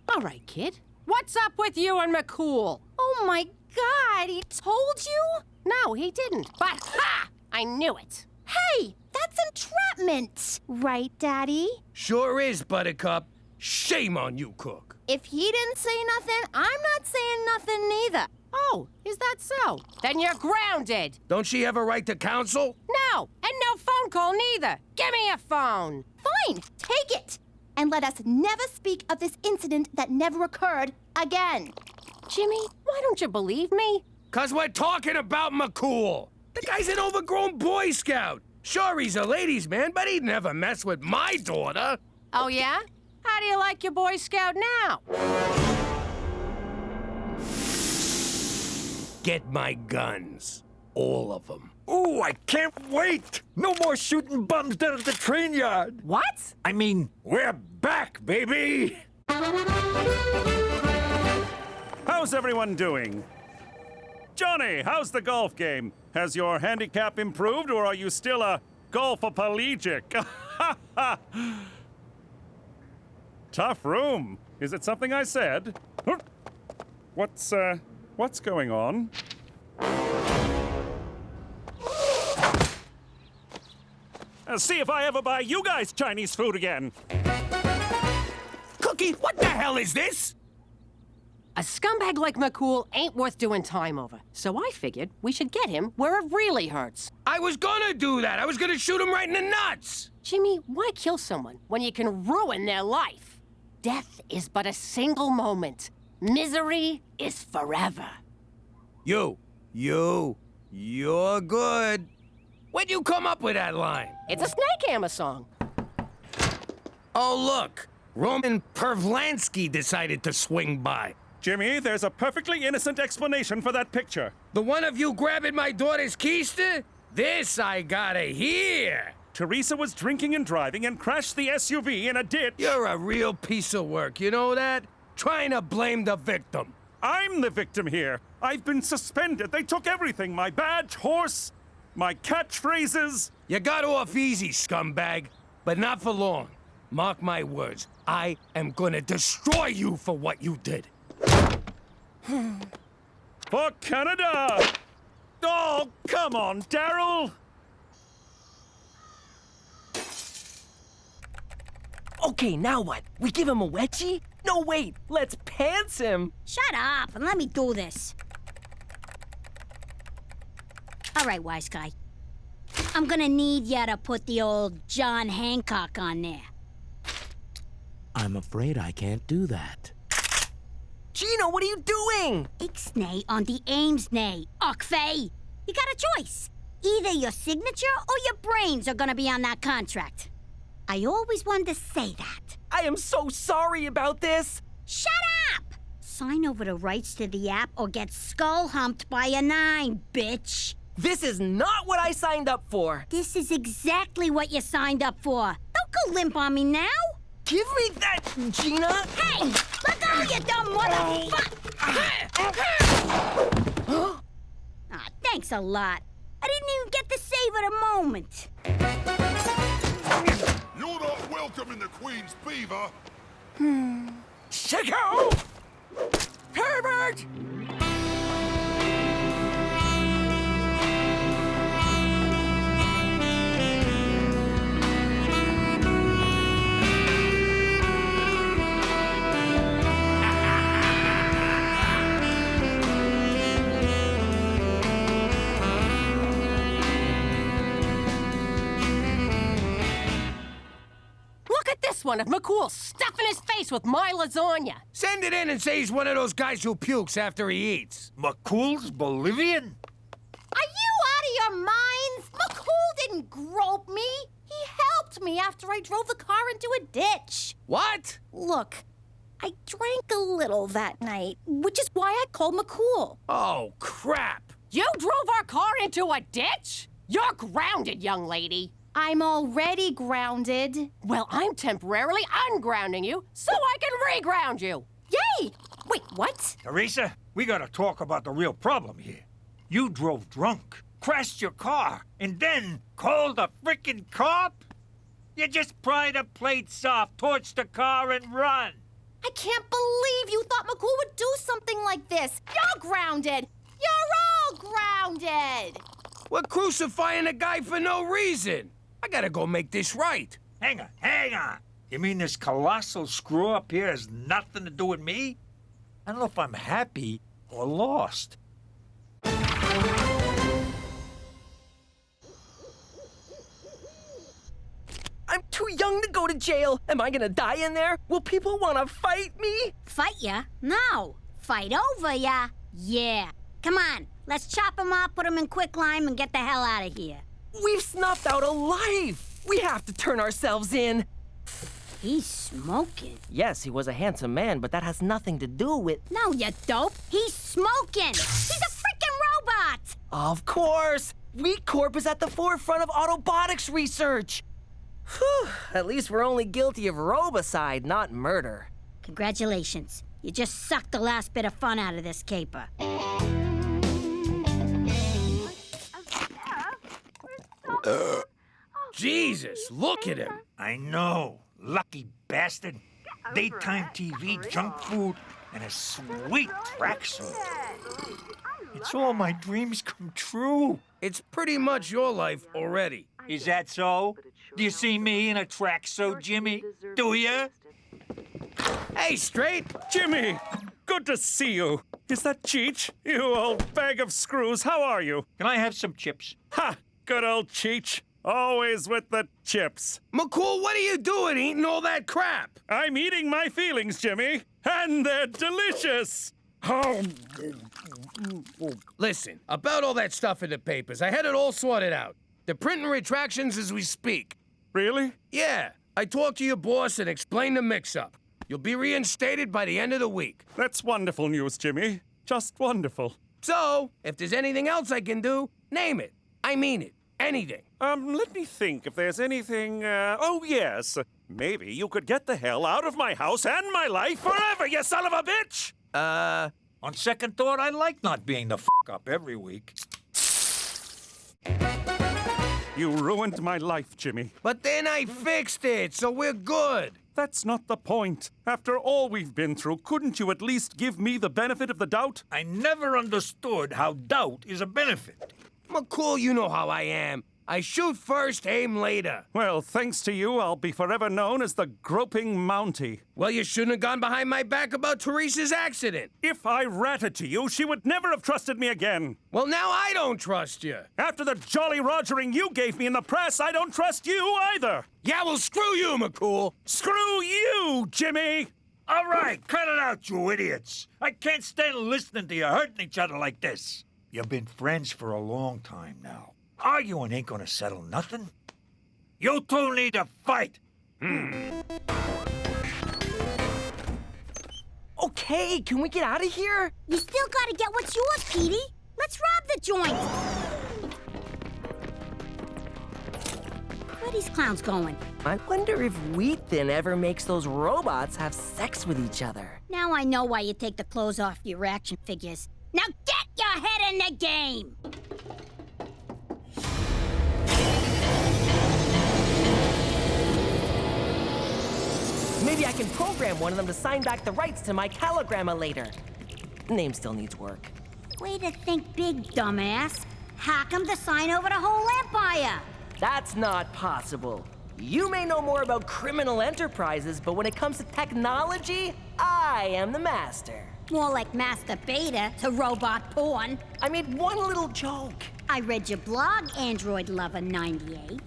All right, kid. What's up with you and McCool? Oh my God, he told you? No, he didn't. But ha! I knew it. Hey, that's entrapment. Right, Daddy? Sure is, Buttercup. Shame on you, Cook. If he didn't say nothing, I'm not saying nothing neither. Oh, is that so? Then you're grounded. Don't she have a right to counsel? No, and no phone call neither. Give me a phone. Fine, take it. And let us never speak of this incident that never occurred again. Jimmy, why don't you believe me? 'Cause we're talking about McCool. The guy's an overgrown Boy Scout. Sure, he's a ladies' man, but he'd never mess with my daughter. Oh, yeah? How do you like your Boy Scout now? Get my guns. All of them. Ooh, I can't wait! No more shooting bums down at the train yard. What? I mean, we're back, baby! How's everyone doing? Johnny, how's the golf game? Has your handicap improved, or are you still a golfoplegic? Tough room. Is it something I said? What's going on? See if I ever buy you guys Chinese food again. Cookie, what the hell is this? A scumbag like McCool ain't worth doing time over. So I figured we should get him where it really hurts. I was gonna do that. I was gonna shoot him right in the nuts. Jimmy, why kill someone when you can ruin their life? Death is but a single moment. Misery is forever. You're good. Where'd you come up with that line? It's a Snake Hammer song. Oh, look. Roman Pervlansky decided to swing by. Jimmy, there's a perfectly innocent explanation for that picture. The one of you grabbing my daughter's keister? This I gotta hear. Teresa was drinking and driving and crashed the SUV in a ditch. You're a real piece of work, you know that? Trying to blame the victim. I'm the victim here. I've been suspended. They took everything. My badge, horse, my catchphrases. You got off easy, scumbag, but not for long. Mark my words. I am gonna destroy you for what you did. For Canada! Oh, come on, Daryl! Okay, now what? We give him a wedgie? No, wait, let's pants him. Shut up and let me do this. All right, wise guy. I'm gonna need ya to put the old John Hancock on there. I'm afraid I can't do that. Gino, what are you doing? Ixnay on the Amesnay, Ockfey. You got a choice. Either your signature or your brains are gonna be on that contract. I always wanted to say that. I am so sorry about this. Shut up! Sign over the rights to the app or get skull humped by a 9, bitch. This is not what I signed up for. This is exactly what you signed up for. Don't go limp on me now. Give me that, Gina. Hey, let go, you dumb motherfucker. Ah, thanks a lot. I didn't even get to savor the moment. You're not welcome in the Queen's Beaver. Sicko! Herbert! One of McCool's stuffing his face with my lasagna. Send it in and say he's one of those guys who pukes after he eats. McCool's Bolivian? Are you out of your minds? McCool didn't grope me. He helped me after I drove the car into a ditch. What? Look, I drank a little that night, which is why I called McCool. Oh, crap. You drove our car into a ditch? You're grounded, young lady. I'm already grounded. Well, I'm temporarily ungrounding you so I can reground you. Yay! Wait, what? Teresa, we gotta talk about the real problem here. You drove drunk, crashed your car, and then called a frickin' cop? You just pry the plates off, torch the car, and run. I can't believe you thought McCool would do something like this. You're grounded. You're all grounded. We're crucifying a guy for no reason. I gotta go make this right. Hang on. You mean this colossal screw-up here has nothing to do with me? I don't know if I'm happy or lost. I'm too young to go to jail. Am I gonna die in there? Will people wanna fight me? Fight ya? No. Fight over ya? Yeah. Come on, let's chop him up, put him in quicklime, and get the hell out of here. We've snuffed out a life. We have to turn ourselves in. He's smoking. Yes, he was a handsome man, but that has nothing to do with... No, you dope. He's smoking. He's a freaking robot. Of course. Wheat Corp is at the forefront of autobotics research. Whew, at least we're only guilty of robicide, not murder. Congratulations. You just sucked the last bit of fun out of this caper. Jesus, look at him. I know. Lucky bastard. Daytime TV, junk food, and a sweet tracksuit. It's all my dreams come true. It's pretty much your life already. Is that so? Do you see me in a tracksuit, Jimmy? Do ya? Hey, Straight. Jimmy, good to see you. Is that Cheech? You old bag of screws, how are you? Can I have some chips? Ha! Good old Cheech. Always with the chips. McCool, what are you doing eating all that crap? I'm eating my feelings, Jimmy. And they're delicious. Oh. Listen, about all that stuff in the papers, I had it all sorted out. They're printing retractions as we speak. Really? Yeah. I talked to your boss and explained the mix-up. You'll be reinstated by the end of the week. That's wonderful news, Jimmy. Just wonderful. So, if there's anything else I can do, name it. I mean it. Anything. Let me think if there's anything, oh yes. Maybe you could get the hell out of my house and my life forever, you son of a bitch! On second thought, I like not being the up every week. You ruined my life, Jimmy. But then I fixed it, so we're good. That's not the point. After all we've been through, couldn't you at least give me the benefit of the doubt? I never understood how doubt is a benefit. McCool, you know how I am. I shoot first, aim later. Well, thanks to you, I'll be forever known as the groping Mountie. Well, you shouldn't have gone behind my back about Teresa's accident. If I ratted to you, she would never have trusted me again. Well, now I don't trust you. After the jolly rogering you gave me in the press, I don't trust you either. Yeah, well, screw you, McCool. Screw you, Jimmy. All right, cut it out, you idiots. I can't stand listening to you hurting each other like this. You've been friends for a long time now. Arguing ain't gonna settle nothing. You two need to fight. Okay, can we get out of here? You still gotta get what's yours, Petey. Let's rob the joint. Where these clowns going? I wonder if Wheat Thin ever makes those robots have sex with each other. Now I know why you take the clothes off your action figures. Now get your head in the game! Maybe I can program one of them to sign back the rights to my calogramma later. Name still needs work. Way to think big, dumbass. Hack 'em to sign over the whole empire. That's not possible. You may know more about criminal enterprises, but when it comes to technology, I am the master. More like Master Beta to robot porn. I made one little joke. I read your blog, Android Lover 98.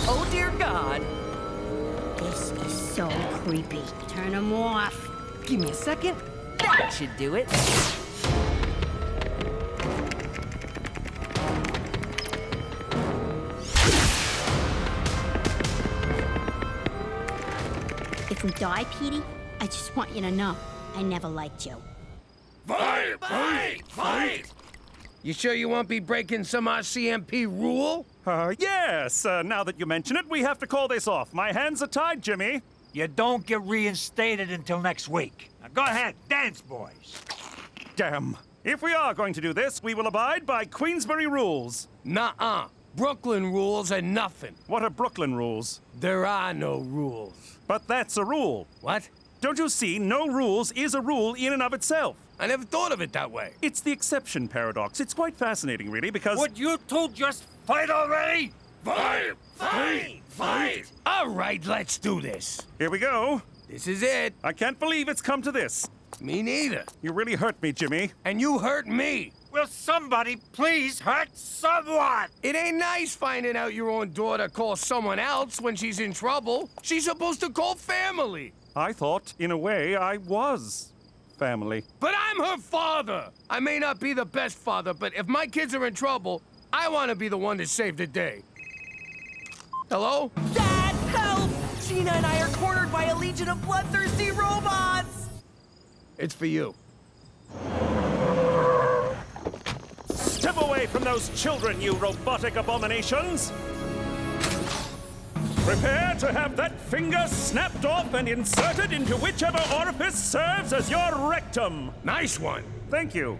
Oh, dear God. This is so creepy. Turn 'em off. Give me a second. That should do it. If we die, Petey, I just want you to know I never liked you. Fight! Fight! Fight! You sure you won't be breaking some RCMP rule? Yes. Now that you mention it, we have to call this off. My hands are tied, Jimmy. You don't get reinstated until next week. Now go ahead, dance, boys. Damn. If we are going to do this, we will abide by Queensberry rules. Nuh-uh. Brooklyn rules are nothing. What are Brooklyn rules? There are no rules. But that's a rule. What? Don't you see? No rules is a rule in and of itself. I never thought of it that way. It's the exception paradox. It's quite fascinating, really, because... Would you two just fight already? Fight! Fight! Fight! All right, let's do this. Here we go. This is it. I can't believe it's come to this. Me neither. You really hurt me, Jimmy. And you hurt me. Will somebody please hurt someone? It ain't nice finding out your own daughter calls someone else when she's in trouble. She's supposed to call family. I thought, in a way, I was family. But I'm her father. I may not be the best father, but if my kids are in trouble, I want to be the one to save the day. Hello? Dad, help! Gina and I are cornered by a legion of bloodthirsty robots! It's for you. Step away from those children, you robotic abominations! Prepare to have that finger snapped off and inserted into whichever orifice serves as your rectum. Nice one. Thank you.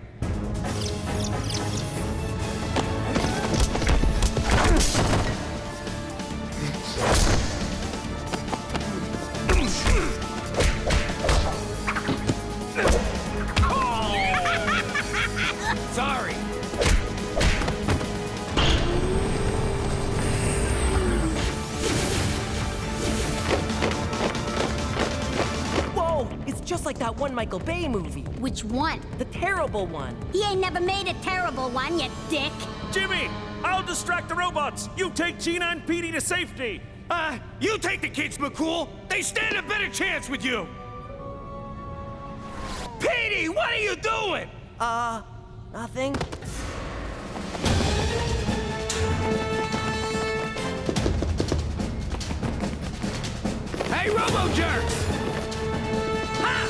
Sorry. Whoa! It's just like that one Michael Bay movie. Which one? The terrible one. He ain't never made a terrible one, you dick. Jimmy, I'll distract the robots. You take Gina and Petey to safety. You take the kids, McCool. They stand a better chance with you. Petey, what are you doing? Nothing. Hey, Robo-Jerks! Ha!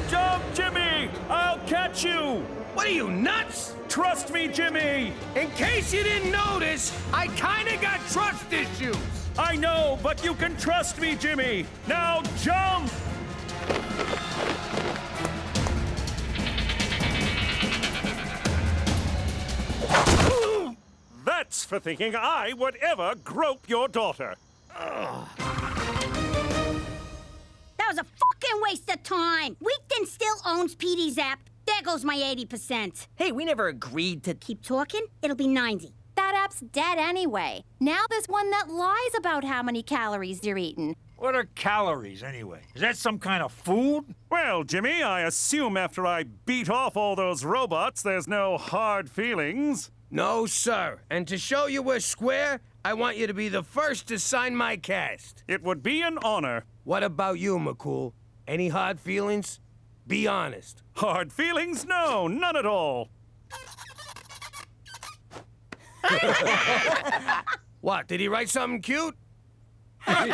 Jump! shoe! What are you, nuts? Trust me, Jimmy! In case you didn't notice, I kinda got trust issues. I know, but you can trust me, Jimmy! Now jump! That's for thinking I would ever grope your daughter. That was a fucking waste of time. Weekden still owns Petey's app. There goes my 80%. Hey, we never agreed to... Keep talking, it'll be 90. That app's dead anyway. Now there's one that lies about how many calories you're eating. What are calories, anyway? Is that some kind of food? Well, Jimmy, I assume after I beat off all those robots, there's no hard feelings. No, sir. And to show you we're square, I want you to be the first to sign my cast. It would be an honor. What about you, McCool? Any hard feelings? Be honest. Hard feelings? No, none at all. What, did he write something cute? How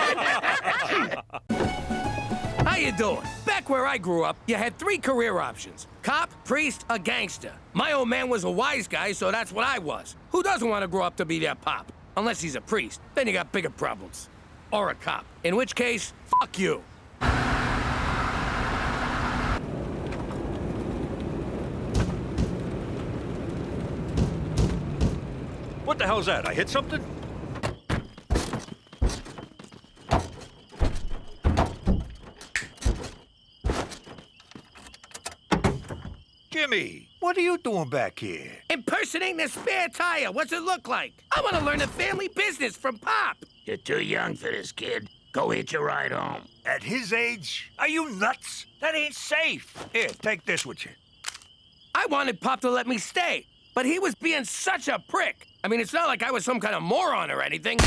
you doing? Back where I grew up, you had 3 career options. Cop, priest, or gangster. My old man was a wise guy, so that's what I was. Who doesn't want to grow up to be their pop? Unless he's a priest. Then you got bigger problems. Or a cop. In which case, fuck you. What the hell's that? I hit something? Jimmy, what are you doing back here? Impersonating a spare tire. What's it look like? I want to learn the family business from Pop. You're too young for this, kid. Go hitch a ride home. At his age? Are you nuts? That ain't safe. Here, take this with you. I wanted Pop to let me stay, but he was being such a prick. I mean, it's not like I was some kind of moron or anything.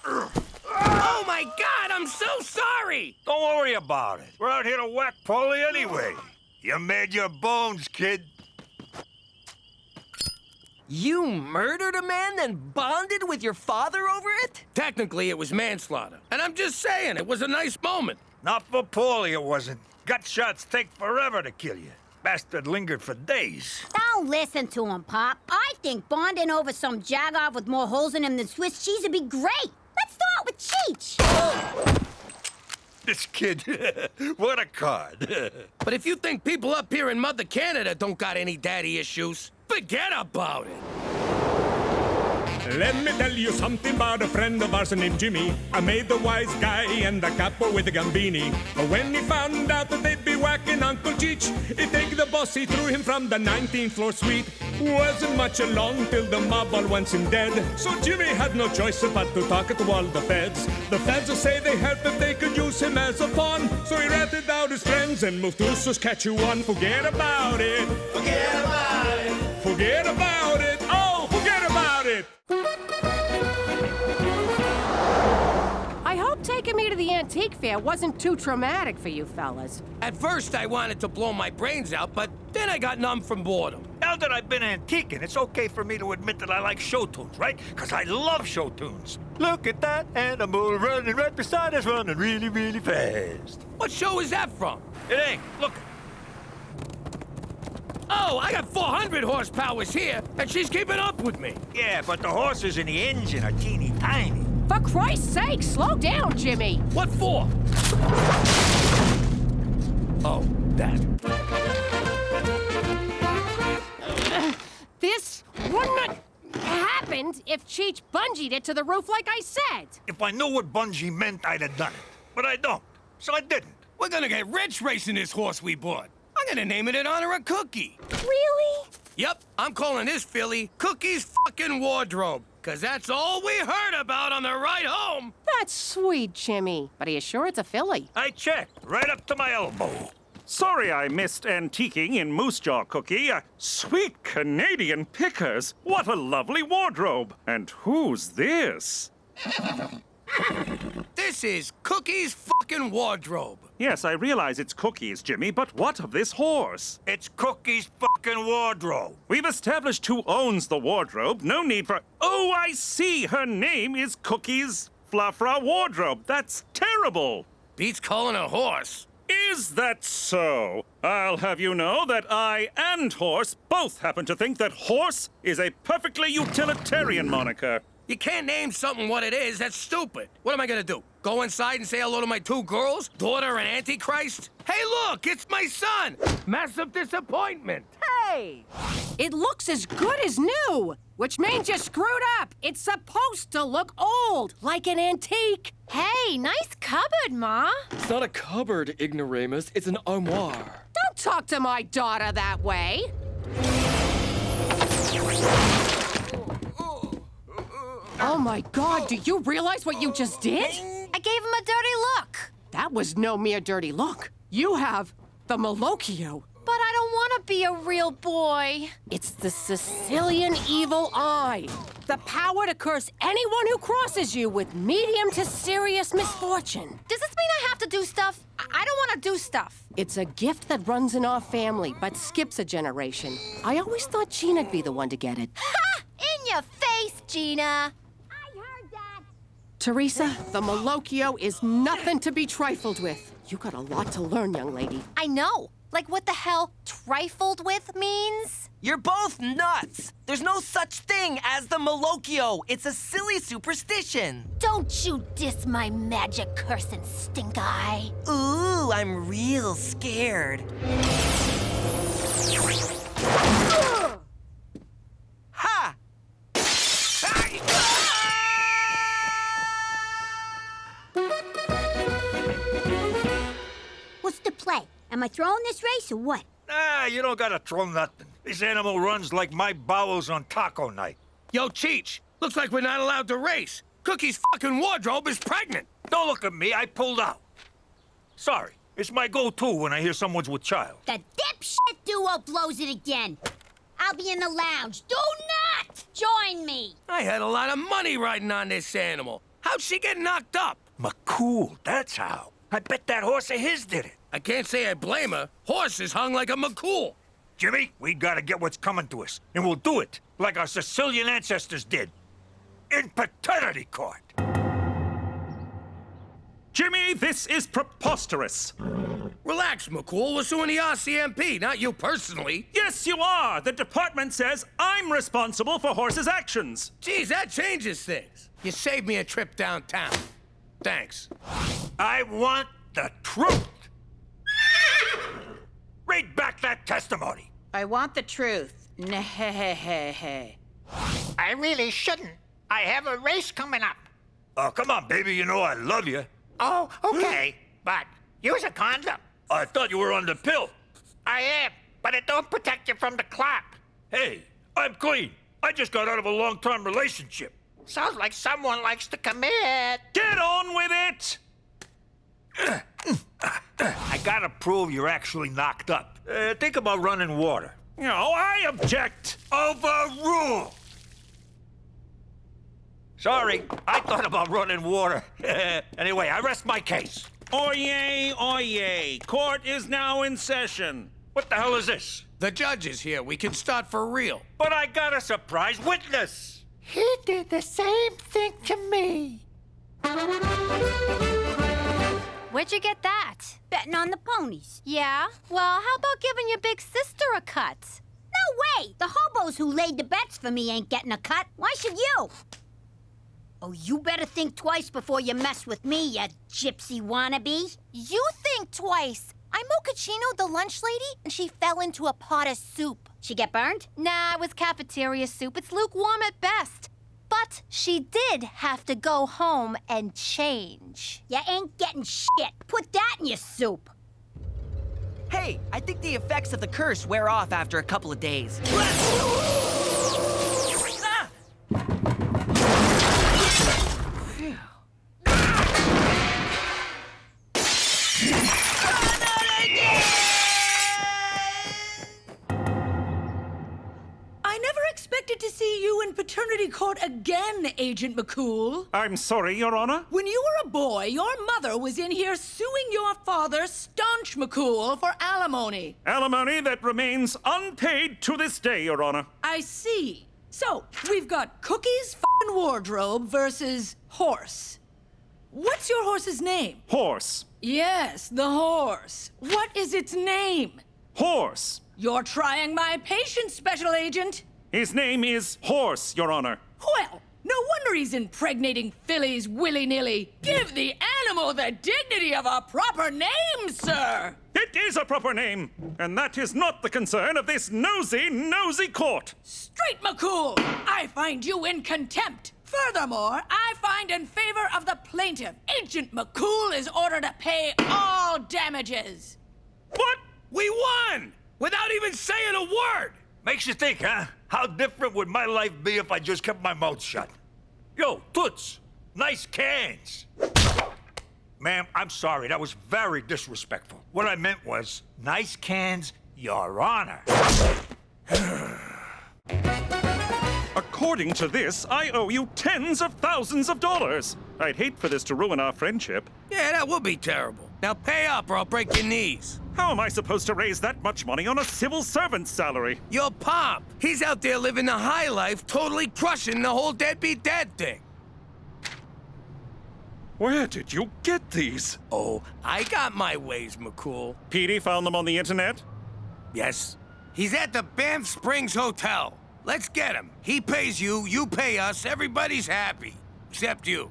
Oh, my God, I'm so sorry! Don't worry about it. We're out here to whack Paulie anyway. You made your bones, kid. You murdered a man, then bonded with your father over it? Technically, it was manslaughter. And I'm just saying, it was a nice moment. Not for Paulie, it wasn't. Gut shots take forever to kill you. Bastard lingered for days. Don't listen to him, Pop. I think bonding over some jagoff with more holes in him than Swiss cheese would be great. Let's start with Cheech. This kid, what a card. But if you think people up here in Mother Canada don't got any daddy issues, forget about it. Let me tell you something about a friend of ours named Jimmy. I made the wise guy and the capo with the Gambini. But when he found out that they'd be whacking Uncle Cheech, he'd take the boss, he threw him from the 19th floor suite. Wasn't much along till the mob all wants him dead. So Jimmy had no choice but to talk to all the feds. The feds will say they help if they could use him as a pawn. So he ratted out his friends and moved to Saskatchewan. Forget about it. Forget about it. Forget about it. Oh, forget about it. I hope taking me to the antique fair wasn't too traumatic for you fellas. At first, I wanted to blow my brains out, but then I got numb from boredom. Now that I've been antiquing, it's okay for me to admit that I like show tunes, right? Because I love show tunes. Look at that animal running right beside us, running really, really fast. What show is that from? It ain't. Look. Oh, I got 400 horsepowers here, and she's keeping up with me. Yeah, but the horses in the engine are teeny tiny. For Christ's sake, slow down, Jimmy. What for? Oh, that. This wouldn't have happened if Cheech bungeed it to the roof like I said. If I knew what bungee meant, I'd have done it. But I don't, so I didn't. We're gonna get rich racing this horse we bought. I'm gonna name it in honor of Cookie. Really? Yep, I'm calling this filly Cookie's fucking wardrobe. Cause that's all we heard about on the ride home. That's sweet, Jimmy. But are you sure it's a filly? I checked, right up to my elbow. Sorry I missed antiquing in Moose Jaw, Cookie. Sweet Canadian pickers. What a lovely wardrobe. And who's this? This is Cookie's fucking wardrobe. Yes, I realize it's Cookie's, Jimmy, but what of this horse? It's Cookie's fucking wardrobe. We've established who owns the wardrobe. No need for... Oh, I see. Her name is Cookie's Fluffra Wardrobe. That's terrible. Beats calling a horse. Is that so? I'll have you know that I and Horse both happen to think that Horse is a perfectly utilitarian moniker. You can't name something what it is. That's stupid. What am I gonna do? Go inside and say hello to my two girls? Daughter and Antichrist? Hey, look, it's my son! Massive disappointment. Hey! It looks as good as new, which means you screwed up. It's supposed to look old, like an antique. Hey, nice cupboard, Ma. It's not a cupboard, ignoramus. It's an armoire. Don't talk to my daughter that way. Oh my God, do you realize what you just did? I gave him a dirty look. That was no mere dirty look. You have the Malocchio. But I don't want to be a real boy. It's the Sicilian evil eye. The power to curse anyone who crosses you with medium to serious misfortune. Does this mean I have to do stuff? I don't want to do stuff. It's a gift that runs in our family, but skips a generation. I always thought Gina'd be the one to get it. Ha! In your face, Gina. Teresa, the Malocchio is nothing to be trifled with. You got a lot to learn, young lady. I know. Like what the hell trifled with means? You're both nuts! There's no such thing as the Malocchio. It's a silly superstition. Don't you diss my magic cursing stink eye. Ooh, I'm real scared. Ha! What's the play? Am I throwing this race or what? Ah, you don't gotta throw nothing. This animal runs like my bowels on taco night. Yo, Cheech, looks like we're not allowed to race. Cookie's fucking wardrobe is pregnant. Don't look at me, I pulled out. Sorry, it's my go-to when I hear someone's with child. The dipshit duo blows it again. I'll be in the lounge. Do not join me. I had a lot of money riding on this animal. How'd she get knocked up? McCool, that's how. I bet that horse of his did it. I can't say I blame her. Horse is hung like a McCool. Jimmy, we gotta get what's coming to us. And we'll do it like our Sicilian ancestors did. In paternity court. Jimmy, this is preposterous. Relax, McCool. We're suing the RCMP, not you personally. Yes, you are. The department says I'm responsible for Horse's actions. Geez, that changes things. You saved me a trip downtown. Thanks. I want the truth. Read back that testimony. I want the truth. Nehehehe. I really shouldn't. I have a race coming up. Oh, come on, baby. You know I love you. Oh, okay. But use a condom. I thought you were on the pill. I am, but it don't protect you from the clap. Hey, I'm clean. I just got out of a long-term relationship. Sounds like someone likes to commit. Get on with it! I gotta prove you're actually knocked up. Think about running water. No, I object. Overruled! Sorry, I thought about running water. Anyway, I rest my case. Oyez, oyez. Court is now in session. What the hell is this? The judge is here. We can start for real. But I got a surprise witness. He did the same thing to me. Where'd you get that? Betting on the ponies. Yeah? Well, how about giving your big sister a cut? No way! The hobos who laid the bets for me ain't getting a cut. Why should you? Oh, you better think twice before you mess with me, you gypsy wannabe. You think twice. I'm Mochaccino, the lunch lady, and she fell into a pot of soup. She get burned? Nah, it was cafeteria soup. It's lukewarm at best. But she did have to go home and change. You ain't getting shit. Put that in your soup. Hey, I think the effects of the curse wear off after a couple of days. To see you in paternity court again, Agent McCool. I'm sorry, Your Honor. When you were a boy, your mother was in here suing your father, Staunch McCool, for alimony. Alimony that remains unpaid to this day, Your Honor. I see. So, we've got Cookie's f***ing wardrobe versus Horse. What's your horse's name? Horse. Yes, the horse. What is its name? Horse. You're trying my patience, Special Agent. His name is Horse, Your Honor. Well, no wonder he's impregnating fillies willy-nilly. Give the animal the dignity of a proper name, sir. It is a proper name, and that is not the concern of this nosy court. Straight, McCool! I find you in contempt. Furthermore, I find in favor of the plaintiff, Agent McCool is ordered to pay all damages. What? We won! Without even saying a word! Makes you think, huh? How different would my life be if I just kept my mouth shut? Yo, Toots, nice cans. Ma'am, I'm sorry, that was very disrespectful. What I meant was, nice cans, Your Honor. According to this, I owe you tens of thousands of dollars. I'd hate for this to ruin our friendship. Yeah, that would be terrible. Now pay up or I'll break your knees. How am I supposed to raise that much money on a civil servant's salary? Your pop. He's out there living the high life, totally crushing the whole deadbeat dad thing. Where did you get these? Oh, I got my ways, McCool. Petey found them on the internet? Yes. He's at the Banff Springs Hotel. Let's get him. He pays you, you pay us, everybody's happy. Except you.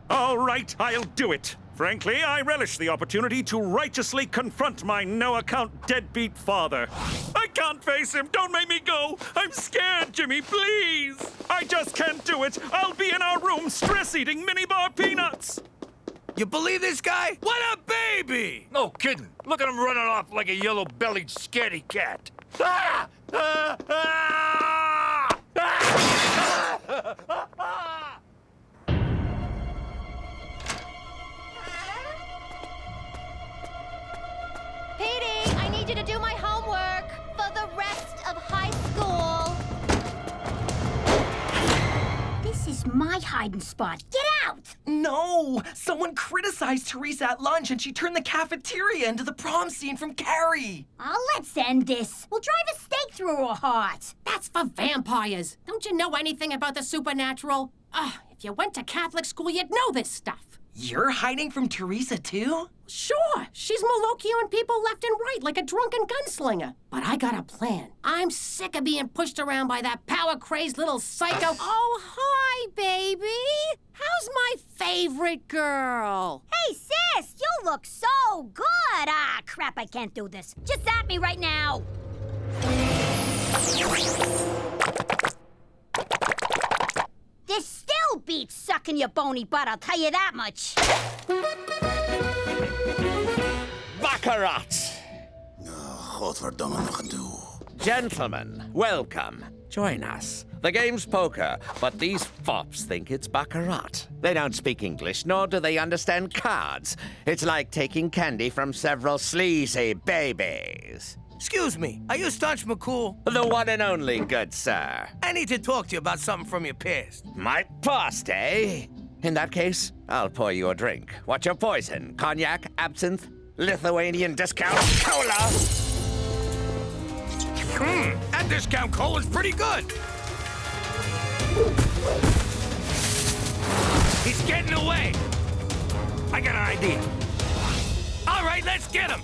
All right, I'll do it. Frankly, I relish the opportunity to righteously confront my no-account deadbeat father. I can't face him. Don't make me go. I'm scared, Jimmy, please. I just can't do it. I'll be in our room stress-eating minibar peanuts. You believe this guy? What a baby! No kidding. Look at him running off like a yellow-bellied scaredy cat. Ah! Ah! Ah! Ah! Petey, I need you to do my homework for the rest of high school. This is my hiding spot. Get out! No! Someone criticized Teresa at lunch and she turned the cafeteria into the prom scene from Carrie. Oh, let's end this. We'll drive a stake through her heart. That's for vampires. Don't you know anything about the supernatural? If you went to Catholic school, you'd know this stuff. You're hiding from Teresa, too? Sure, she's Molokian people left and right like a drunken gunslinger. But I got a plan. I'm sick of being pushed around by that power-crazed little psycho. Oh, hi, baby. How's my favorite girl? Hey, sis, you look so good. Ah, crap, I can't do this. Just at me right now. This still beats sucking your bony butt, I'll tell you that much. Baccarat! Gentlemen, welcome. Join us. The game's poker, but these fops think it's baccarat. They don't speak English, nor do they understand cards. It's like taking candy from several sleazy babies. Excuse me, are you Staunch McCool? The one and only, good sir. I need to talk to you about something from your past. My past, eh? In that case, I'll pour you a drink. What's your poison? Cognac, absinthe, Lithuanian discount cola? That discount cola's pretty good. He's getting away. I got an idea. All right, let's get him.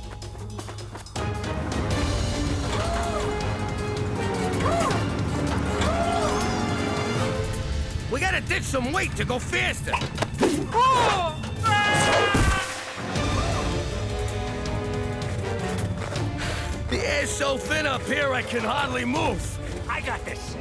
We gotta ditch some weight to go faster. The air's so thin up here, I can hardly move. I got this.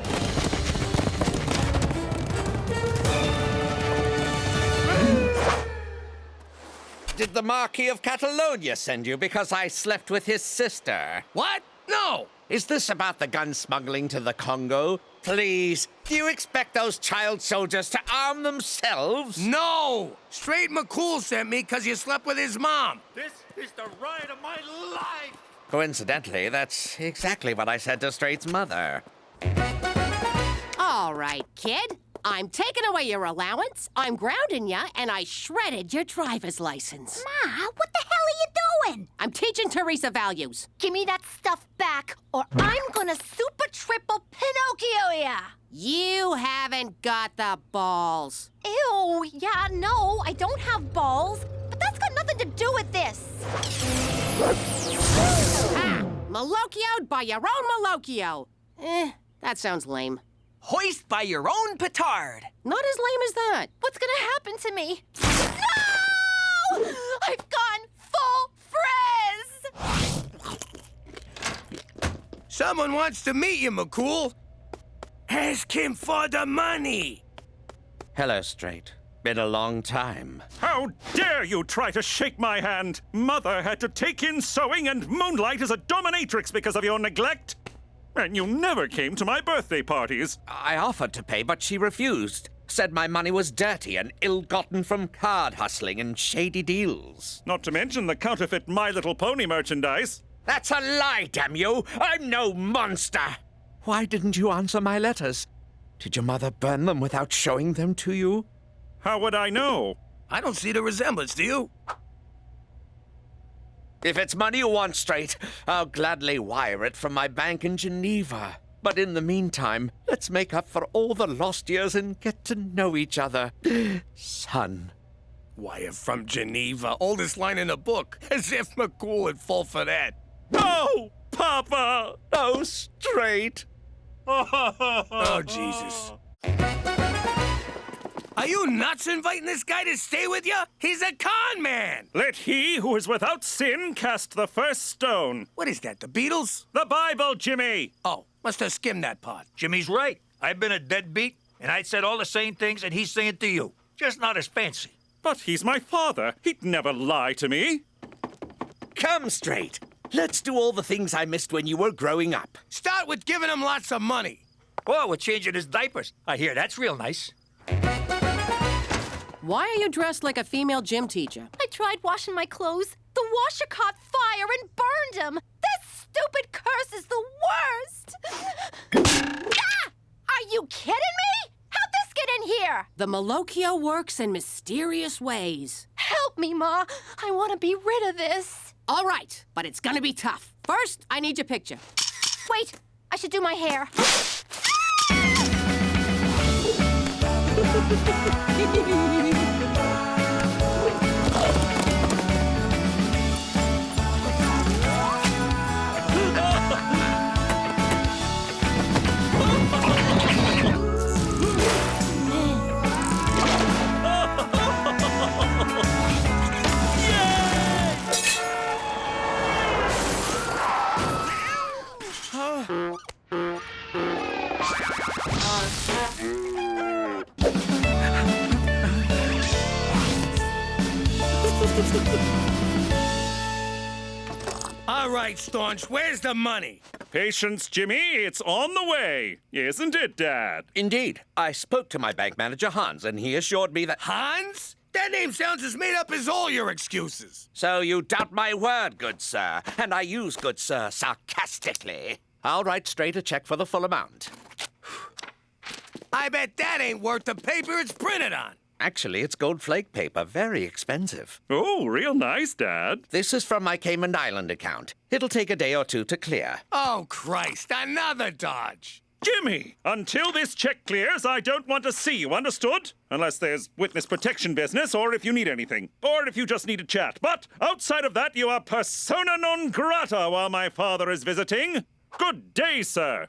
Did the Marquis of Catalonia send you because I slept with his sister? What? No! Is this about the gun smuggling to the Congo? Please, do you expect those child soldiers to arm themselves? No! Straight McCool sent me because you slept with his mom. This is the ride of my life! Coincidentally, that's exactly what I said to Straight's mother. All right, kid. I'm taking away your allowance, I'm grounding you, and I shredded your driver's license. Ma, what the hell are you doing? I'm teaching Teresa values. Give me that stuff back, or I'm gonna super triple Pinocchio ya! You haven't got the balls. Ew, yeah, no, I don't have balls, but that's got nothing to do with this. Malocchioed by your own Malocchio. That sounds lame. Hoist by your own petard. Not as lame as that. What's gonna happen to me? No! I've gone full frizz! Someone wants to meet you, McCool. Ask him for the money. Hello, Straight. Been a long time. How dare you try to shake my hand? Mother had to take in sewing and moonlight as a dominatrix because of your neglect. And you never came to my birthday parties. I offered to pay, but she refused. Said my money was dirty and ill-gotten from card hustling and shady deals. Not to mention the counterfeit My Little Pony merchandise. That's a lie, damn you! I'm no monster! Why didn't you answer my letters? Did your mother burn them without showing them to you? How would I know? I don't see the resemblance, do you? If it's money you want, Straight, I'll gladly wire it from my bank in Geneva. But in the meantime, let's make up for all the lost years and get to know each other. Son. Wire from Geneva, oldest line in the book. As if McCool would fall for that. Oh, Papa! Oh, Straight. Oh, Jesus. Are you nuts inviting this guy to stay with you? He's a con man! Let he who is without sin cast the first stone. What is that, the Beatles? The Bible, Jimmy! Oh, must have skimmed that part. Jimmy's right. I've been a deadbeat, and I said all the same things that he's saying to you. Just not as fancy. But he's my father. He'd never lie to me. Come, Straight. Let's do all the things I missed when you were growing up. Start with giving him lots of money. Oh, we're changing his diapers. I hear that's real nice. Why are you dressed like a female gym teacher? I tried washing my clothes. The washer caught fire and burned them. This stupid curse is the worst. Ah! Are you kidding me? How'd this get in here? The Malocchio works in mysterious ways. Help me, Ma. I want to be rid of this. All right, but it's gonna be tough. First, I need your picture. Wait, I should do my hair. All right, Staunch, where's the money? Patience, Jimmy. It's on the way. Isn't it, Dad? Indeed. I spoke to my bank manager, Hans, and he assured me that... Hans? That name sounds as made up as all your excuses. So you doubt my word, good sir, and I use good sir sarcastically. I'll write Straight a check for the full amount. I bet that ain't worth the paper it's printed on. Actually, it's gold flake paper, very expensive. Oh, real nice, Dad. This is from my Cayman Island account. It'll take a day or two to clear. Oh, Christ, another dodge. Jimmy, until this check clears, I don't want to see you, understood? Unless there's witness protection business, or if you need anything. Or if you just need a chat. But outside of that, you are persona non grata while my father is visiting. Good day, sir.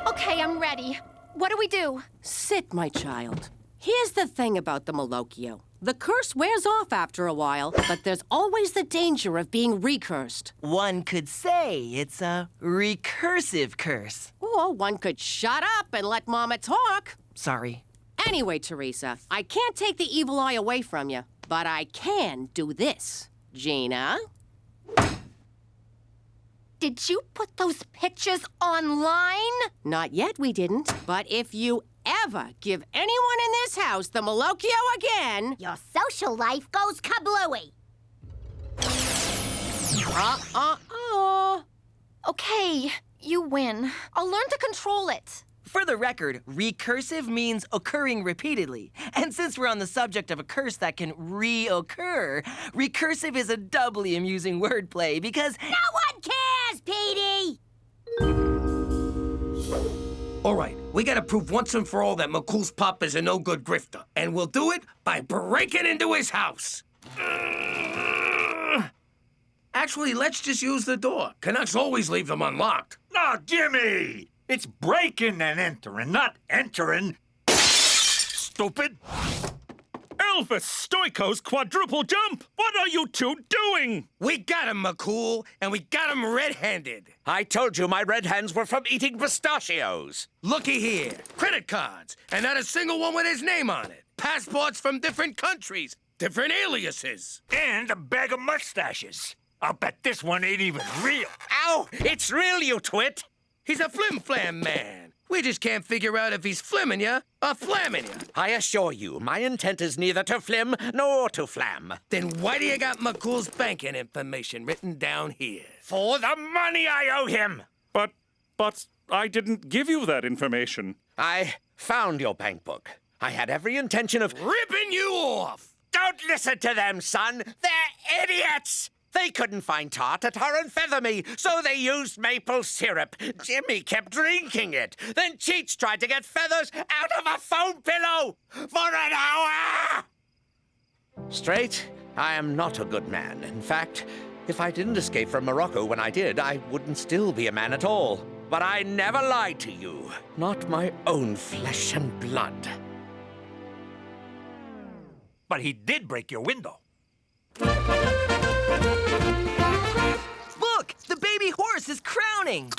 Okay, I'm ready. What do we do? Sit, my child. Here's the thing about the Malocchio. The curse wears off after a while, but there's always the danger of being recursed. One could say it's a recursive curse. Or one could shut up and let Mama talk. Sorry. Anyway, Teresa, I can't take the evil eye away from you, but I can do this. Gina? Did you put those pictures online? Not yet, we didn't. But if you ever give anyone in this house the Malocchio again... Your social life goes kablooey. Okay, you win. I'll learn to control it. For the record, recursive means occurring repeatedly. And since we're on the subject of a curse that can reoccur, recursive is a doubly amusing wordplay because... No one cares, Petey! All right, we gotta prove once and for all that McCool's pop is a no-good grifter. And we'll do it by breaking into his house. Actually, let's just use the door. Canucks always leave them unlocked. No, Jimmy! It's breaking and entering, not entering. Stupid. Elvis Stoiko's quadruple jump! What are you two doing? We got him, McCool, and we got him red-handed. I told you my red hands were from eating pistachios. Looky here. Credit cards, and not a single one with his name on it. Passports from different countries, different aliases. And a bag of mustaches. I'll bet this one ain't even real. Ow! It's real, you twit! He's a flim-flam man. We just can't figure out if he's flimming ya or flamming ya. I assure you, my intent is neither to flim nor to flam. Then why do you got McCool's banking information written down here? For the money I owe him! But I didn't give you that information. I found your bank book. I had every intention of... ripping you off! Don't listen to them, son! They're idiots! They couldn't find tartar and feather me, so they used maple syrup. Jimmy kept drinking it. Then Cheech tried to get feathers out of a foam pillow for an hour! Straight, I am not a good man. In fact, if I didn't escape from Morocco when I did, I wouldn't still be a man at all. But I never lied to you. Not my own flesh and blood. But he did break your window. Look! The baby horse is crowning!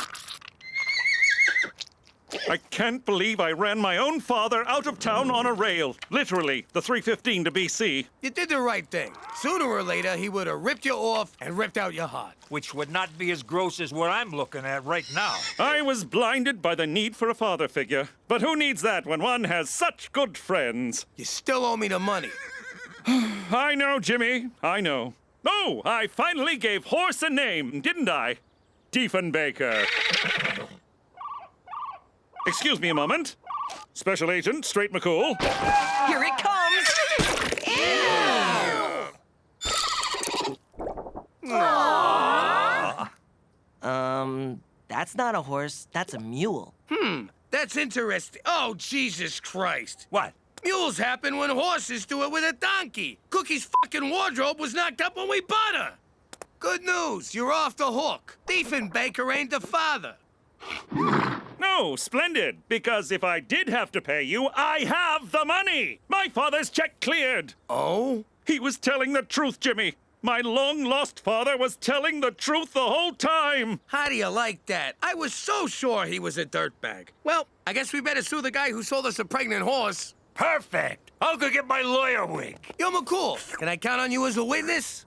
I can't believe I ran my own father out of town on a rail. Literally, the 315 to BC. You did the right thing. Sooner or later, he would have ripped you off and ripped out your heart. Which would not be as gross as what I'm looking at right now. I was blinded by the need for a father figure. But who needs that when one has such good friends? You still owe me the money. I know, Jimmy. I know. Oh, I finally gave horse a name, didn't I? Diefenbaker. Excuse me a moment. Special Agent, Straight McCool. Here it comes! Ew! That's not a horse, that's a mule. That's interesting. Oh, Jesus Christ. What? Mules happen when horses do it with a donkey. Cookie's fucking wardrobe was knocked up when we bought her. Good news, you're off the hook. Diefenbaker ain't the father. No, splendid, because if I did have to pay you, I have the money. My father's check cleared. Oh? He was telling the truth, Jimmy. My long-lost father was telling the truth the whole time. How do you like that? I was so sure he was a dirtbag. Well, I guess we better sue the guy who sold us a pregnant horse. Perfect. I'll go get my lawyer wig. Yo, McCool, can I count on you as a witness?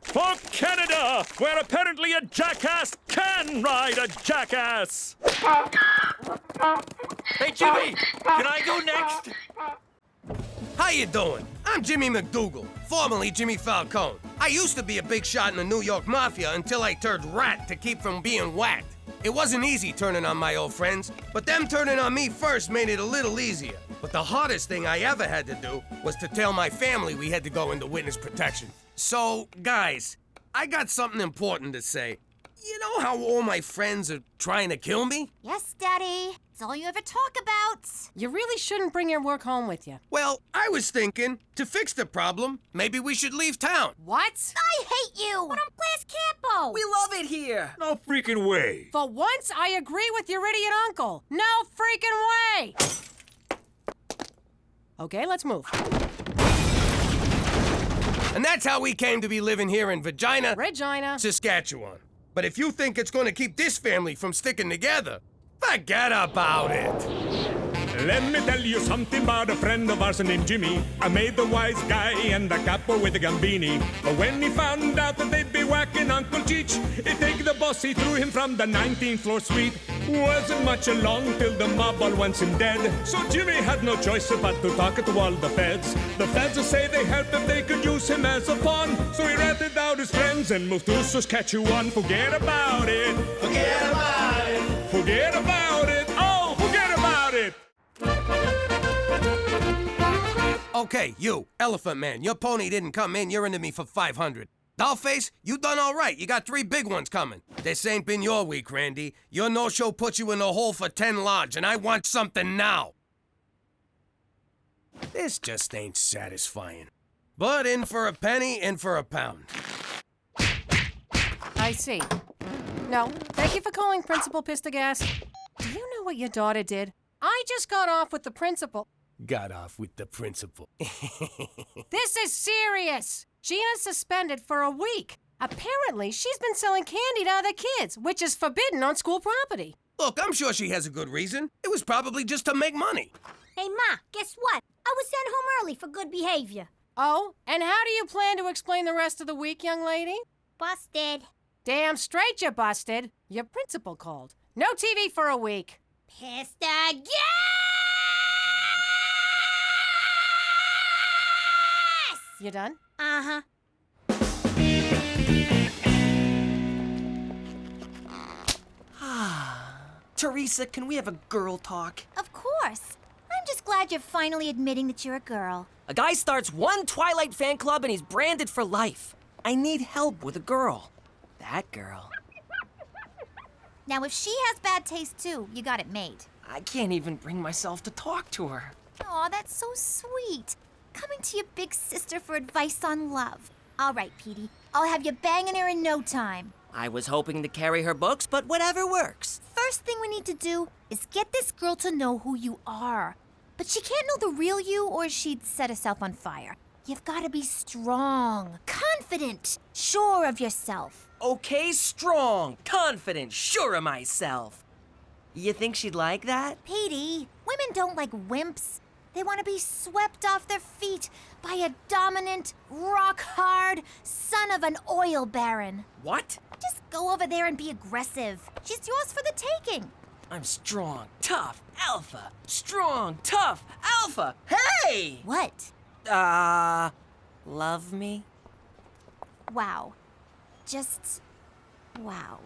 For Canada, where apparently a jackass can ride a jackass. Hey, Jimmy, can I go next? How you doing? I'm Jimmy MacDougal, formerly Jimmy Falcone. I used to be a big shot in the New York Mafia until I turned rat to keep from being whacked. It wasn't easy turning on my old friends, but them turning on me first made it a little easier. But the hardest thing I ever had to do was to tell my family we had to go into witness protection. So, guys, I got something important to say. You know how all my friends are trying to kill me? Yes, Daddy. It's all you ever talk about. You really shouldn't bring your work home with you. Well, I was thinking, to fix the problem, maybe we should leave town. What? I hate you. But I'm Class Capo. We love it here. No freaking way. For once, I agree with your idiot uncle. No freaking way. Okay, let's move. And that's how we came to be living here in Regina, Saskatchewan. But if you think it's going to keep this family from sticking together, forget about it. Let me tell you something about a friend of ours named Jimmy. I made the wise guy and the capo with the Gambini. But when he found out that they'd be whacking Uncle Cheech, he'd take the boss, he threw him from the 19th floor suite. Wasn't much along till the mob all wants him dead. So Jimmy had no choice but to talk to all the feds. The feds would say they helped if they could use him as a pawn. So he ratted out his friends and moved to Saskatchewan. Forget about it. Forget about it. Forget about it. Oh, forget about it. Okay, you, Elephant Man, your pony didn't come in. You're into me for 500. Dollface, you done all right. You got 3 big ones coming. This ain't been your week, Randy. Your no-show put you in the hole for 10 large, and I want something now. This just ain't satisfying. But in for a penny, in for a pound. I see. No, thank you for calling Principal Pistagas. Do you know what your daughter did? I just got off with the principal. Got off with the principal. This is serious. Gina's suspended for a week. Apparently, she's been selling candy to other kids, which is forbidden on school property. Look, I'm sure she has a good reason. It was probably just to make money. Hey, Ma, guess what? I was sent home early for good behavior. Oh, and how do you plan to explain the rest of the week, young lady? Busted. Damn straight you're busted. Your principal called. No TV for a week. Pistagas! You done? Uh-huh. Teresa, can we have a girl talk? Of course. I'm just glad you're finally admitting that you're a girl. A guy starts one Twilight fan club and he's branded for life. I need help with a girl. That girl. Now, if she has bad taste too, you got it made. I can't even bring myself to talk to her. Aw, that's so sweet. Coming to your big sister for advice on love. All right, Petey. I'll have you banging her in no time. I was hoping to carry her books, but whatever works. First thing we need to do is get this girl to know who you are. But she can't know the real you or she'd set herself on fire. You've got to be strong, confident, sure of yourself. Okay, strong, confident, sure of myself. You think she'd like that? Petey, women don't like wimps. They want to be swept off their feet by a dominant, rock-hard son of an oil baron. What? Just go over there and be aggressive. She's yours for the taking. I'm strong, tough, alpha. Strong, tough, alpha. Hey! What? Love me? Wow. Just wow.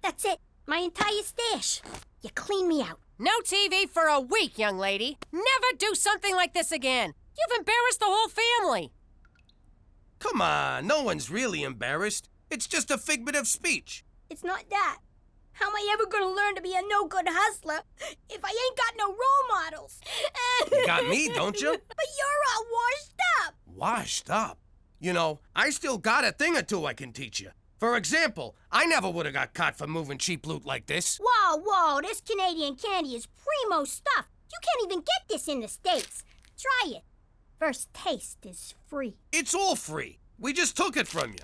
That's it. My entire stash. You clean me out. No TV for a week, young lady. Never do something like this again. You've embarrassed the whole family. Come on, no one's really embarrassed. It's just a figment of speech. It's not that. How am I ever gonna learn to be a no-good hustler if I ain't got no role models? You got me, don't you? But you're all washed up. Washed up? You know, I still got a thing or two I can teach you. For example, I never would have got caught for moving cheap loot like this. Whoa, this Canadian candy is primo stuff. You can't even get this in the States. Try it. First taste is free. It's all free. We just took it from you.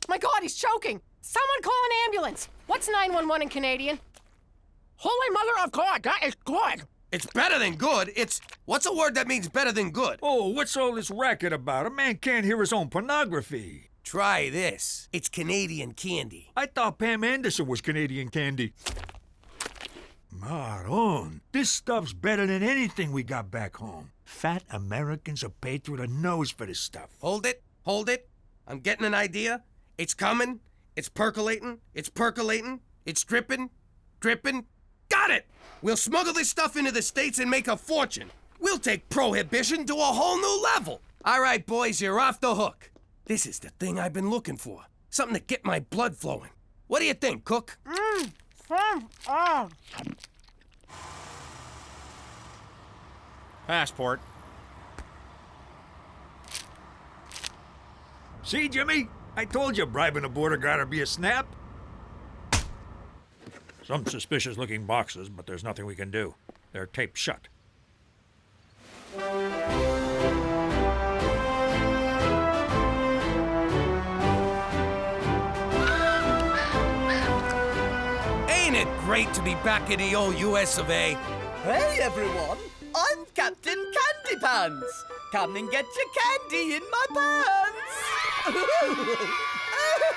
My God, he's choking. Someone call an ambulance. What's 911 in Canadian? Holy Mother of God, that is good. It's better than good. What's a word that means better than good? Oh, what's all this racket about? A man can't hear his own pornography. Try this. It's Canadian candy. I thought Pam Anderson was Canadian candy. Maron, this stuff's better than anything we got back home. Fat Americans are paid through the nose for this stuff. Hold it. I'm getting an idea. It's coming. It's percolating. It's dripping. Got it! We'll smuggle this stuff into the States and make a fortune. We'll take prohibition to a whole new level. All right, boys, you're off the hook. This is the thing I've been looking for. Something to get my blood flowing. What do you think, Cook? Passport. See, Jimmy? I told you bribing a border guard would be a snap. Some suspicious-looking boxes, but there's nothing we can do. They're taped shut. Ain't it great to be back in the old US of A? Hey, everyone. I'm Captain Candy Pants. Come and get your candy in my pants.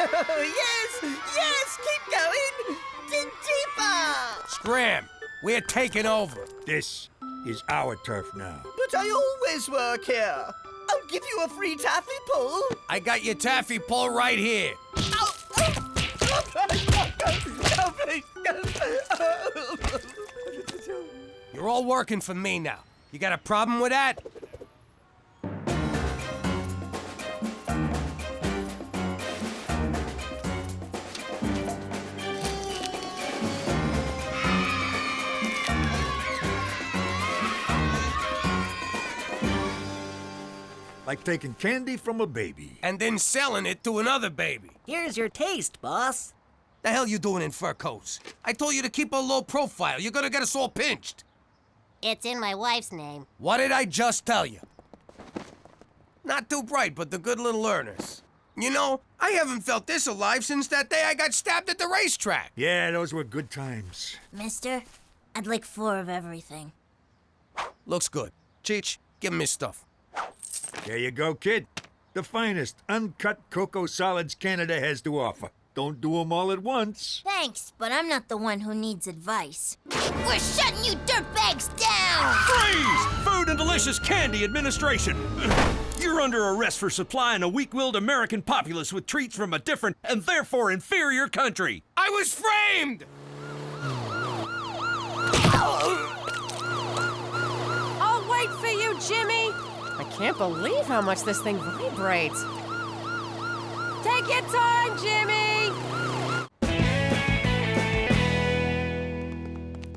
Oh, yes, keep going. Dig deeper. Scram! We're taking over. This is our turf now. But I always work here. Oh, give you a free taffy pull. I got your taffy pull right here. You're all working for me now. You got a problem with that? Like taking candy from a baby. And then selling it to another baby. Here's your taste, boss. The hell you doing in fur coats? I told you to keep a low profile. You're gonna get us all pinched. It's in my wife's name. What did I just tell you? Not too bright, but the good little learners. You know, I haven't felt this alive since that day I got stabbed at the racetrack. Yeah, those were good times. Mister, I'd like 4 of everything. Looks good. Cheech, give him his stuff. There you go, kid. The finest uncut cocoa solids Canada has to offer. Don't do them all at once. Thanks, but I'm not the one who needs advice. We're shutting you dirtbags down! Freeze! Food and Delicious Candy Administration! You're under arrest for supplying a weak-willed American populace with treats from a different and therefore inferior country. I was framed! I'll wait for you, Jimmy. I can't believe how much this thing vibrates. Take your time, Jimmy!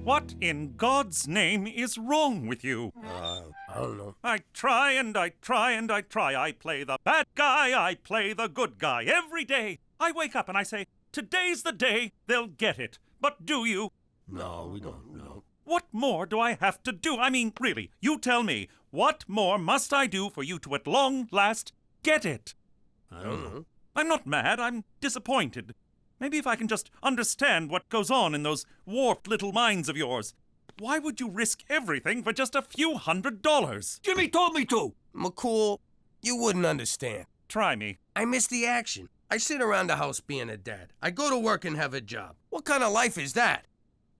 What in God's name is wrong with you? I don't know. I try and I try and I try. I play the bad guy, I play the good guy every day. I wake up and I say, today's the day they'll get it. But do you? No, we don't know. What more do I have to do? I mean, really, you tell me, what more must I do for you to at long last get it? I don't know. I'm not mad, I'm disappointed. Maybe if I can just understand what goes on in those warped little minds of yours. Why would you risk everything for just a few $100s? Jimmy told me to! McCool, you wouldn't understand. Try me. I miss the action. I sit around the house being a dad. I go to work and have a job. What kind of life is that?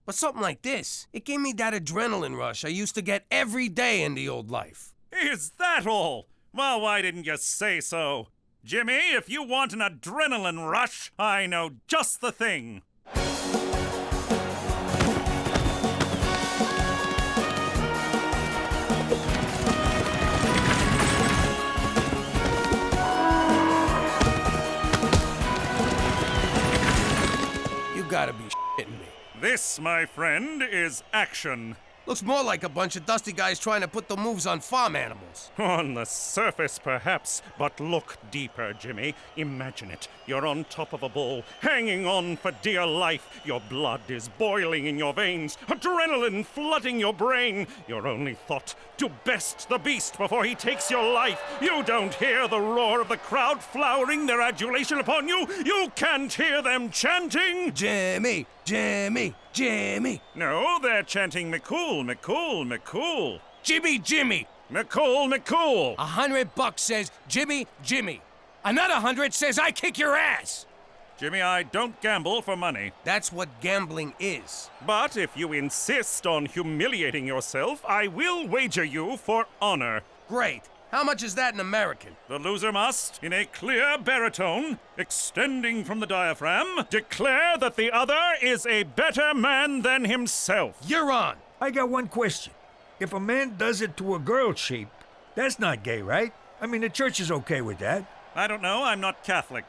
But something like this, it gave me that adrenaline rush I used to get every day in the old life. Is that all? Well, why didn't you say so? Jimmy, if you want an adrenaline rush, I know just the thing. You gotta be shitting me. This, my friend, is action. Looks more like a bunch of dusty guys trying to put the moves on farm animals. On the surface, perhaps, but look deeper, Jimmy. Imagine it. You're on top of a bull, hanging on for dear life. Your blood is boiling in your veins, adrenaline flooding your brain. Your only thought, to best the beast before he takes your life. You don't hear the roar of the crowd flowering their adulation upon you. You can't hear them chanting, Jimmy, Jimmy, Jimmy. No, they're chanting McCool, McCool, McCool. Jimmy, Jimmy. McCool, McCool. $100 says Jimmy, Jimmy. Another 100 says I kick your ass. Jimmy, I don't gamble for money. That's what gambling is. But if you insist on humiliating yourself, I will wager you for honor. Great. How much is that in American? The loser must, in a clear baritone, extending from the diaphragm, declare that the other is a better man than himself. You're on. I got one question. If a man does it to a girl sheep, that's not gay, right? I mean, the church is okay with that. I don't know. I'm not Catholic.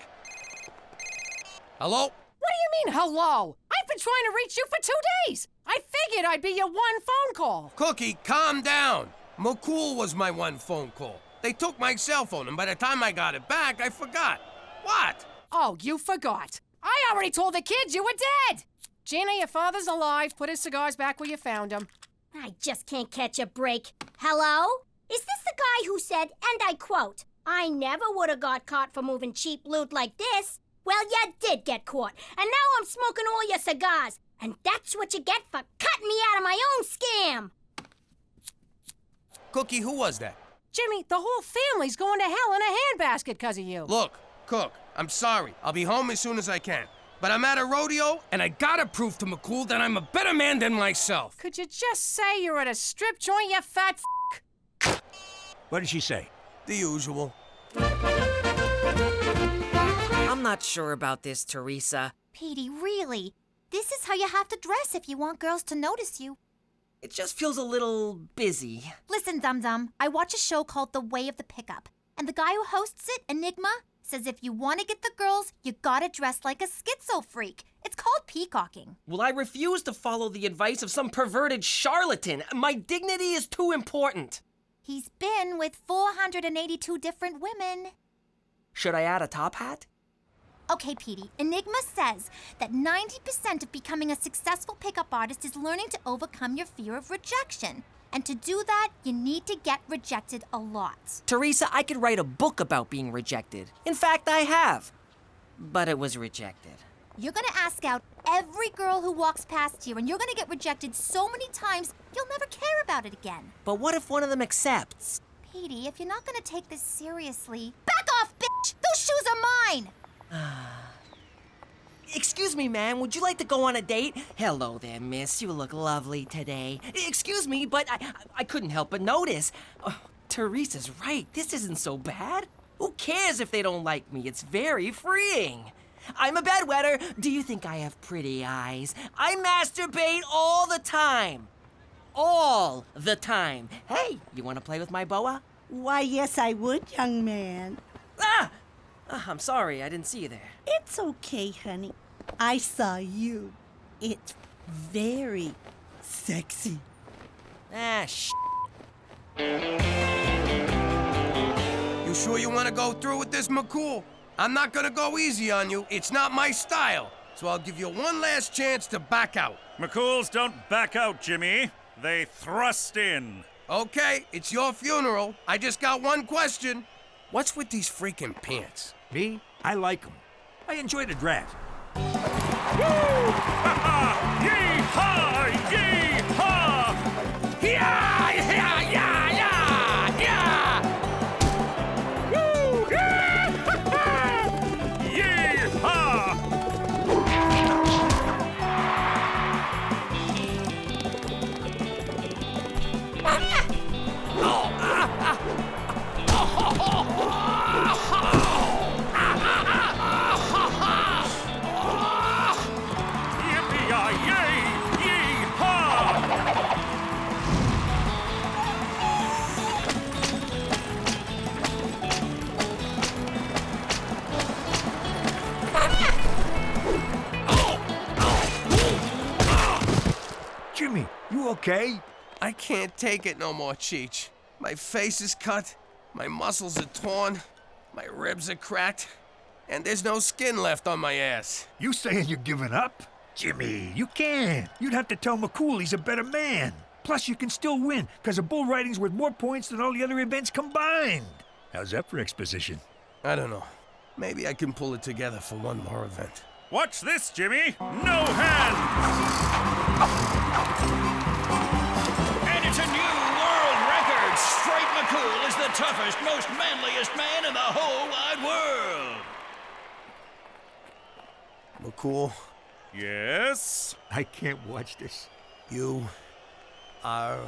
Hello? What do you mean, hello? I've been trying to reach you for 2 days. I figured I'd be your one phone call. Cookie, calm down. McCool was my one phone call. They took my cell phone, and by the time I got it back, I forgot. What? Oh, you forgot. I already told the kids you were dead. Gina, your father's alive. Put his cigars back where you found them. I just can't catch a break. Hello? Is this the guy who said, and I quote, I never would have got caught for moving cheap loot like this? Well, you did get caught, and now I'm smoking all your cigars. And that's what you get for cutting me out of my own scam. Cookie, who was that? Jimmy, the whole family's going to hell in a handbasket because of you. Look, Cook, I'm sorry. I'll be home as soon as I can. But I'm at a rodeo, and I gotta prove to McCool that I'm a better man than myself. Could you just say you're at a strip joint, you fat f***? What did she say? The usual. I'm not sure about this, Teresa. Petey, really? This is how you have to dress if you want girls to notice you. It just feels a little busy. Listen, Dum-Dum, I watch a show called The Way of the Pickup. And the guy who hosts it, Enigma, says if you want to get the girls, you gotta dress like a schizo freak. It's called peacocking. Well, I refuse to follow the advice of some perverted charlatan. My dignity is too important. He's been with 482 different women. Should I add a top hat? Okay, Petey, Enigma says that 90% of becoming a successful pickup artist is learning to overcome your fear of rejection. And to do that, you need to get rejected a lot. Teresa, I could write a book about being rejected. In fact, I have. But it was rejected. You're gonna ask out every girl who walks past here, and you're gonna get rejected so many times, you'll never care about it again. But what if one of them accepts? Petey, if you're not gonna take this seriously, back off, bitch! Those shoes are mine! Excuse me, ma'am, would you like to go on a date? Hello there, miss. You look lovely today. Excuse me, but I couldn't help but notice. Oh, Teresa's right. This isn't so bad. Who cares if they don't like me? It's very freeing. I'm a bedwetter. Do you think I have pretty eyes? I masturbate all the time. All the time. Hey, you want to play with my boa? Why, yes, I would, young man. Ah! I'm sorry, I didn't see you there. It's okay, honey. I saw you. It's very sexy. Ah, shh. You sure you want to go through with this, McCool? I'm not gonna go easy on you. It's not my style. So I'll give you one last chance to back out. McCool's don't back out, Jimmy. They thrust in. Okay, it's your funeral. I just got one question. What's with these freaking pants? Me? I like them. I enjoy the draft. Yee-haw! Yee-haw! Yeah! Yeah! Yeah! Yeah! Yeah! Woo! Yee-haw! Jimmy, you okay? I can't take it no more, Cheech. My face is cut, my muscles are torn, my ribs are cracked, and there's no skin left on my ass. You saying you're giving up? Jimmy, you can't. You'd have to tell McCool he's a better man. Plus, you can still win, because a bull riding's worth more points than all the other events combined. How's that for exposition? I don't know. Maybe I can pull it together for one more event. Watch this, Jimmy. No hands! And it's a new world record. Straight McCool is the toughest, most manliest man in the whole wide world. McCool? Yes? I can't watch this. You are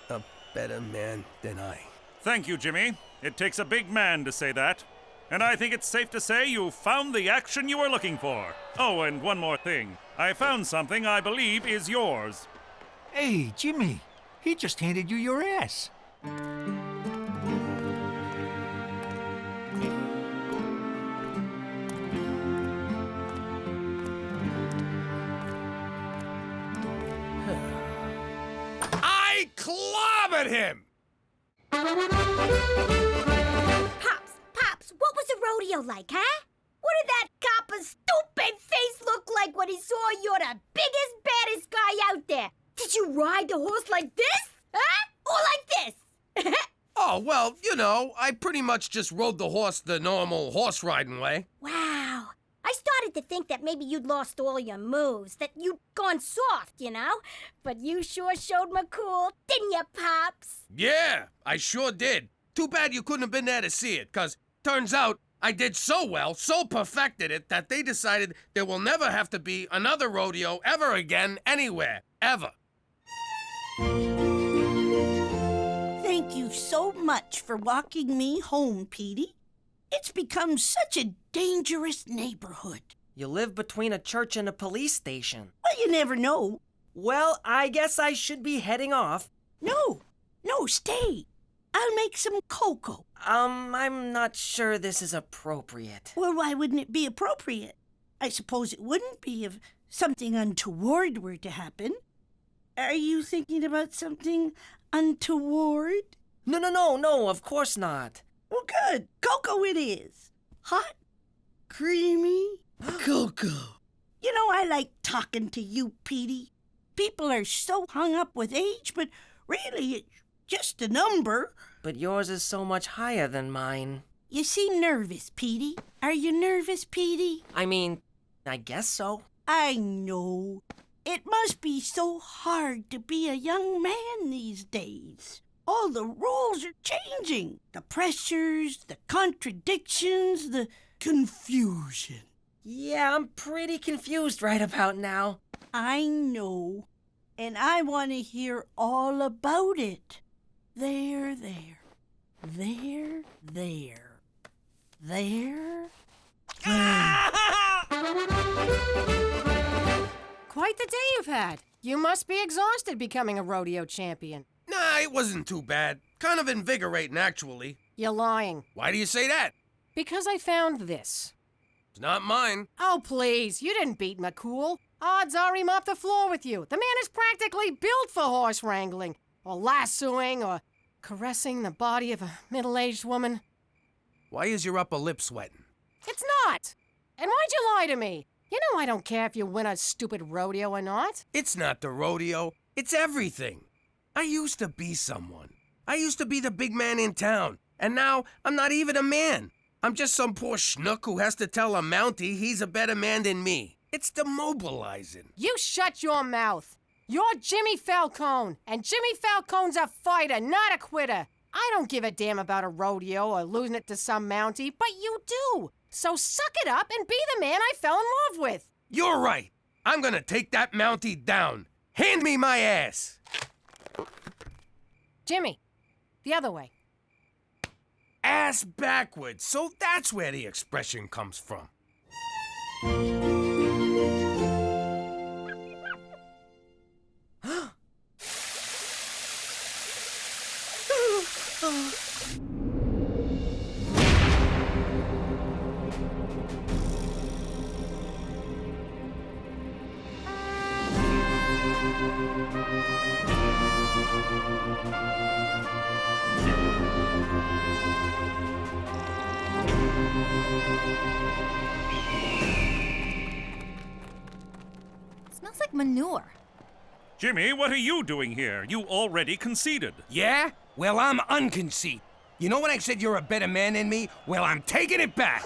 a better man than I. Thank you, Jimmy. It takes a big man to say that. And I think it's safe to say you found the action you were looking for. Oh, and one more thing. I found something I believe is yours. Hey, Jimmy, he just handed you your ass. I clobbered him! Pops, what was the rodeo like, huh? What did that copper's stupid face look like when he saw you're the biggest, baddest guy out there? Did you ride the horse like this? Huh? Or like this? Oh, well, you know, I pretty much just rode the horse the normal horse riding way. Wow. I started to think that maybe you'd lost all your moves, that you'd gone soft, you know? But you sure showed McCool, didn't you, Pops? Yeah, I sure did. Too bad you couldn't have been there to see it, 'cause turns out I did so well, so perfected it, that they decided there will never have to be another rodeo ever again, anywhere, ever. Thank you so so much for walking me home, Petey. It's become such a dangerous neighborhood. You live between a church and a police station. Well, you never know. Well, I guess I should be heading off. No, stay. I'll make some cocoa. I'm not sure this is appropriate. Well, why wouldn't it be appropriate? I suppose it wouldn't be if something untoward were to happen. Are you thinking about something untoward? No, of course not. Well, good. Cocoa it is. Hot, creamy cocoa. You know, I like talking to you, Petey. People are so hung up with age, but really it's just a number. But yours is so much higher than mine. You seem nervous, Petey. Are you nervous, Petey? I mean, I guess so. I know. It must be so hard to be a young man these days. All the rules are changing. The pressures, the contradictions, the confusion. Yeah, I'm pretty confused right about now. I know. And I want to hear all about it. There. Quite the day you've had. You must be exhausted becoming a rodeo champion. Nah, it wasn't too bad. Kind of invigorating, actually. You're lying. Why do you say that? Because I found this. It's not mine. Oh, please. You didn't beat McCool. Odds are he mopped the floor with you. The man is practically built for horse wrangling, or lassoing, or caressing the body of a middle-aged woman. Why is your upper lip sweating? It's not. And why'd you lie to me? You know I don't care if you win a stupid rodeo or not. It's not the rodeo. It's everything. I used to be someone. I used to be the big man in town. And now I'm not even a man. I'm just some poor schnook who has to tell a Mountie he's a better man than me. It's demobilizing. You shut your mouth. You're Jimmy Falcone, and Jimmy Falcone's a fighter, not a quitter. I don't give a damn about a rodeo or losing it to some Mountie, but you do. So suck it up and be the man I fell in love with. You're right. I'm gonna take that Mountie down. Hand me my ass. Jimmy, the other way. Ass backwards. So that's where the expression comes from. Smells like manure. Jimmy, what are you doing here? You already conceded. Yeah? Well, I'm unconceited. You know when I said you're a better man than me? Well, I'm taking it back.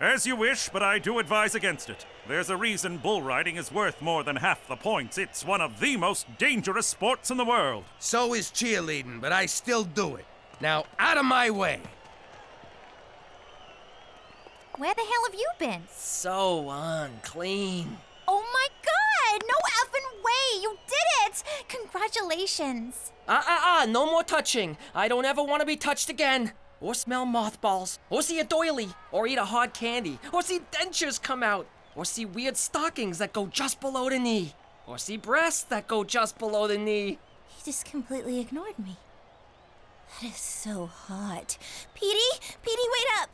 As you wish, but I do advise against it. There's a reason bull riding is worth more than half the points. It's one of the most dangerous sports in the world. So is cheerleading, but I still do it. Now, out of my way. Where the hell have you been? So unclean. Oh my God! No effing way! You did it! Congratulations. No more touching. I don't ever want to be touched again. Or smell mothballs. Or see a doily. Or eat a hard candy. Or see dentures come out. Or see weird stockings that go just below the knee. Or see breasts that go just below the knee. He just completely ignored me. That is so hot. Petey, wait up!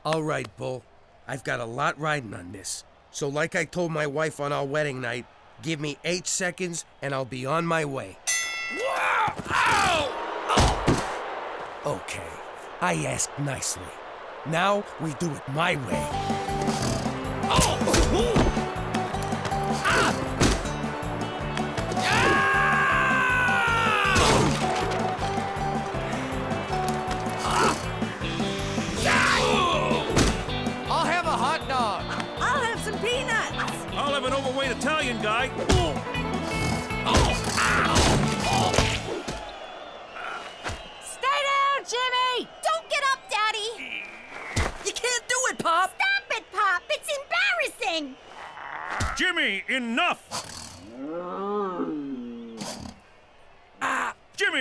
All right, Bull. I've got a lot riding on this. So like I told my wife on our wedding night, give me 8 seconds and I'll be on my way. Whoa! Ow! Oh! Okay, I asked nicely. Now we do it my way. Oh! Ah! I'll have a hot dog. I'll have some peanuts. I'll have an overweight Italian guy. Stay down, Jimmy! Don't get up, Daddy! You can't do it, Pop! Stop it, Pop! It's embarrassing!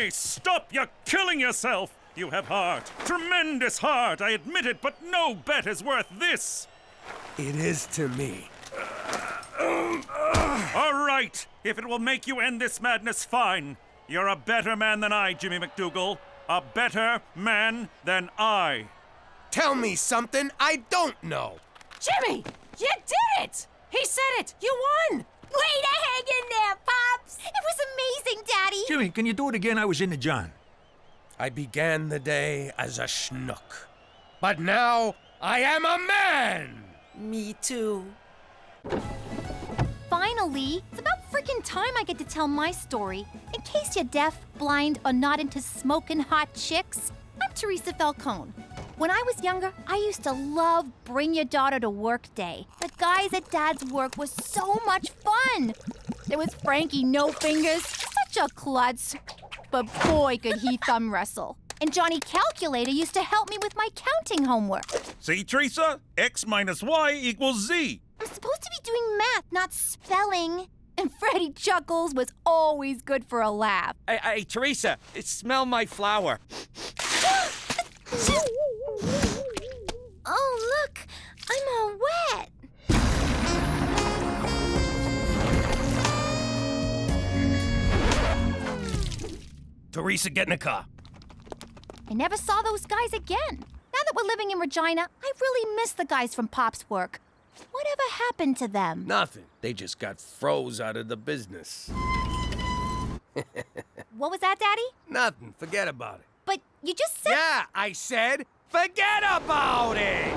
Jimmy, stop! You're killing yourself! You have heart. Tremendous heart, I admit it, but no bet is worth this! It is to me. All right. If it will make you end this madness, fine. You're a better man than I, Jimmy MacDougal. A better man than I. Tell me something I don't know. Jimmy, you did it! He said it! You won! Way to hang in there, Pops! It was amazing, Daddy! Jimmy, can you do it again? I was in the John. I began the day as a schnook, but now I am a man! Me too. Finally, it's about freaking time I get to tell my story. In case you're deaf, blind, or not into smoking hot chicks, I'm Teresa Falcone. When I was younger, I used to love Bring Your Daughter to Work Day. The guys at Dad's work was so much fun. There was Frankie No Fingers, such a klutz. But boy, could he thumb wrestle. And Johnny Calculator used to help me with my counting homework. See, Teresa? X minus Y equals Z. I'm supposed to be doing math, not spelling. And Freddie Chuckles was always good for a laugh. Hey, Teresa, smell my flower. Oh, look, I'm all wet. Teresa, get in the car. I never saw those guys again. Now that we're living in Regina, I really miss the guys from Pop's work. Whatever happened to them? Nothing. They just got froze out of the business. What was that, Daddy? Nothing. Forget about it. But you just said... Yeah, I said, forget about it!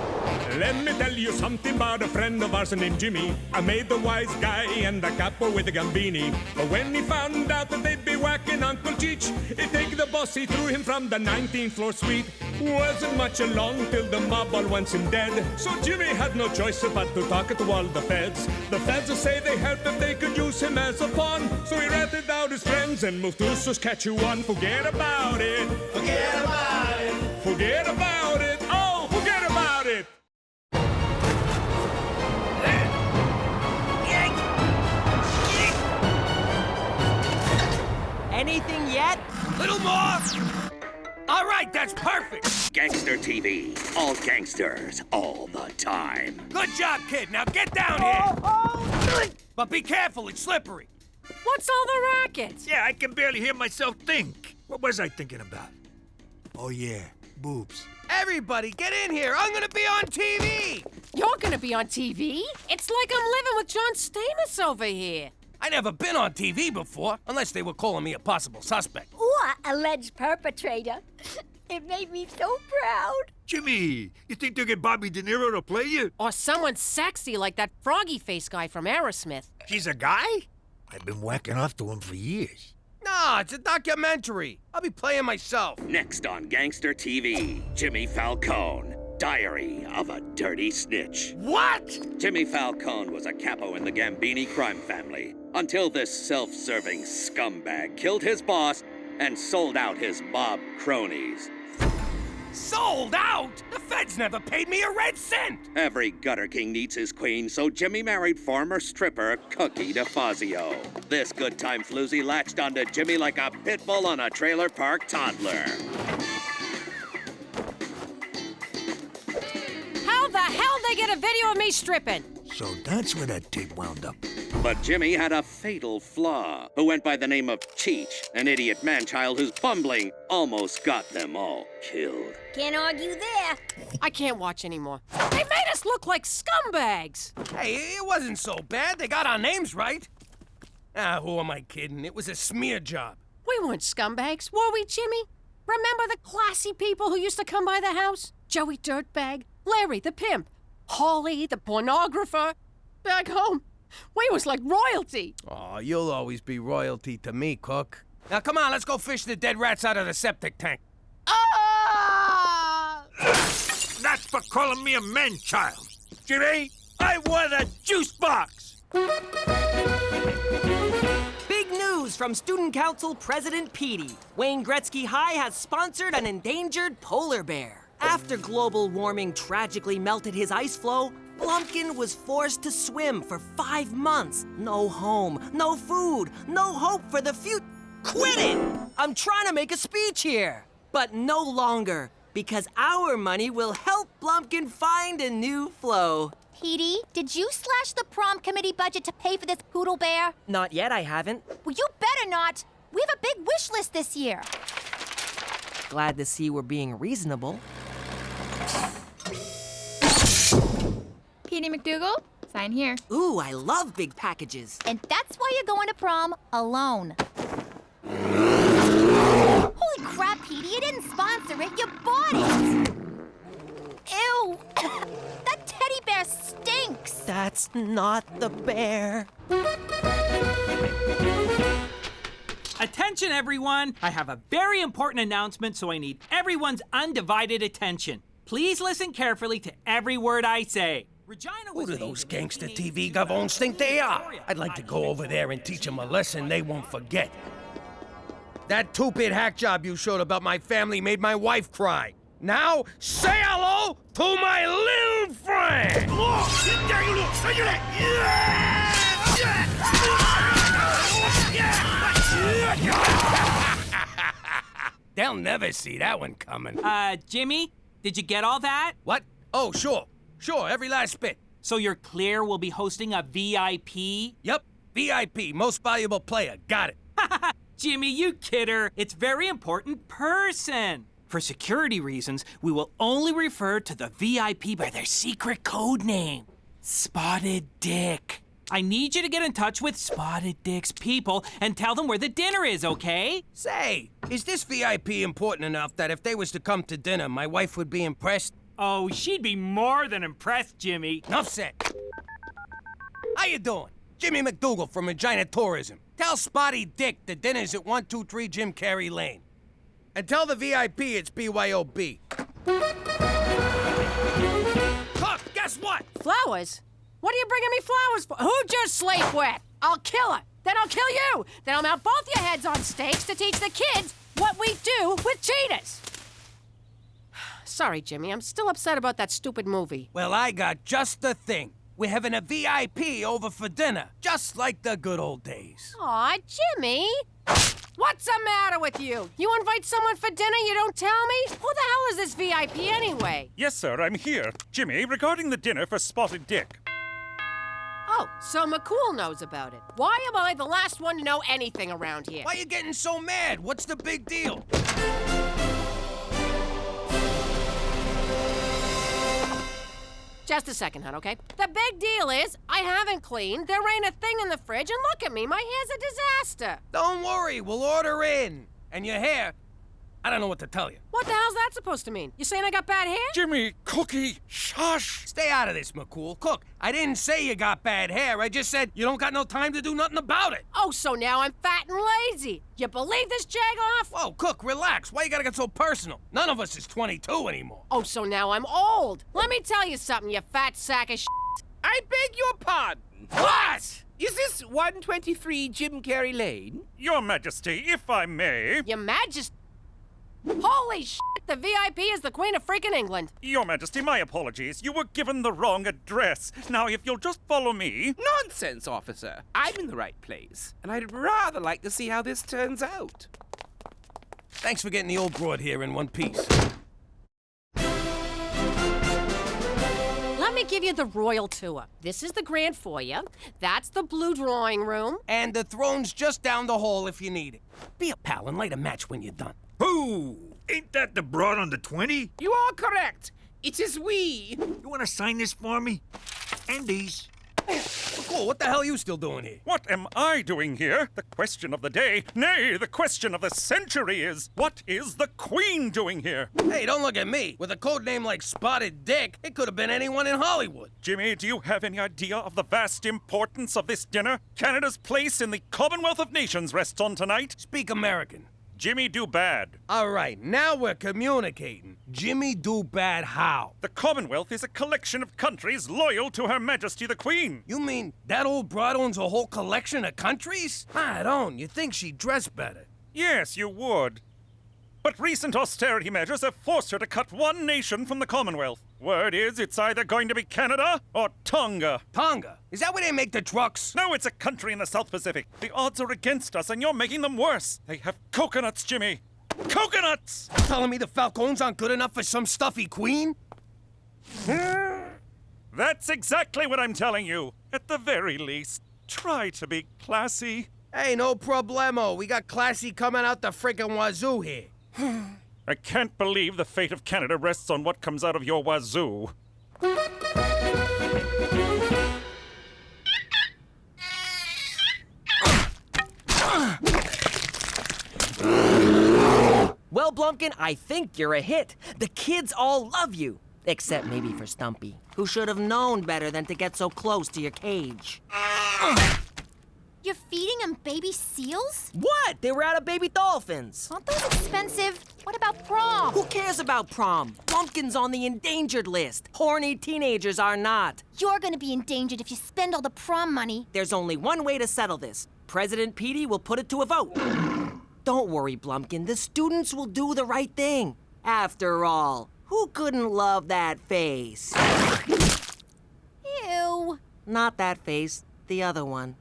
Let me tell you something about a friend of ours named Jimmy. I made the wise guy and the capo with the Gambini. But when he found out that they'd be whacking Uncle Cheech, he'd take the boss, he threw him from the 19th floor suite. Wasn't much along till the mob all wants him dead. So Jimmy had no choice but to talk to all the feds. The feds will say they helped if they could use him as a pawn. So he ratted out his friends and moved to Saskatchewan. Forget about it. Forget about it. Forget about it. Oh, forget about it. Anything yet? Little more! All right, that's perfect! Gangster TV. All gangsters, all the time. Good job, kid. Now get down here! But be careful, it's slippery. What's all the racket? Yeah, I can barely hear myself think. What was I thinking about? Oh, yeah, boobs. Everybody, get in here! I'm gonna be on TV! You're gonna be on TV? It's like I'm living with John Stamos over here. I never been on TV before, unless they were calling me a possible suspect. Or alleged perpetrator. It made me so proud. Jimmy, you think they'll get Bobby De Niro to play you? Or someone sexy like that froggy face guy from Aerosmith. He's a guy? I've been whacking off to him for years. No, it's a documentary. I'll be playing myself. Next on Gangster TV, Jimmy Falcone. Diary of a Dirty Snitch. What? Jimmy Falcone was a capo in the Gambini crime family until this self-serving scumbag killed his boss and sold out his mob cronies. Sold out? The feds never paid me a red cent! Every gutter king needs his queen, so Jimmy married former stripper Cookie DeFazio. This good time floozy latched onto Jimmy like a pit bull on a trailer park toddler. How the hell they get a video of me stripping? So that's where that tape wound up. But Jimmy had a fatal flaw, who went by the name of Cheech, an idiot man-child whose bumbling almost got them all killed. Can't argue there. I can't watch anymore. They made us look like scumbags. Hey, it wasn't so bad. They got our names right. Ah, who am I kidding? It was a smear job. We weren't scumbags, were we, Jimmy? Remember the classy people who used to come by the house? Joey Dirtbag, Larry the pimp, Holly the pornographer. Back home, we was like royalty. Oh, you'll always be royalty to me, Cook. Now, come on, let's go fish the dead rats out of the septic tank. Ah! That's for calling me a man-child. Jimmy, I want a juice box. Big news from Student Council President Petey. Wayne Gretzky High has sponsored an endangered polar bear. After global warming tragically melted his ice floe, Lumpkin was forced to swim for 5 months. No home, no food, no hope for the future. Quit it! I'm trying to make a speech here. But no longer, because our money will help Blumpkin find a new flow. Petey, did you slash the prom committee budget to pay for this poodle bear? Not yet, I haven't. Well, you better not. We have a big wish list this year. Glad to see we're being reasonable. Petey MacDougal, sign here. Ooh, I love big packages. And that's why you're going to prom alone. Holy crap, Petey, you didn't sponsor it, you bought it! Ew! That teddy bear stinks! That's not the bear. Attention, everyone! I have a very important announcement, so I need everyone's undivided attention. Please listen carefully to every word I say. Regina Who do those gangster TV gavons think they are? I'd like to go over there and teach them a lesson they won't forget. That two-bit hack job you showed about my family made my wife cry. Now, say hello to my little friend! They'll never see that one coming. Jimmy, did you get all that? What? Oh, sure. Sure, every last bit. So you're clear we'll be hosting a VIP? Yep, VIP, most valuable player. Got it. Jimmy, you kidder. It's very important person. For security reasons, we will only refer to the VIP by their secret code name, Spotted Dick. I need you to get in touch with Spotted Dick's people and tell them where the dinner is, okay? Say, is this VIP important enough that if they was to come to dinner, my wife would be impressed? Oh, she'd be more than impressed, Jimmy. Enough said. How you doing? Jimmy MacDougal from Regina Tourism. Tell Spotty Dick the dinner's at 123 Jim Carrey Lane. And tell the VIP it's BYOB. Look, guess what? Flowers? What are you bringing me flowers for? Who'd you sleep with? I'll kill her. Then I'll kill you. Then I'll mount both your heads on stakes to teach the kids what we do with cheetahs. Sorry, Jimmy. I'm still upset about that stupid movie. Well, I got just the thing. We're having a VIP over for dinner, just like the good old days. Aw, Jimmy. What's the matter with you? You invite someone for dinner, you don't tell me? Who the hell is this VIP anyway? Yes, sir, I'm here. Jimmy, regarding the dinner for Spotted Dick. Oh, so McCool knows about it. Why am I the last one to know anything around here? Why are you getting so mad? What's the big deal? Just a second, hon, okay? The big deal is, I haven't cleaned, there ain't a thing in the fridge, and look at me, my hair's a disaster. Don't worry, we'll order in. And your hair, I don't know what to tell you. What the hell's that supposed to mean? You saying I got bad hair? Jimmy, Cookie, shush! Stay out of this, McCool. Cook, I didn't say you got bad hair. I just said you don't got no time to do nothing about it. Oh, so now I'm fat and lazy. You believe this, Jagoff? Whoa, Cook, relax. Why you gotta get so personal? None of us is 22 anymore. Oh, so now I'm old. Let me tell you something, you fat sack of shit. I beg your pardon. What? Is this 123 Jim Carrey Lane? Your Majesty, if I may. Your Majesty. Holy shit, the VIP is the Queen of freaking England. Your Majesty, my apologies. You were given the wrong address. Now, if you'll just follow me... Nonsense, officer. I'm in the right place, and I'd rather like to see how this turns out. Thanks for getting the old broad here in one piece. Let me give you the royal tour. This is the grand foyer. That's the blue drawing room. And the throne's just down the hall if you need it. Be a pal and light a match when you're done. Who? Ain't that the broad on the 20? You are correct. It is we. You want to sign this for me? And these. McCool, what the hell are you still doing here? What am I doing here? The question of the day, nay, the question of the century is, what is the Queen doing here? Hey, don't look at me. With a code name like Spotted Dick, it could have been anyone in Hollywood. Jimmy, do you have any idea of the vast importance of this dinner? Canada's place in the Commonwealth of Nations rests on tonight. Speak American. Jimmy do bad. All right, now we're communicating. Jimmy do bad how? The Commonwealth is a collection of countries loyal to Her Majesty the Queen. You mean that old broad owns a whole collection of countries? I don't. You think she'd dress better? Yes, you would. But recent austerity measures have forced her to cut one nation from the Commonwealth. Word is it's either going to be Canada or Tonga. Tonga? Is that where they make the trucks? No, it's a country in the South Pacific. The odds are against us, and you're making them worse. They have coconuts, Jimmy. Coconuts! Telling me the Falcones aren't good enough for some stuffy queen? That's exactly what I'm telling you. At the very least, try to be classy. Hey, no problemo. We got classy coming out the friggin' wazoo here. I can't believe the fate of Canada rests on what comes out of your wazoo. Well, Blumpkin, I think you're a hit. The kids all love you. Except maybe for Stumpy, who should have known better than to get so close to your cage. You're feeding him baby seals? What? They were out of baby dolphins. Aren't those expensive? What about prom? Who cares about prom? Blumpkin's on the endangered list. Horny teenagers are not. You're gonna be endangered if you spend all the prom money. There's only one way to settle this. President Petey will put it to a vote. Don't worry, Blumpkin. The students will do the right thing. After all, who couldn't love that face? Ew. Not that face, the other one.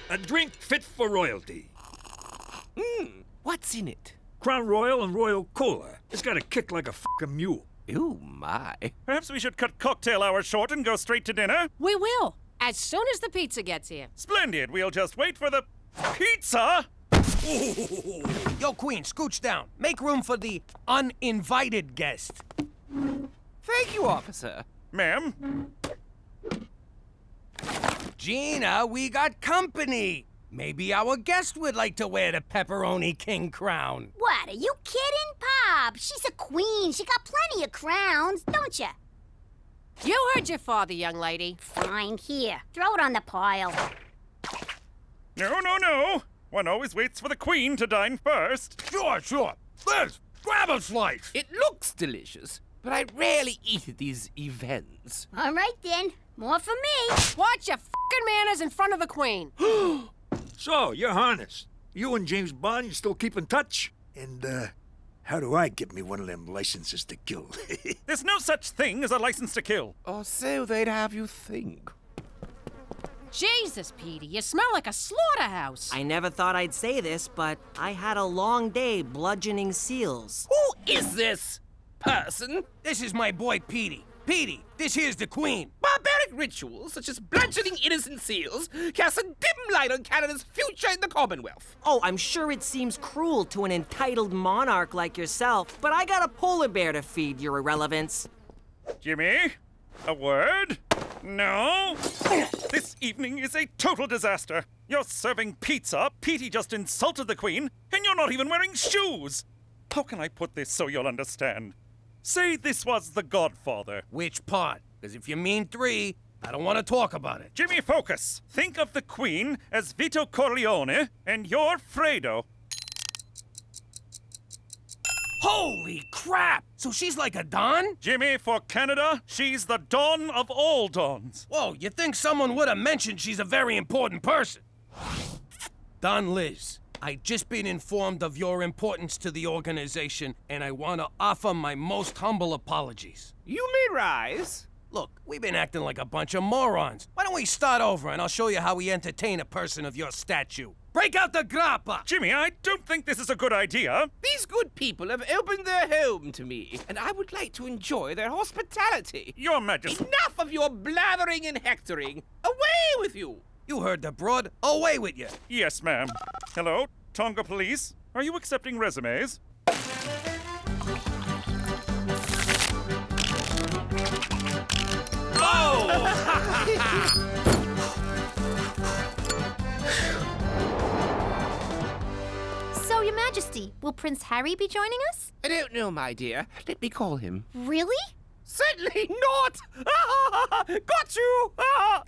A drink fit for royalty. What's in it? Crown Royal and Royal Cola. It's got a kick like a fucking mule. Ooh, my. Perhaps we should cut cocktail hour short and go straight to dinner? We will, as soon as the pizza gets here. Splendid. We'll just wait for the pizza. Yo, Queen, scooch down. Make room for the uninvited guest. Thank you, officer. Ma'am? Gina, we got company. Maybe our guest would like to wear the pepperoni king crown. What, are you kidding, Pop? She's a queen. She got plenty of crowns, don't you? You heard your father, young lady. Fine, here. Throw it on the pile. No, no, no. One always waits for the queen to dine first. Sure. Liz, grab a slice. It looks delicious, but I rarely eat at these events. All right, then. More for me. Watch your fucking manners in front of the queen. So, you're harnessed. You and James Bond, you still keep in touch? And, how do I get me one of them licenses to kill? There's no such thing as a license to kill. Or so they'd have you think. Jesus, Petey, you smell like a slaughterhouse. I never thought I'd say this, but I had a long day bludgeoning seals. Who is this person? This is my boy, Petey. Petey, this here's the queen. Barbaric rituals, such as bludgeoning innocent seals, cast a dim light on Canada's future in the Commonwealth. Oh, I'm sure it seems cruel to an entitled monarch like yourself, but I got a polar bear to feed, your irrelevance. Jimmy, a word? No? This evening is a total disaster. You're serving pizza, Petey just insulted the queen, and you're not even wearing shoes. How can I put this so you'll understand? Say this was The Godfather. Which part? Because if you mean 3, I don't want to talk about it. Jimmy, focus. Think of the queen as Vito Corleone, and you're Fredo. Holy crap! So she's like a Don? Jimmy, for Canada, she's the Dawn of all dawns. Whoa, you think someone would have mentioned she's a very important person? Don Liz, I just been informed of your importance to the organization, and I want to offer my most humble apologies. You may rise. Look, we've been acting like a bunch of morons. Why don't we start over and I'll show you how we entertain a person of your stature. Break out the grappa! Jimmy, I don't think this is a good idea. These good people have opened their home to me, and I would like to enjoy their hospitality. Your Majesty. Enough of your blathering and hectoring. Away with you! You heard the broad. Away with you. Yes, ma'am. Hello, Tonga Police. Are you accepting resumes? So, Your Majesty, will Prince Harry be joining us? I don't know, my dear. Let me call him. Really? Certainly not! Got you! Oh,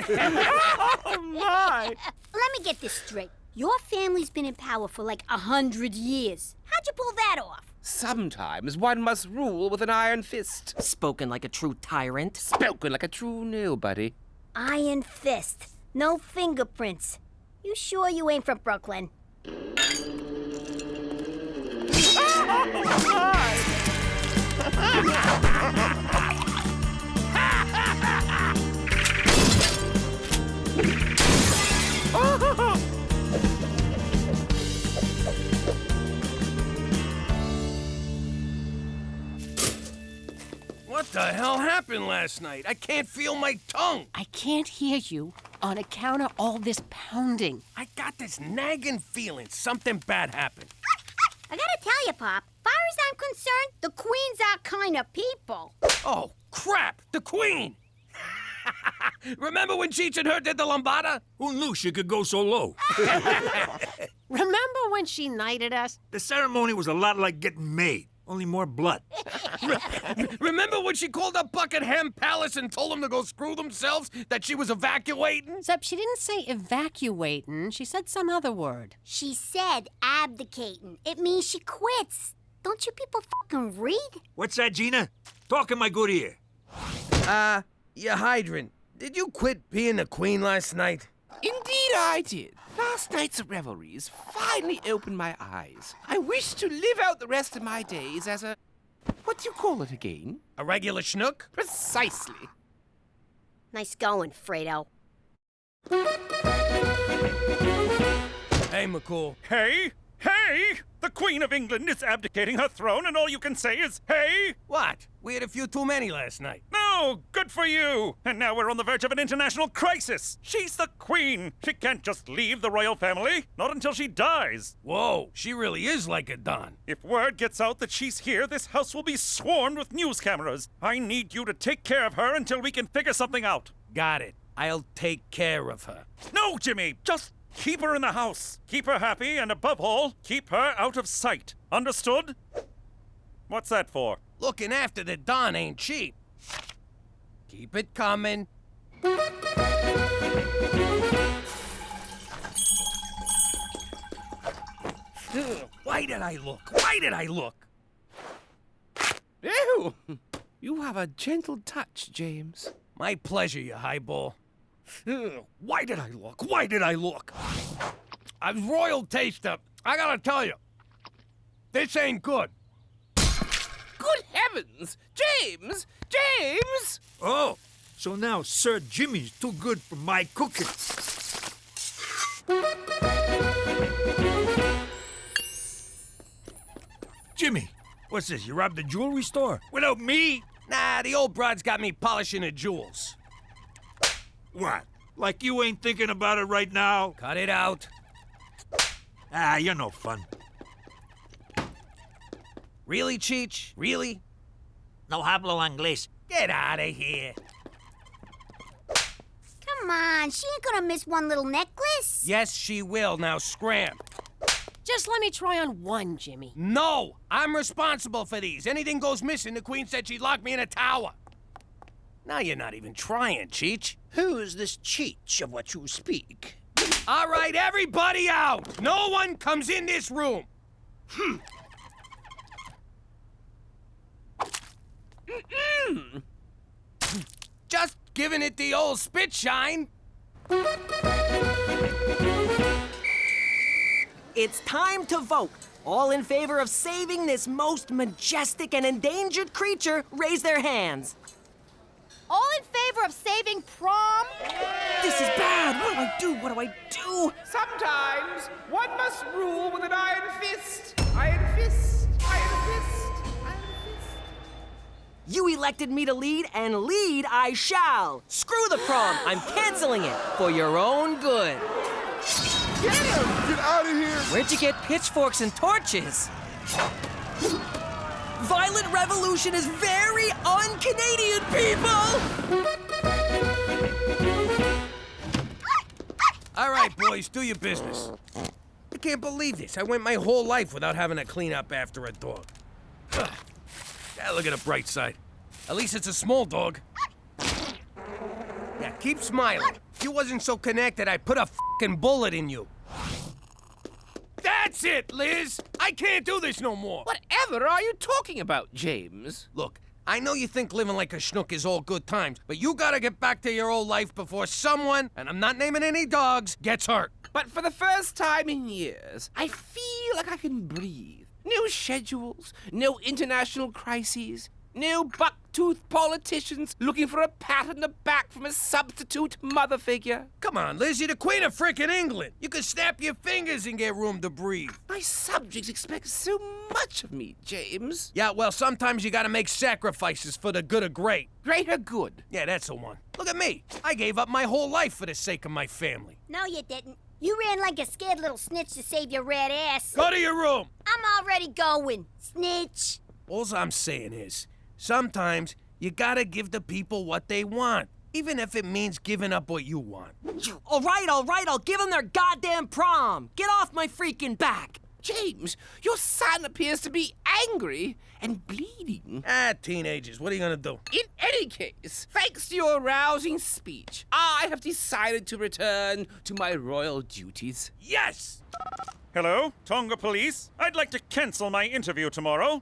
my! Let me get this straight. Your family's been in power for like 100 years. How'd you pull that off? Sometimes one must rule with an iron fist. Spoken like a true tyrant. Spoken like a true nobody. Iron fist. No fingerprints. You sure you ain't from Brooklyn? What the hell happened last night? I can't feel my tongue. I can't hear you on account of all this pounding. I got this nagging feeling something bad happened. I gotta tell you, Pop, far as I'm concerned, the Queen's our kind of people. Oh, crap! The Queen! Remember when Cheech and her did the lambada? Who knew she could go so low? Remember when she knighted us? The ceremony was a lot like getting made, only more blood. Remember when she called up Buckingham Palace and told them to go screw themselves, that she was evacuating? Except she didn't say evacuating. She said some other word. She said abdicating. It means she quits. Don't you people fucking read? What's that, Gina? Talk in my good ear. You hydrant. Did you quit being the Queen last night? Indeed I did. Last night's revelries finally opened my eyes. I wish to live out the rest of my days as a... what do you call it again? A regular schnook? Precisely. Nice going, Fredo. Hey, McCool. Hey? Hey! The Queen of England is abdicating her throne, and all you can say is, hey? What? We had a few too many last night. No! Good for you! And now we're on the verge of an international crisis! She's the Queen! She can't just leave the royal family, not until she dies! Whoa, she really is like a Don. If word gets out that she's here, this house will be swarmed with news cameras. I need you to take care of her until we can figure something out. Got it. I'll take care of her. No, Jimmy! Just keep her in the house. Keep her happy, and above all, keep her out of sight. Understood? What's that for? Looking after the Don ain't cheap. Keep it coming. Why did I look? Why did I look? Ew! You have a gentle touch, James. My pleasure, you highball. Why did I look? Why did I look? I was royal taster. I gotta tell you, this ain't good. Good heavens! James! James! Oh, so now Sir Jimmy's too good for my cooking. Jimmy, what's this? You robbed the jewelry store? Without me? Nah, the old broad's got me polishing the jewels. What? Like you ain't thinking about it right now? Cut it out. Ah, you're no fun. Really, Cheech? Really? No hablo inglés. Get out of here. Come on, she ain't gonna miss one little necklace. Yes, she will. Now scram. Just let me try on one, Jimmy. No! I'm responsible for these. Anything goes missing, the Queen said she'd lock me in a tower. Now you're not even trying, Cheech. Who's this Cheech of what you speak? All right, everybody out! No one comes in this room! Just giving it the old spit shine. It's time to vote. All in favor of saving this most majestic and endangered creature, raise their hands. All in favor of saving prom? This is bad. What do I do? What do I do? Sometimes one must rule with an iron fist. Iron fist. Iron fist. Iron fist. You elected me to lead, and lead I shall. Screw the prom. I'm canceling it for your own good. Get him! Get out of here! Where'd you get pitchforks and torches? Violent revolution is very un-Canadian, people! All right, boys, do your business. I can't believe this. I went my whole life without having to clean up after a dog. Ugh. Yeah, look at the bright side. At least it's a small dog. Yeah, keep smiling. If you wasn't so connected, I'd put a fucking bullet in you. That's it, Liz! I can't do this no more! Whatever are you talking about, James? Look, I know you think living like a schnook is all good times, but you gotta get back to your old life before someone, and I'm not naming any dogs, gets hurt. But for the first time in years, I feel like I can breathe. No schedules, no international crises, no buck-toothed politicians looking for a pat on the back from a substitute mother figure. Come on, Liz, you're the Queen of frickin' England. You can snap your fingers and get room to breathe. My subjects expect so much of me, James. Yeah, well, sometimes you gotta make sacrifices for the good of great. Greater good. Yeah, that's the one. Look at me. I gave up my whole life for the sake of my family. No, you didn't. You ran like a scared little snitch to save your red ass. Go to your room. I'm already going, snitch. All I'm saying is, sometimes you gotta give the people what they want, even if it means giving up what you want. All right, I'll give them their goddamn prom. Get off my freaking back. James, your son appears to be angry and bleeding. Teenagers, what are you gonna do? In any case, thanks to your rousing speech, I have decided to return to my royal duties. Yes! Hello, Tonga Police. I'd like to cancel my interview tomorrow.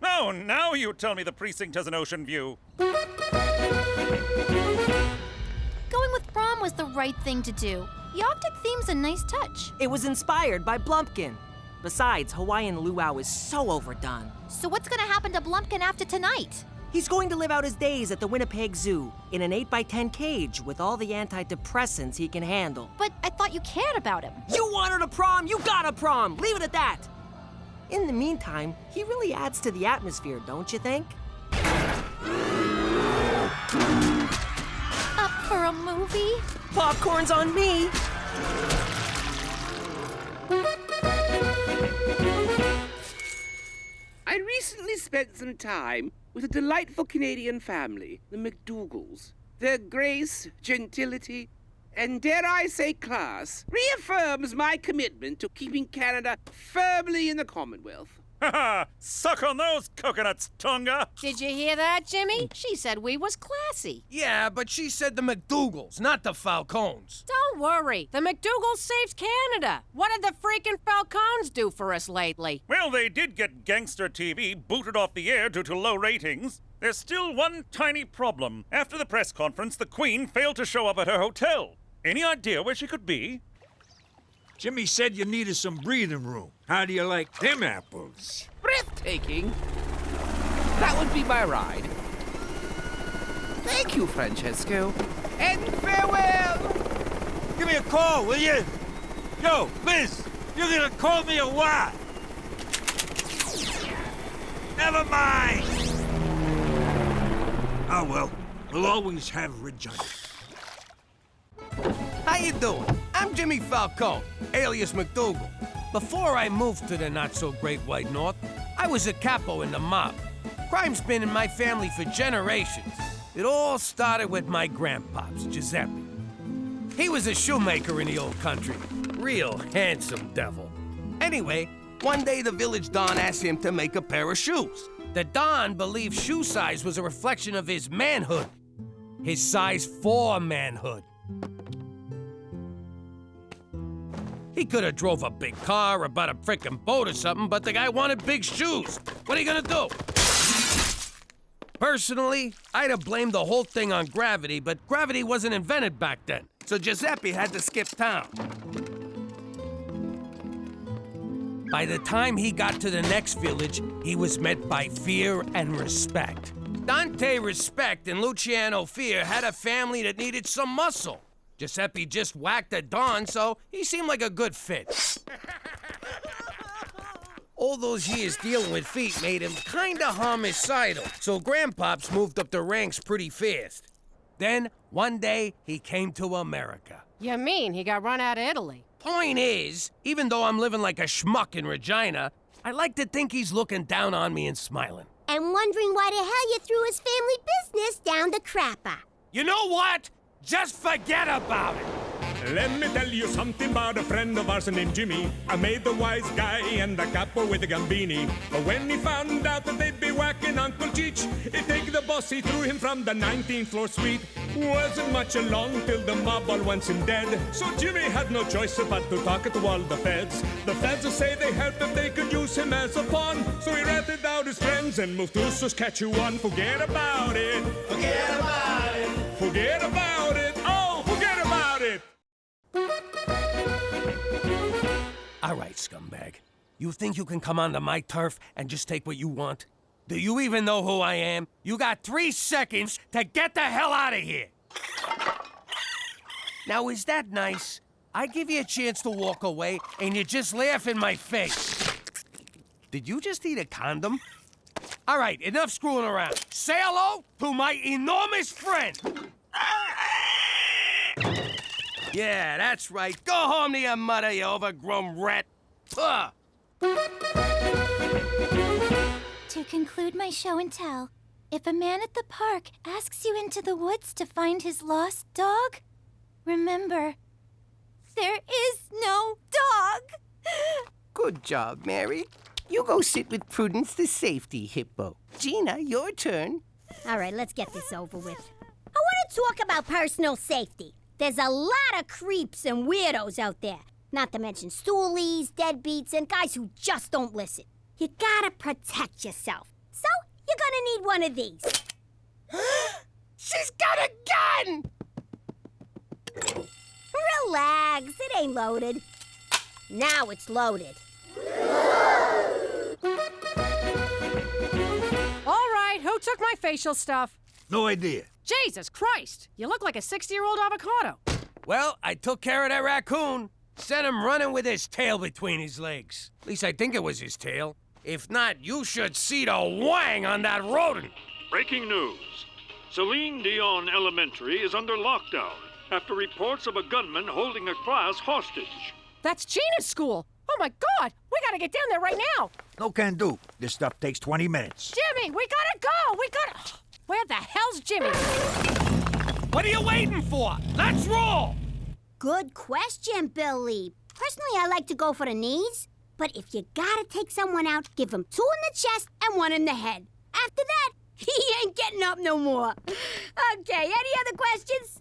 Oh, now you tell me the precinct has an ocean view. Going with prom was the right thing to do. The Arctic theme's a nice touch. It was inspired by Blumpkin. Besides, Hawaiian luau is so overdone. So what's gonna happen to Blumpkin after tonight? He's going to live out his days at the Winnipeg Zoo in an 8x10 cage with all the antidepressants he can handle. But I thought you cared about him. You wanted a prom, you got a prom. Leave it at that. In the meantime, he really adds to the atmosphere, don't you think? Up for a movie? Popcorn's on me. I recently spent some time with a delightful Canadian family, the MacDougals. Their grace, gentility, and dare I say class, reaffirms my commitment to keeping Canada firmly in the Commonwealth. Ha ha! Suck on those coconuts, Tonga! Did you hear that, Jimmy? She said we was classy. Yeah, but she said the MacDougals, not the Falcones. Don't worry. The MacDougal saved Canada. What did the freaking Falcones do for us lately? Well, they did get gangster TV booted off the air due to low ratings. There's still one tiny problem. After the press conference, the Queen failed to show up at her hotel. Any idea where she could be? Jimmy said you needed some breathing room. How do you like them apples? Breathtaking. That would be my ride. Thank you, Francesco. And farewell! Give me a call, will you? Yo, Liz, you're gonna call me or what? Never mind! Oh, well, we'll always have Regina. How you doing? I'm Jimmy Falcone, alias MacDougal. Before I moved to the not-so-great White North, I was a capo in the mob. Crime's been in my family for generations. It all started with my grandpops, Giuseppe. He was a shoemaker in the old country. Real handsome devil. Anyway, one day the village Don asked him to make a pair of shoes. The Don believed shoe size was a reflection of his manhood. His size 4 manhood. He could have drove a big car or bought a frickin' boat or something, but the guy wanted big shoes. What are you gonna do? Personally, I'd have blamed the whole thing on gravity, but gravity wasn't invented back then, so Giuseppe had to skip town. By the time he got to the next village, he was met by fear and respect. Dante Respect and Luciano Fear had a family that needed some muscle. Giuseppe just whacked a Don, so he seemed like a good fit. All those years dealing with feet made him kinda homicidal, so Grandpops moved up the ranks pretty fast. Then, one day, he came to America. You mean he got run out of Italy? Point is, even though I'm living like a schmuck in Regina, I like to think he's looking down on me and smiling. And wondering why the hell you threw his family business down the crapper. You know what? Just forget about it. Let me tell you something about a friend of ours named Jimmy. I made the wise guy and the capo with the Gambini. But when he found out that they'd be whacking Uncle Cheech, he'd take the boss, he threw him from the 19th floor suite. Wasn't much along till the mob all wants him dead. So Jimmy had no choice but to talk to all the feds. The feds say they helped him, they could use him as a pawn. So he ratted out his friends and moved to Saskatchewan. Forget about it. Forget about it. Forget about it. Oh, forget about it. All right, scumbag. You think you can come onto my turf and just take what you want? Do you even know who I am? You got 3 seconds to get the hell out of here! Now, is that nice? I give you a chance to walk away, and you just laugh in my face. Did you just eat a condom? All right, enough screwing around. Say hello to my enormous friend! Yeah, that's right. Go home to your mother, you overgrown rat. Ugh. To conclude my show and tell, if a man at the park asks you into the woods to find his lost dog, remember, there is no dog. Good job, Mary. You go sit with Prudence the safety hippo. Gina, your turn. All right, let's get this over with. I want to talk about personal safety. There's a lot of creeps and weirdos out there. Not to mention stoolies, deadbeats, and guys who just don't listen. You gotta protect yourself. So, you're gonna need one of these. She's got a gun! Relax, it ain't loaded. Now it's loaded. All right, who took my facial stuff? No idea. Jesus Christ, you look like a 60-year-old avocado. Well, I took care of that raccoon. Sent him running with his tail between his legs. At least I think it was his tail. If not, you should see the wang on that rodent. Breaking news. Celine Dion Elementary is under lockdown after reports of a gunman holding a class hostage. That's Gina's school. Oh my God, we gotta get down there right now. No can do. This stuff takes 20 minutes. Jimmy, we gotta go. Where the hell's Jimmy? What are you waiting for? Let's roll! Good question, Billy. Personally, I like to go for the knees. But if you gotta take someone out, give him 2 in the chest and 1 in the head. After that, he ain't getting up no more. Okay, any other questions?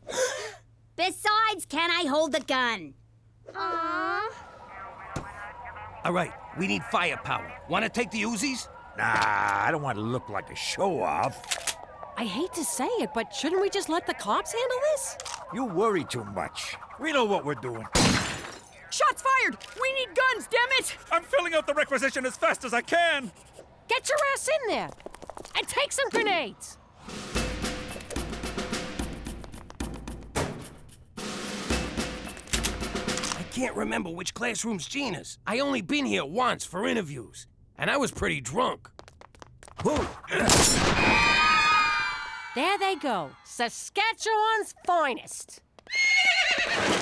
Besides, can I hold the gun? Aww. All right, we need firepower. Want to take the Uzis? Nah, I don't want to look like a show-off. I hate to say it, but shouldn't we just let the cops handle this? You worry too much. We know what we're doing. Shots fired! We need guns, damn it! I'm filling out the requisition as fast as I can. Get your ass in there! And take some grenades! I can't remember which classroom's Gina's. I only been here once for interviews. And I was pretty drunk. Whoa! There they go. Saskatchewan's finest.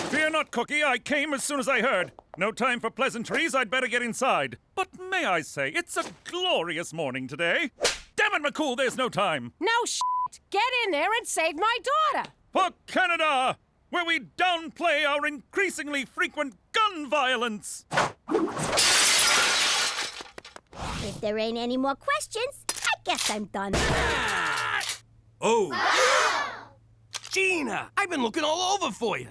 Fear not, Cookie. I came as soon as I heard. No time for pleasantries. I'd better get inside. But may I say, it's a glorious morning today. Damn it, McCool, there's no time. No shit. Get in there and save my daughter. For Canada, where we downplay our increasingly frequent gun violence. If there ain't any more questions, I guess I'm done. Oh! Gina, I've been looking all over for you.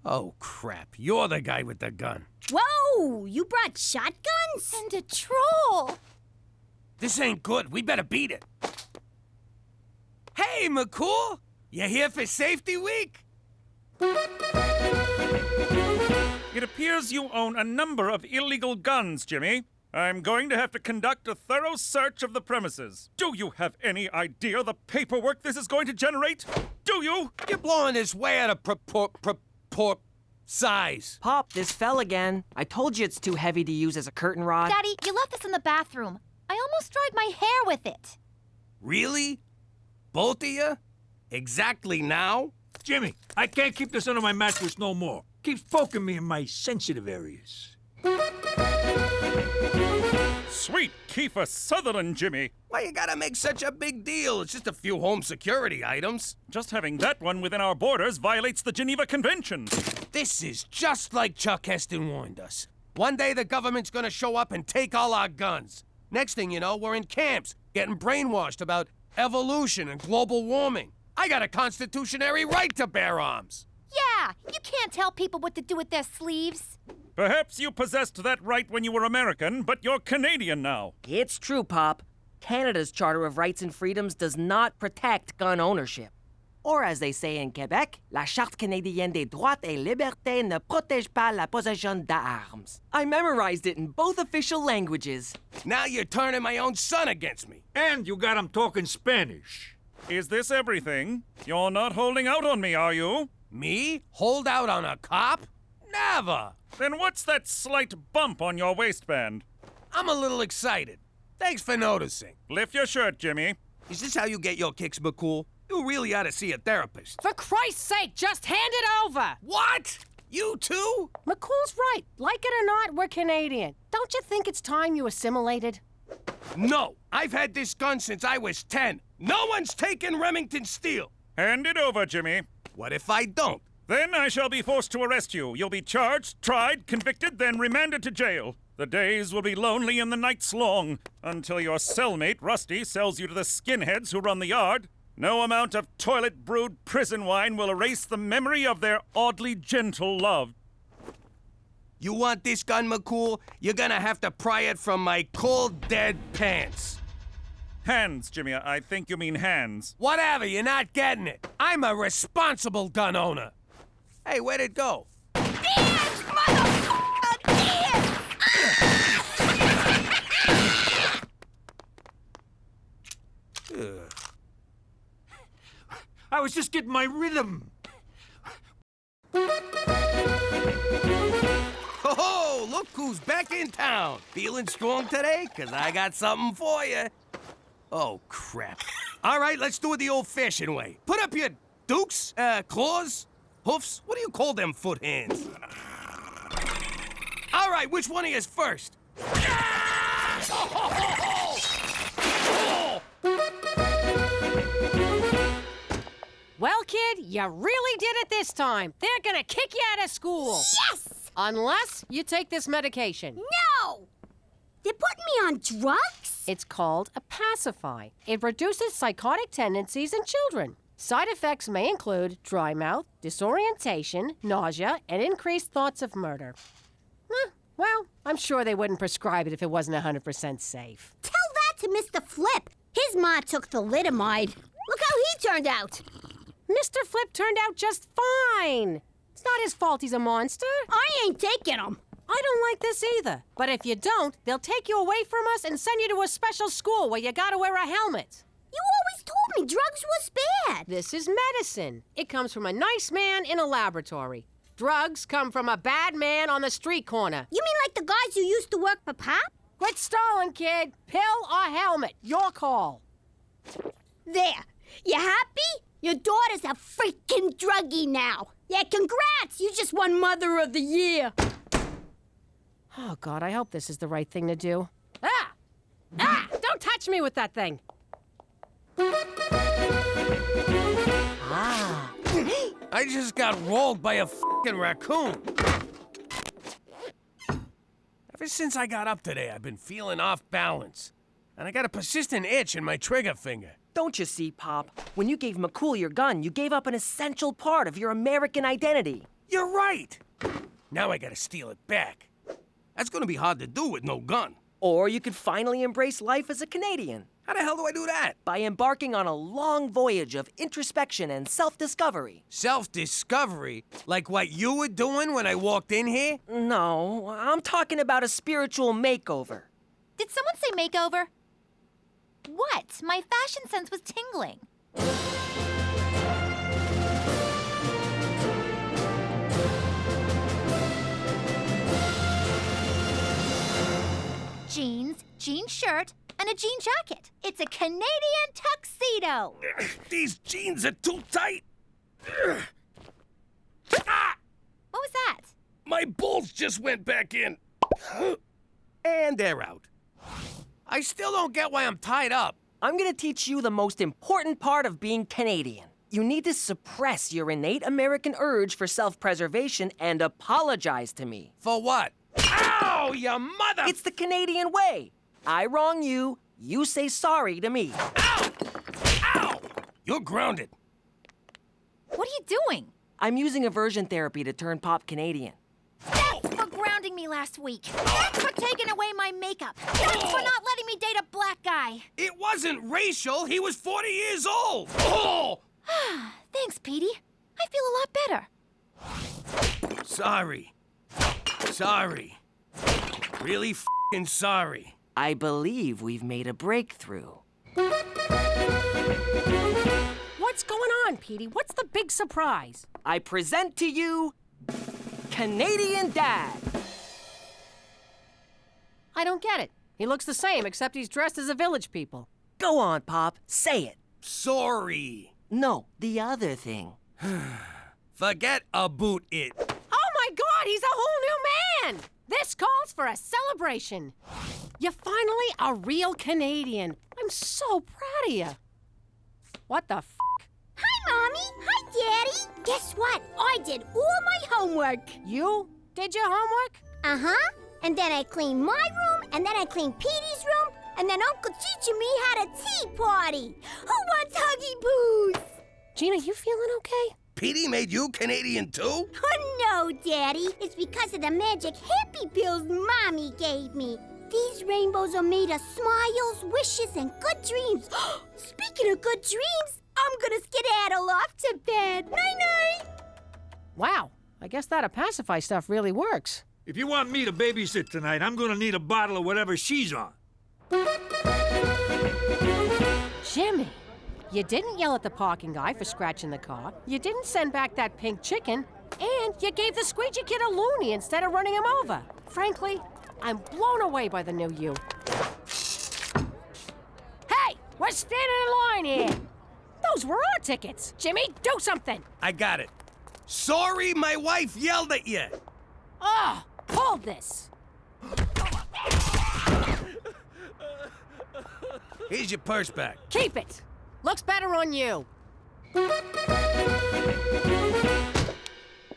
Oh, crap. You're the guy with the gun. Whoa! You brought shotguns? And a troll! This ain't good. We better beat it. Hey, McCool! You here for Safety Week? It appears you own a number of illegal guns, Jimmy. I'm going to have to conduct a thorough search of the premises. Do you have any idea the paperwork this is going to generate? Do you? You're blowing this way out of size. Pop, this fell again. I told you it's too heavy to use as a curtain rod. Daddy, you left this in the bathroom. I almost dried my hair with it. Really? Both of you? Exactly now? Jimmy, I can't keep this under my mattress no more. Keeps poking me in my sensitive areas. Sweet Kiefer Sutherland, Jimmy. Why you gotta make such a big deal? It's just a few home security items. Just having that one within our borders violates the Geneva Convention. This is just like Chuck Heston warned us. One day the government's gonna show up and take all our guns. Next thing you know, we're in camps, getting brainwashed about evolution and global warming. I got a constitutionary right to bear arms. Yeah, you can't tell people what to do with their sleeves. Perhaps you possessed that right when you were American, but you're Canadian now. It's true, Pop. Canada's Charter of Rights and Freedoms does not protect gun ownership. Or as they say in Quebec, la Charte canadienne des droits et libertés ne protège pas la possession d'armes. I memorized it in both official languages. Now you're turning my own son against me. And you got him talking Spanish. Is this everything? You're not holding out on me, are you? Me? Hold out on a cop? Never! Then what's that slight bump on your waistband? I'm a little excited. Thanks for noticing. Lift your shirt, Jimmy. Is this how you get your kicks, McCool? You really ought to see a therapist. For Christ's sake, just hand it over! What? You too? McCool's right. Like it or not, we're Canadian. Don't you think it's time you assimilated? No. I've had this gun since I was 10. No one's taken Remington Steel. Hand it over, Jimmy. What if I don't? Then I shall be forced to arrest you. You'll be charged, tried, convicted, then remanded to jail. The days will be lonely and the nights long, until your cellmate, Rusty, sells you to the skinheads who run the yard. No amount of toilet-brewed prison wine will erase the memory of their oddly gentle love. You want this gun, McCool? You're gonna have to pry it from my cold, dead pants. Hands, Jimmy. I think you mean hands. Whatever, you're not getting it. I'm a responsible gun owner. Hey, where'd it go? Dance, motherfucker! Dance! I was just getting my rhythm. Oh, look who's back in town. Feeling strong today? 'Cause I got something for you. Oh, crap. All right, let's do it the old-fashioned way. Put up your dukes, claws, hoofs. What do you call them foot hands? All right, which one of you is first? Well, kid, you really did it this time. They're gonna kick you out of school. Yes! Unless you take this medication. No! They're putting me on drugs? It's called a pacify. It reduces psychotic tendencies in children. Side effects may include dry mouth, disorientation, nausea, and increased thoughts of murder. Well, I'm sure they wouldn't prescribe it if it wasn't 100% safe. Tell that to Mr. Flip. His ma took thalidomide. Look how he turned out. Mr. Flip turned out just fine. It's not his fault he's a monster. I ain't taking him. I don't like this either. But if you don't, they'll take you away from us and send you to a special school where you gotta wear a helmet. You always told me drugs was bad. This is medicine. It comes from a nice man in a laboratory. Drugs come from a bad man on the street corner. You mean like the guys who used to work for Pop? Quit stalling, kid. Pill or helmet. Your call. There. You happy? Your daughter's a freaking druggie now. Yeah, congrats. You just won Mother of the Year. Oh, God, I hope this is the right thing to do. Ah! Don't touch me with that thing. Ah. I just got rolled by a fucking raccoon. Ever since I got up today, I've been feeling off balance. And I got a persistent itch in my trigger finger. Don't you see, Pop? When you gave McCool your gun, you gave up an essential part of your American identity. You're right. Now I gotta steal it back. That's gonna be hard to do with no gun. Or you could finally embrace life as a Canadian. How the hell do I do that? By embarking on a long voyage of introspection and self-discovery. Self-discovery? Like what you were doing when I walked in here? No, I'm talking about a spiritual makeover. Did someone say makeover? What? My fashion sense was tingling. Jeans, jean shirt, and a jean jacket. It's a Canadian tuxedo. These jeans are too tight. What was that? My balls just went back in. And they're out. I still don't get why I'm tied up. I'm gonna teach you the most important part of being Canadian. You need to suppress your innate American urge for self-preservation and apologize to me. For what? Ow, you mother! It's the Canadian way. I wrong you, you say sorry to me. Ow! Ow! You're grounded. What are you doing? I'm using aversion therapy to turn Pop Canadian. That's for grounding me last week. That's for taking away my makeup. That's for not letting me date a black guy. It wasn't racial. He was 40 years old. Oh! Thanks, Petey. I feel a lot better. Sorry. Sorry. Really f***ing sorry. I believe we've made a breakthrough. What's going on, Petey? What's the big surprise? I present to you Canadian Dad. I don't get it. He looks the same, except he's dressed as a village people. Go on, Pop. Say it. Sorry. No, the other thing. Forget about it. Oh my God, he's a whole new man! This calls for a celebration. You're finally a real Canadian. I'm so proud of you. What the f***? Hi, Mommy. Hi, Daddy. Guess what? I did all my homework. You did your homework? Uh-huh. And then I cleaned my room, and then I cleaned Petey's room, and then Uncle Cheech and me had a tea party. Who wants Huggy Boos? Gina, you feeling okay? Petey made you Canadian too? Oh, no, Daddy. It's because of the magic happy pills Mommy gave me. These rainbows are made of smiles, wishes, and good dreams. Speaking of good dreams, I'm gonna skedaddle off to bed. Night-night. Wow, I guess that pacify stuff really works. If you want me to babysit tonight, I'm gonna need a bottle of whatever she's on. Jimmy, you didn't yell at the parking guy for scratching the car. You didn't send back that pink chicken. And you gave the squeegee kid a loony instead of running him over. Frankly, I'm blown away by the new you. Hey, we're standing in line here. Those were our tickets. Jimmy, do something. I got it. Sorry my wife yelled at you. Oh, hold this. Here's your purse back. Keep it. Looks better on you.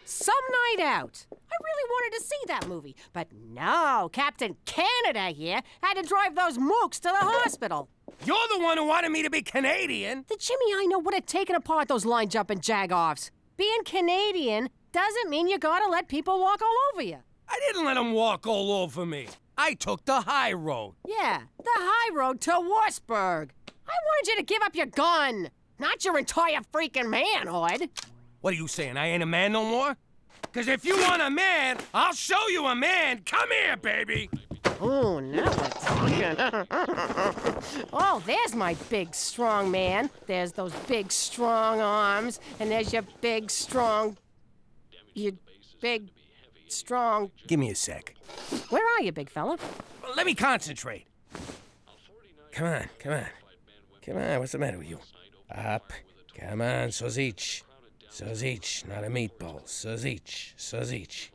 Some night out. I really wanted to see that movie, but no, Captain Canada here had to drive those mooks to the hospital. You're the one who wanted me to be Canadian. The Jimmy I know would have taken apart those line-jumping jag-offs. Being Canadian doesn't mean you gotta let people walk all over you. I didn't let them walk all over me. I took the high road. Yeah, the high road to Wartburg. I wanted you to give up your gun, not your entire freaking manhood. What are you saying, I ain't a man no more? Because if you want a man, I'll show you a man. Come here, baby. Oh, now we're talking. Oh, there's my big, strong man. There's those big, strong arms. And there's your big, strong... Your big, strong... Give me a sec. Where are you, big fella? Well, let me concentrate. Come on, come on. Come on, what's the matter with you? Up. Come on, sausage. Sausage, not a meatball. Sausage, sausage.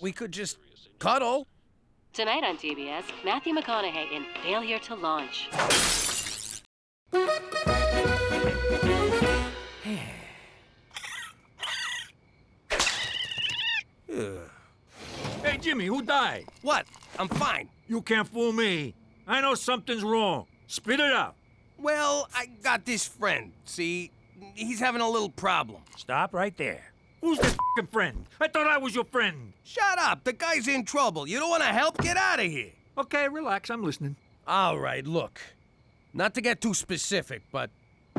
We could just cuddle. Tonight on TBS, Matthew McConaughey in Failure to Launch. Hey, Jimmy, who died? What? I'm fine. You can't fool me. I know something's wrong. Spit it out. Well, I got this friend. See, he's having a little problem. Stop right there. Who's this f***ing friend? I thought I was your friend. Shut up. The guy's in trouble. You don't want to help? Get out of here. Okay, relax. I'm listening. All right, look. Not to get too specific, but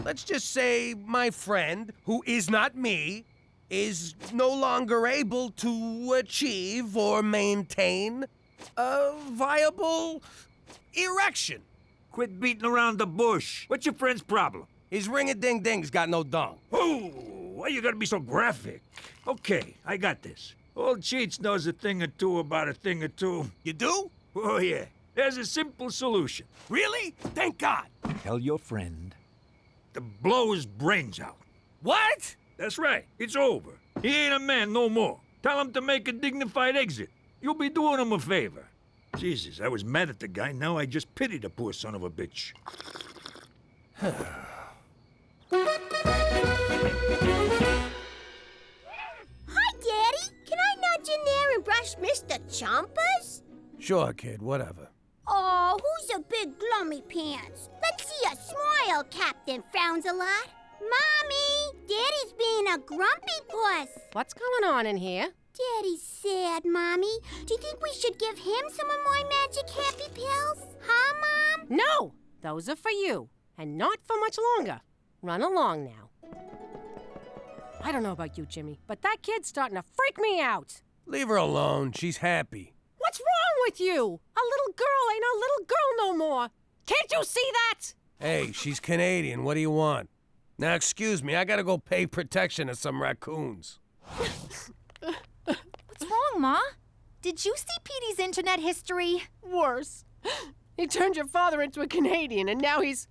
let's just say my friend, who is not me, is no longer able to achieve or maintain a viable erection. Quit beating around the bush. What's your friend's problem? His ring-a-ding-ding's got no dung. Oh, why you gotta be so graphic? Okay, I got this. Old Cheech knows a thing or two about a thing or two. You do? Oh, yeah. There's a simple solution. Really? Thank God. Tell your friend to blow his brains out. What? That's right. It's over. He ain't a man no more. Tell him to make a dignified exit. You'll be doing him a favor. Jesus, I was mad at the guy. Now I just pity the poor son of a bitch. Hi, Daddy. Can I nudge in there and brush Mr. Chompers? Sure, kid, whatever. Oh, who's a big glummy pants? Let's see a smile, Captain Frowns a lot. Mommy, Daddy's being a grumpy puss. What's going on in here? Daddy's sad, Mommy. Do you think we should give him some of my magic happy pills? Huh, Mom? No! Those are for you, and not for much longer. Run along now. I don't know about you, Jimmy, but that kid's starting to freak me out. Leave her alone. She's happy. What's wrong with you? A little girl ain't a little girl no more. Can't you see that? Hey, she's Canadian. What do you want? Now, excuse me. I gotta go pay protection to some raccoons. What's wrong, Ma? Did you see Petey's internet history? Worse. He turned your father into a Canadian, and now he's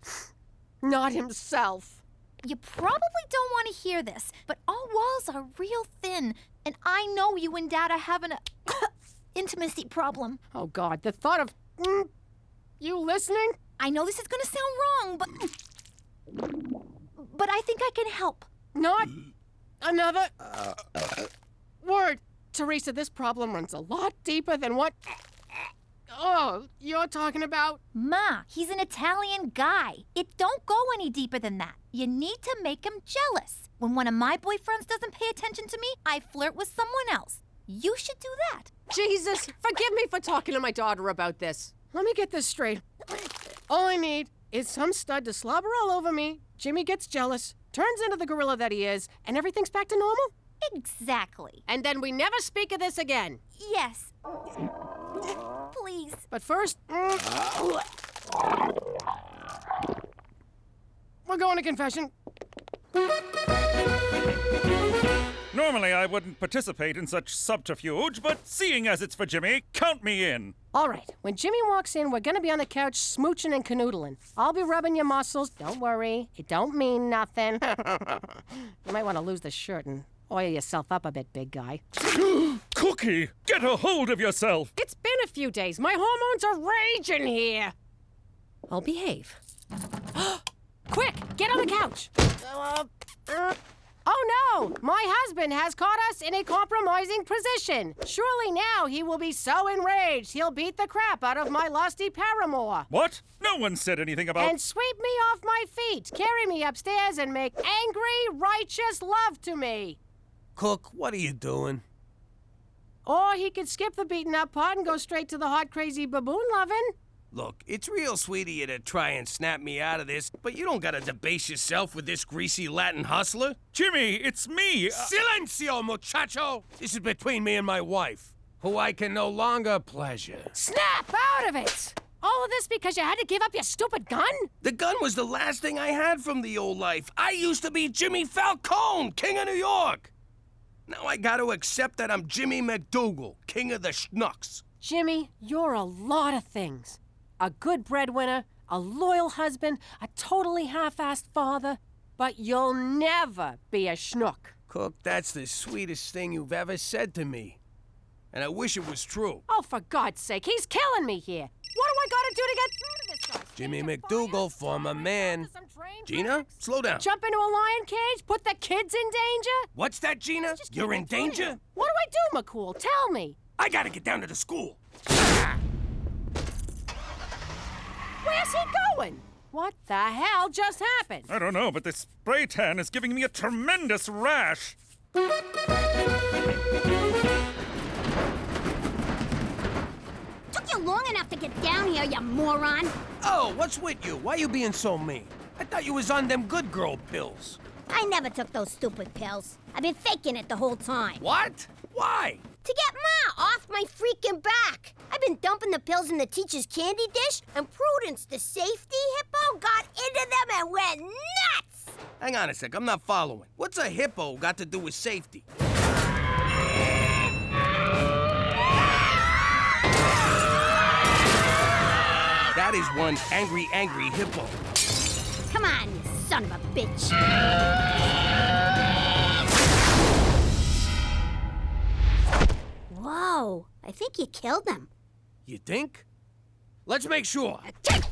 not himself. You probably don't want to hear this, but our walls are real thin, and I know you and Dad are having a intimacy problem. Oh, God, the thought of... you listening? I know this is going to sound wrong, but I think I can help. Not another word. Teresa, this problem runs a lot deeper than what... Oh, you're talking about? Ma, he's an Italian guy. It don't go any deeper than that. You need to make him jealous. When one of my boyfriends doesn't pay attention to me, I flirt with someone else. You should do that. Jesus, forgive me for talking to my daughter about this. Let me get this straight. All I need is some stud to slobber all over me, Jimmy gets jealous, turns into the gorilla that he is, and everything's back to normal? Exactly. And then we never speak of this again. Yes. Please. But first, we're going to confession. Normally, I wouldn't participate in such subterfuge, but seeing as it's for Jimmy, count me in. All right, when Jimmy walks in, we're gonna be on the couch smooching and canoodling. I'll be rubbing your muscles. Don't worry, it don't mean nothing. You might want to lose the shirt and oil yourself up a bit, big guy. Cookie, get a hold of yourself. It's been a few days. My hormones are raging here. I'll behave. Quick, get on the couch. Oh no! My husband has caught us in a compromising position. Surely now he will be so enraged he'll beat the crap out of my lusty paramour. What? No one said anything about... And sweep me off my feet, carry me upstairs, and make angry, righteous love to me. Cook, what are you doing? Or he could skip the beaten up part and go straight to the hot, crazy baboon loving. Look, it's real sweet of you to try and snap me out of this, but you don't gotta debase yourself with this greasy Latin hustler. Jimmy, it's me! Silencio, muchacho! This is between me and my wife, who I can no longer pleasure. Snap out of it! All of this because you had to give up your stupid gun? The gun was the last thing I had from the old life. I used to be Jimmy Falcone, King of New York. Now I gotta accept that I'm Jimmy MacDougal, King of the Schnooks. Jimmy, you're a lot of things. A good breadwinner, a loyal husband, a totally half-assed father, but you'll never be a schnook. Cook, that's the sweetest thing you've ever said to me. And I wish it was true. Oh, for God's sake, he's killing me here. What do I gotta do to get through to this guy? Jimmy MacDougal, former man. Gina, slow down. Jump into a lion cage? Put the kids in danger? What's that, Gina? You're in danger? What do I do, McCool? Tell me. I gotta get down to the school. Where's he going? What the hell just happened? I don't know, but this spray tan is giving me a tremendous rash. Took you long enough to get down here, you moron. Oh, what's with you? Why you being so mean? I thought you was on them good girl pills. I never took those stupid pills. I've been faking it the whole time. What? Why? To get Ma off my freaking back. I've been dumping the pills in the teacher's candy dish, and Prudence, the safety hippo, got into them and went nuts! Hang on a sec, I'm not following. What's a hippo got to do with safety? That is one angry, angry hippo. Come on, you son of a bitch. Whoa, I think you killed him. You think? Let's make sure. Come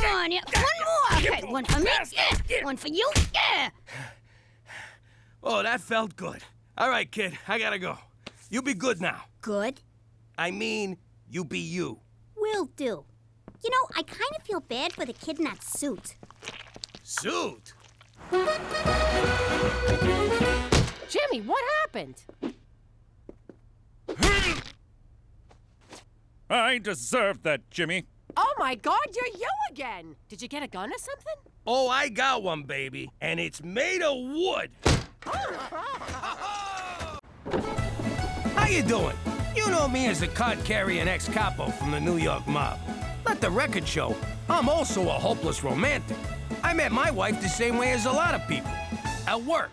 on, yeah. One more. Okay, one for me. Yeah. One for you. Yeah. Oh, that felt good. All right, kid, I gotta go. You be good now. Good? I mean, you be you. Will do. You know, I kind of feel bad for the kid in that suit. Suit? Jimmy, what happened? I deserved that, Jimmy. Oh my God, you're you again! Did you get a gun or something? Oh, I got one, baby, and it's made of wood. How you doing? You know me as a card-carrying ex-capo from the New York mob. Let the record show, I'm also a hopeless romantic. I met my wife the same way as a lot of people, at work.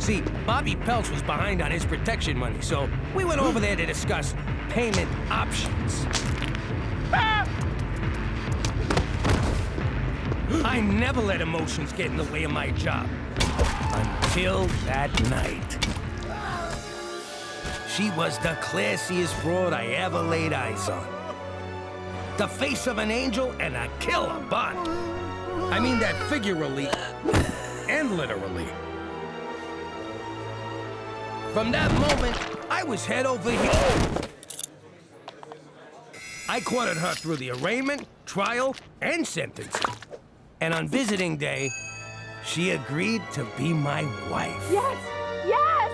See, Bobby Peltz was behind on his protection money, so we went over there to discuss payment options. I never let emotions get in the way of my job. Until that night. She was the classiest broad I ever laid eyes on. The face of an angel and a killer butt. I mean that figuratively and literally. From that moment, I was head over heels. I courted her through the arraignment, trial, and sentencing. And on visiting day, she agreed to be my wife. Yes! Yes!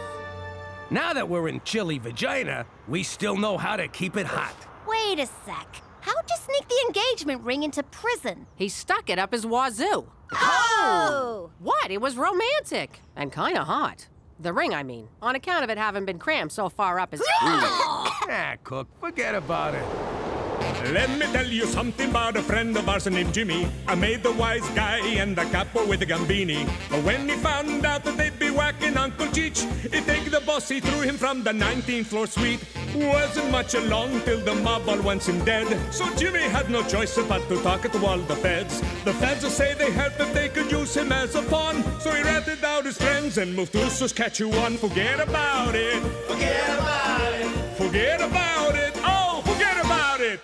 Now that we're in chilly Regina, we still know how to keep it hot. Wait a sec. How'd you sneak the engagement ring into prison? He stuck it up his wazoo. Oh! What? It was romantic. And kinda hot. The ring, I mean. On account of it having been crammed so far up his... Ah, Cook, forget about it. Let me tell you something about a friend of ours named Jimmy. I made the wise guy and the capo with the Gambini. But when he found out that they'd be whacking Uncle Cheech, he'd take the boss, he threw him from the 19th floor suite. Wasn't much along till the mob all wants him dead. So Jimmy had no choice but to talk to all the feds. The feds say they heard that they could use him as a pawn. So he ratted out his friends and moved to Saskatchewan. Forget about it. Forget about it. Forget about it. Oh, forget about it.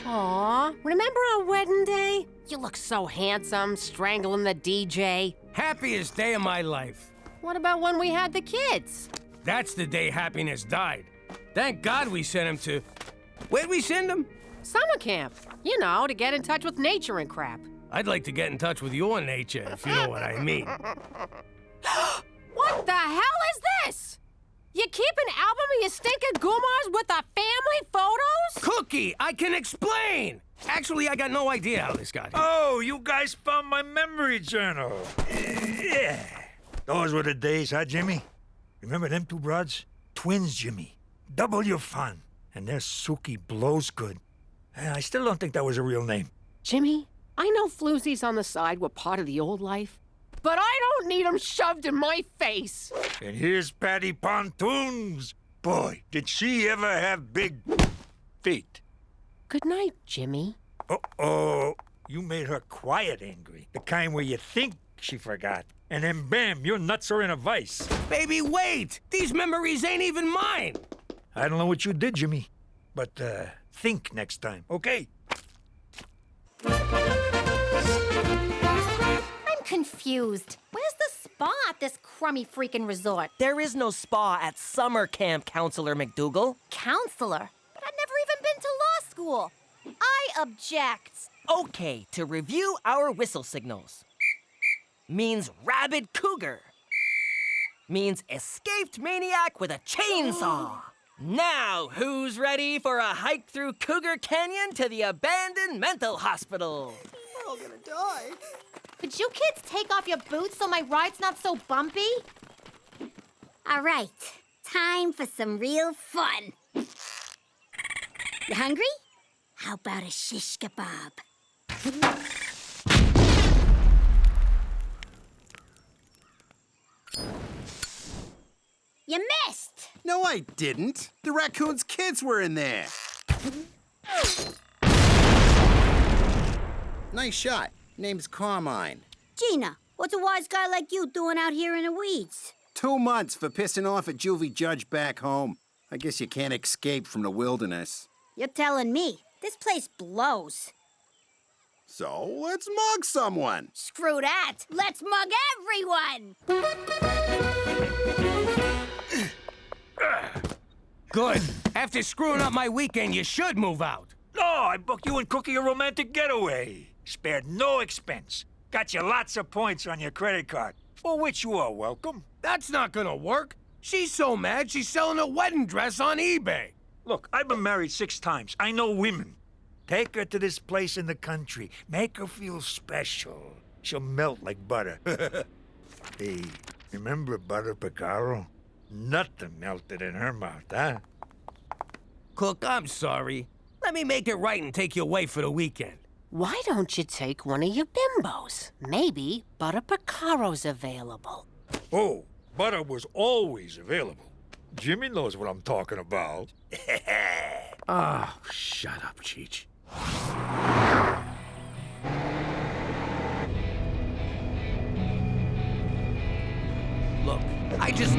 Aw, remember our wedding day? You look so handsome, strangling the DJ. Happiest day of my life. What about when we had the kids? That's the day happiness died. Thank God we sent him to... Where'd we send him? Summer camp. You know, to get in touch with nature and crap. I'd like to get in touch with your nature, if you know what I mean. What the hell is this? You keep an album of your stinking goomars with the family photos? Cookie, I can explain! Actually, I got no idea how this got here. Oh, you guys found my memory journal. Yeah. Those were the days, huh, Jimmy? Remember them two broads? Twins, Jimmy. Double your fun. And their Suki blows good. I still don't think that was a real name. Jimmy, I know floozies on the side were part of the old life, but I don't need them shoved in my face. And here's Patty Pontoons. Boy, did she ever have big feet. Good night, Jimmy. Uh-oh. You made her quiet angry. The kind where you think she forgot. And then bam, your nuts are in a vice. Baby, wait! These memories ain't even mine! I don't know what you did, Jimmy. But, think next time, okay? I'm confused. Where's the spa at this crummy freaking resort? There is no spa at summer camp, Counselor MacDougal. Counselor? But I've never even been to law school. I object. Okay, to review our whistle signals. Means rabid cougar. Means escaped maniac with a chainsaw. Now, who's ready for a hike through Cougar Canyon to the abandoned mental hospital? We're all gonna die. Could you kids take off your boots so my ride's not so bumpy? All right, time for some real fun. You hungry? How about a shish kebab? You missed! No, I didn't. The raccoon's kids were in there. Nice shot. Name's Carmine. Gina, what's a wise guy like you doing out here in the weeds? 2 months for pissing off a juvie judge back home. I guess you can't escape from the wilderness. You're telling me. This place blows. So, let's mug someone. Screw that. Let's mug everyone. Good. After screwing up my weekend, you should move out. No, I booked you and Cookie a romantic getaway. Spared no expense. Got you lots of points on your credit card, for which you are welcome. That's not gonna work. She's so mad she's selling a wedding dress on eBay. Look, I've been married 6 times. I know women. Take her to this place in the country. Make her feel special. She'll melt like butter. Hey, remember Butter Picaro? Nothing melted in her mouth, huh? Cook, I'm sorry. Let me make it right and take you away for the weekend. Why don't you take one of your bimbos? Maybe Butter Picaro's available. Oh, butter was always available. Jimmy knows what I'm talking about. Oh, shut up, Cheech. Look, I just...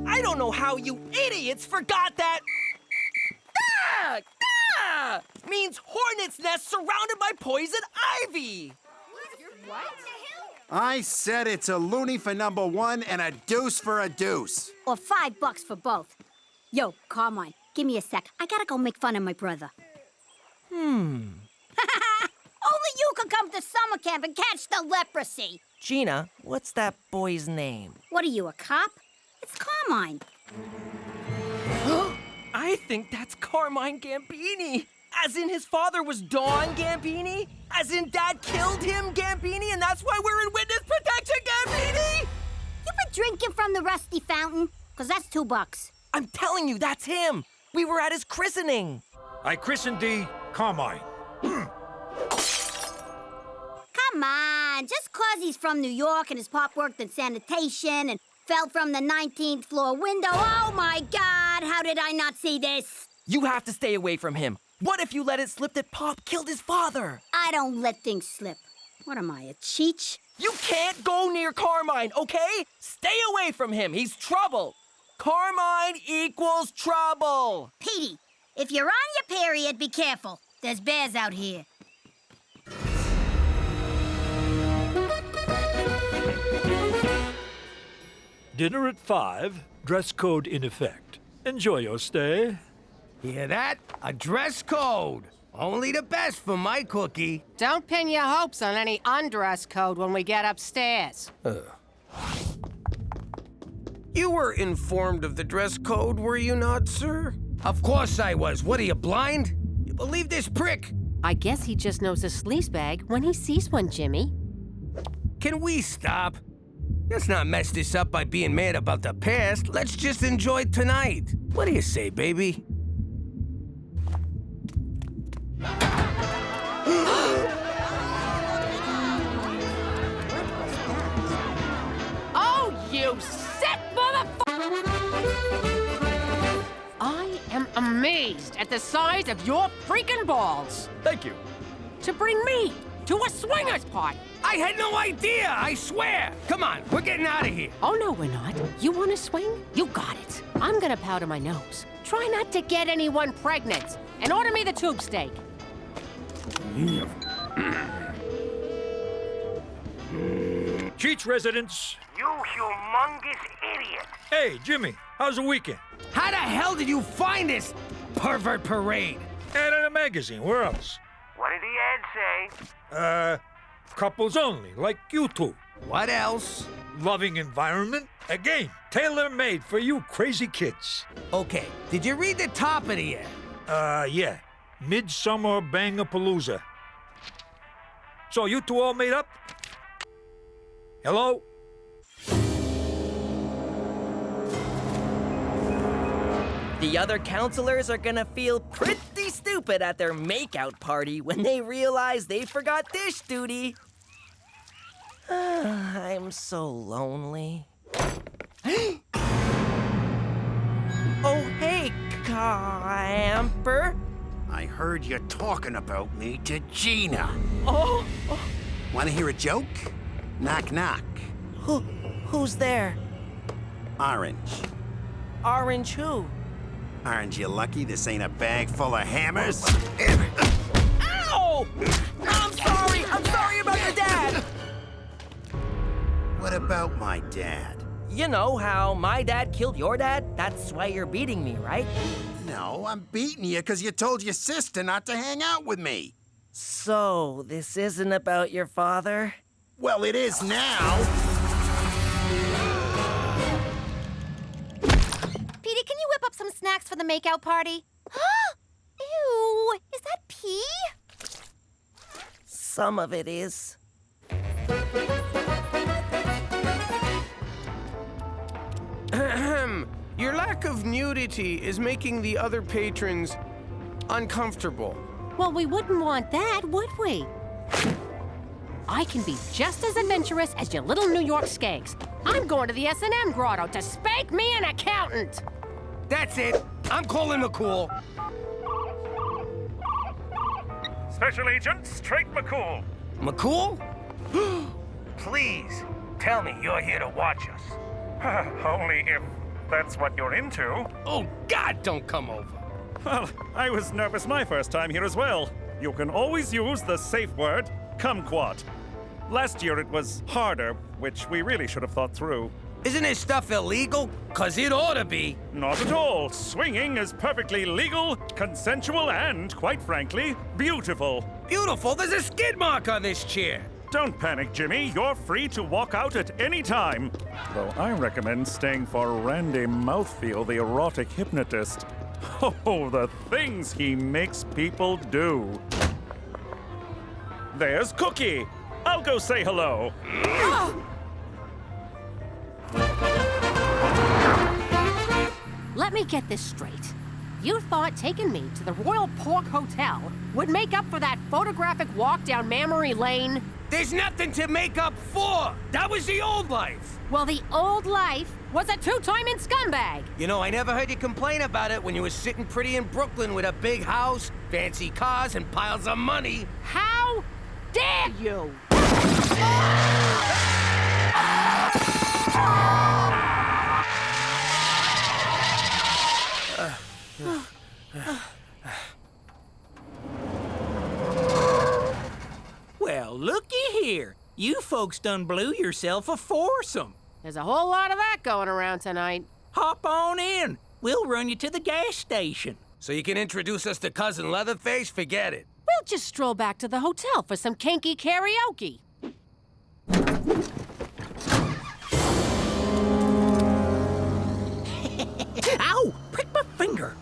I don't know how you idiots forgot that. Ah! Ah! Means hornet's nest surrounded by poison ivy. What? I said it's a loony for number 1 and a deuce for a deuce. Or $5 for both. Yo, Carmine, give me a sec. I gotta go make fun of my brother. Hmm. Only you can come to summer camp and catch the leprosy. Gina, what's that boy's name? What are you, a cop? It's Carmine. I think that's Carmine Gambini. As in his father was Don Gambini? As in Dad killed him, Gambini, and that's why we're in witness protection, Gambini? You been drinking from the rusty fountain? 'Cause that's $2. I'm telling you, that's him. We were at his christening. I christened thee Carmine. Come on, just 'cause he's from New York and his pop worked in sanitation and fell from the 19th floor window. Oh my God, how did I not see this? You have to stay away from him. What if you let it slip that Pop killed his father? I don't let things slip. What am I, a Cheech? You can't go near Carmine, okay? Stay away from him. He's trouble. Carmine equals trouble. Petey, if you're on your period, be careful. There's bears out here. Dinner at 5, dress code in effect. Enjoy your stay. Hear that? A dress code. Only the best for my cookie. Don't pin your hopes on any undress code when we get upstairs. You were informed of the dress code, were you not, sir? Of course I was. What are you, blind? You believe this prick? I guess he just knows a sleaze bag when he sees one, Jimmy. Can we stop? Let's not mess this up by being mad about the past. Let's just enjoy tonight. What do you say, baby? Oh, you sick motherfucker! I am amazed at the size of your freaking balls. Thank you. To bring me to a swingers party. I had no idea, I swear. Come on, we're getting out of here. Oh, no, we're not. You want to swing? You got it. I'm gonna powder my nose. Try not to get anyone pregnant. And order me the tube steak. Cheech residents. You humongous idiot. Hey, Jimmy, how's the weekend? How the hell did you find this pervert parade? Ad in a magazine, where else? What did the ad say? Couples only, like you two. What else? Loving environment. Again, tailor-made for you crazy kids. Okay, did you read the top of the ad? Yeah. Midsummer Bangapalooza. So you two all made up? Hello? The other counselors are gonna feel pretty stupid at their makeout party when they realize they forgot dish duty. I'm so lonely. Oh, hey, camper. I heard you talking about me to Gina. Oh. Want to hear a joke? Knock, knock. Who's there? Orange. Orange who? Aren't you lucky this ain't a bag full of hammers? Ow! I'm sorry about your dad! What about my dad? You know how my dad killed your dad? That's why you're beating me, right? No, I'm beating you because you told your sister not to hang out with me. So, this isn't about your father? Well, it is now. snacks for the makeout party? Ew, is that pee? Some of it is. Your lack of nudity is making the other patrons uncomfortable. Well, we wouldn't want that, would we? I can be just as adventurous as your little New York skanks. I'm going to the S&M grotto to spank me an accountant. That's it. I'm calling McCool. Special Agent Straight McCool. McCool? Please, tell me you're here to watch us. Only if that's what you're into. Oh, God, don't come over. Well, I was nervous my first time here as well. You can always use the safe word, kumquat. Last year it was harder, which we really should have thought through. Isn't this stuff illegal? 'Cause it ought to be. Not at all. Swinging is perfectly legal, consensual, and, quite frankly, beautiful. Beautiful? There's a skid mark on this chair. Don't panic, Jimmy. You're free to walk out at any time. Though I recommend staying for Randy Mouthfeel, the erotic hypnotist. Oh, the things he makes people do. There's Cookie. I'll go say hello. Let me get this straight. You thought taking me to the Royal Pork Hotel would make up for that photographic walk down Memory Lane? There's nothing to make up for. That was the old life. Well, the old life was a two-timing scumbag. You know, I never heard you complain about it when you were sitting pretty in Brooklyn with a big house, fancy cars, and piles of money. How dare you? Well, looky here. You folks done blew yourself a foursome. There's a whole lot of that going around tonight. Hop on in. We'll run you to the gas station. So you can introduce us to Cousin Leatherface? Forget it. We'll just stroll back to the hotel for some kinky karaoke. Ow! Prick my finger.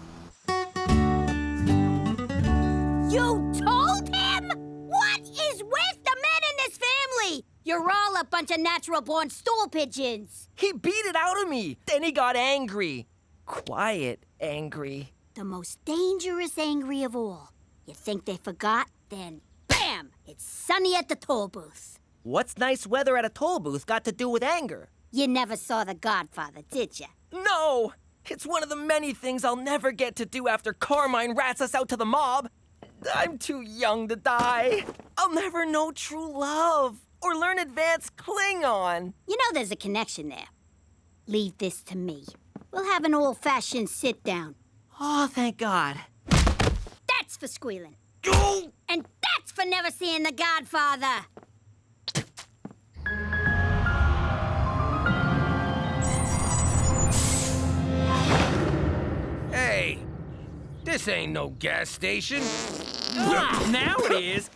You told him? What is with the men in this family? You're all a bunch of natural-born stool pigeons. He beat it out of me. Then he got angry. Quiet angry. The most dangerous angry of all. You think they forgot? Then, bam! It's sunny at the toll booth. What's nice weather at a toll booth got to do with anger? You never saw The Godfather, did you? No! It's one of the many things I'll never get to do after Carmine rats us out to the mob. I'm too young to die. I'll never know true love or learn advanced Klingon. You know there's a connection there. Leave this to me. We'll have an old-fashioned sit-down. Oh, thank God. That's for squealing. And that's for never seeing The Godfather. Hey, this ain't no gas station. Now it is.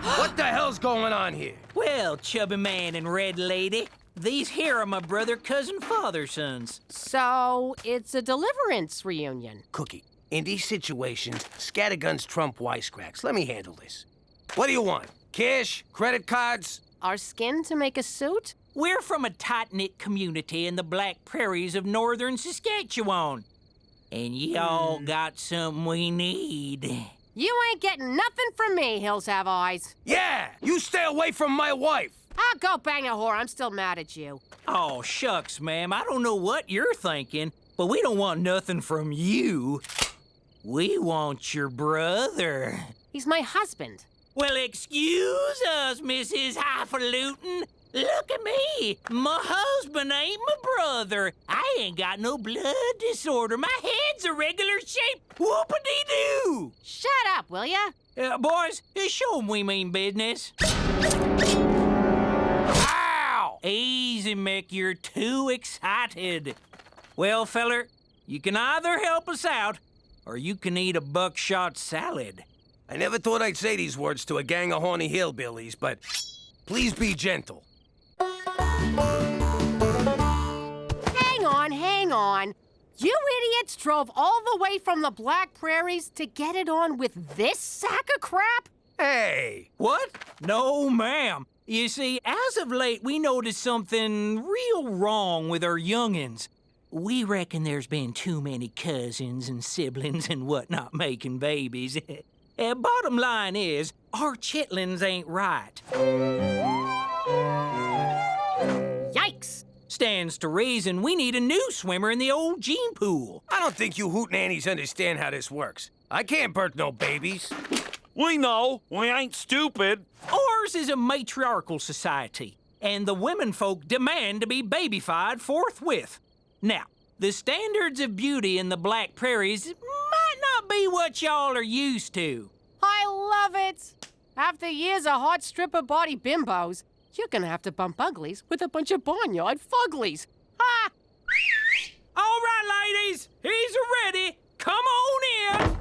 What the hell's going on here? Well, chubby man and red lady, these here are my brother, cousin, father sons. So, it's a deliverance reunion. Cookie, in these situations, scatterguns trump wisecracks. Let me handle this. What do you want? Cash? Credit cards? Our skin to make a suit? We're from a tight-knit community in the Black Prairies of northern Saskatchewan. And y'all got something we need. You ain't getting nothing from me, Hills Have Eyes. Yeah! You stay away from my wife! I'll go bang a whore. I'm still mad at you. Oh, shucks, ma'am. I don't know what you're thinking, but we don't want nothing from you. We want your brother. He's my husband. Well, excuse us, Mrs. Highfalutin. Look at me. My husband ain't my brother. I ain't got no blood disorder. My head's a regular shape. Whoop-a-dee-doo. Shut up, will ya? Boys, show 'em we mean business. Ow! Easy, Mick. You're too excited. Well, feller, you can either help us out, or you can eat a buckshot salad. I never thought I'd say these words to a gang of horny hillbillies, but please be gentle. hang on. You idiots drove all the way from the Black Prairies to get it on with this sack of crap? Hey! What? No, ma'am. You see, as of late, we noticed something real wrong with our youngins. We reckon there's been too many cousins and siblings and whatnot making babies. Bottom line is, our chitlins ain't right. Yikes! Stands to reason we need a new swimmer in the old gene pool. I don't think you hootenannies understand how this works. I can't birth no babies. We know. We ain't stupid. Ours is a matriarchal society, and the women folk demand to be babyfied forthwith. Now, the standards of beauty in the Black Prairies might not be what y'all are used to. I love it! After years of hot stripper body bimbos, you're gonna have to bump uglies with a bunch of barnyard fuglies. Ha! All right, ladies, he's ready. Come on in.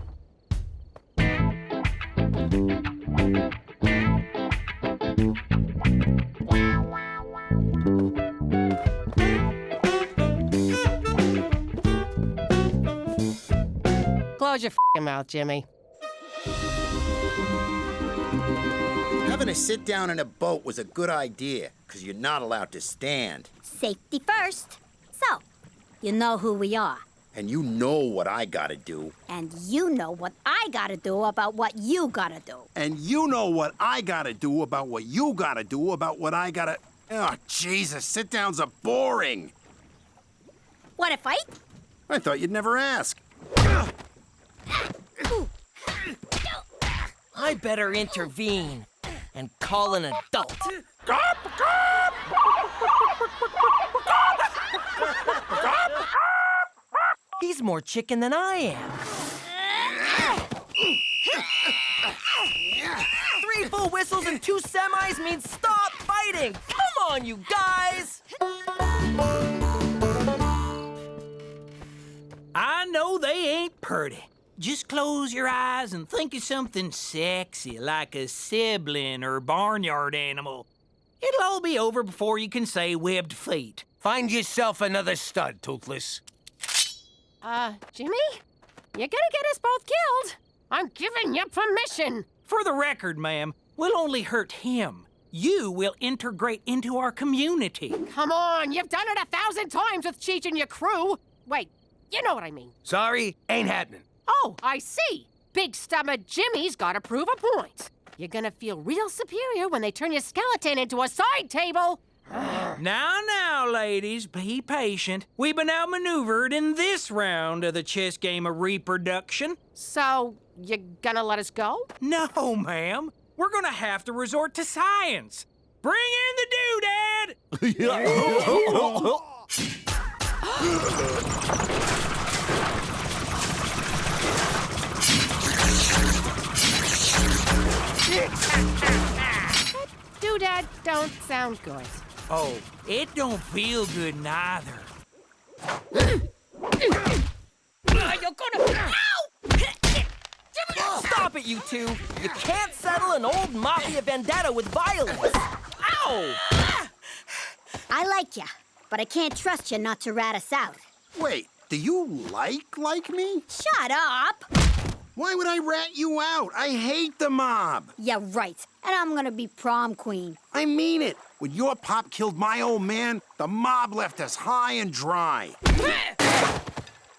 Close your f***ing mouth, Jimmy. Having a sit down in a boat was a good idea, because you're not allowed to stand. Safety first. So, you know who we are. And you know what I gotta do. And you know what I gotta do about what you gotta do. And you know what I gotta do about what you gotta do about what I gotta... Oh, Jesus, sit-downs are boring. Want to fight? I thought you'd never ask. I better intervene and call an adult. He's more chicken than I am. 3 full whistles and 2 semis means stop fighting! Come on, you guys! I know they ain't purty. Just close your eyes and think of something sexy, like a sibling or barnyard animal. It'll all be over before you can say webbed feet. Find yourself another stud, Toothless. Jimmy? You're gonna get us both killed. I'm giving you permission. For the record, ma'am, we'll only hurt him. You will integrate into our community. Come on, you've done it 1,000 times with Cheech and your crew. Wait, you know what I mean. Sorry, ain't happening. Oh, I see. Big stomach Jimmy's gotta prove a point. You're gonna feel real superior when they turn your skeleton into a side table. Now, ladies, be patient. We've been outmaneuvered in this round of the chess game of reproduction. So, you gonna let us go? No, ma'am. We're gonna have to resort to science. Bring in the doodad! Doodad don't sound good. Oh, it don't feel good neither. You're gonna... Ow! Stop it, you two! You can't settle an old mafia vendetta with violence! Ow! I like ya, but I can't trust you not to rat us out. Wait, do you like me? Shut up! Why would I rat you out? I hate the mob. Yeah, right. And I'm gonna be prom queen. I mean it. When your pop killed my old man, the mob left us high and dry.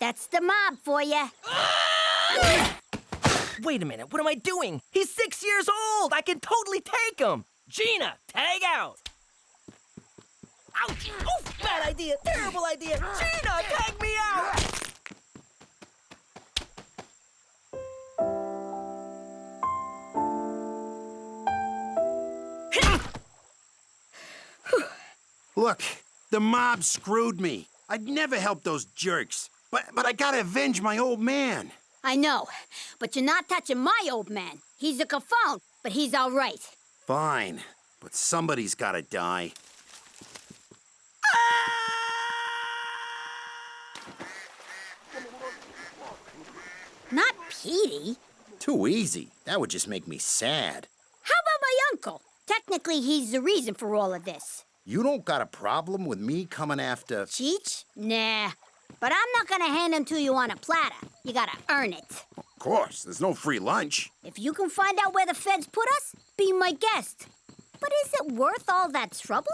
That's the mob for ya. Wait a minute, what am I doing? He's 6 years old! I can totally take him! Gina, tag out! Ouch! Oh, bad idea! Terrible idea! Gina, tag me out! Look, the mob screwed me. I'd never help those jerks. But I gotta avenge my old man. I know, but you're not touching my old man. He's a cafone, but he's all right. Fine, but somebody's gotta die. Not Petey. Too easy. That would just make me sad. How about my uncle? Technically, he's the reason for all of this. You don't got a problem with me coming after... Cheech? Nah. But I'm not gonna hand him to you on a platter. You gotta earn it. Of course, there's no free lunch. If you can find out where the feds put us, be my guest. But is it worth all that trouble?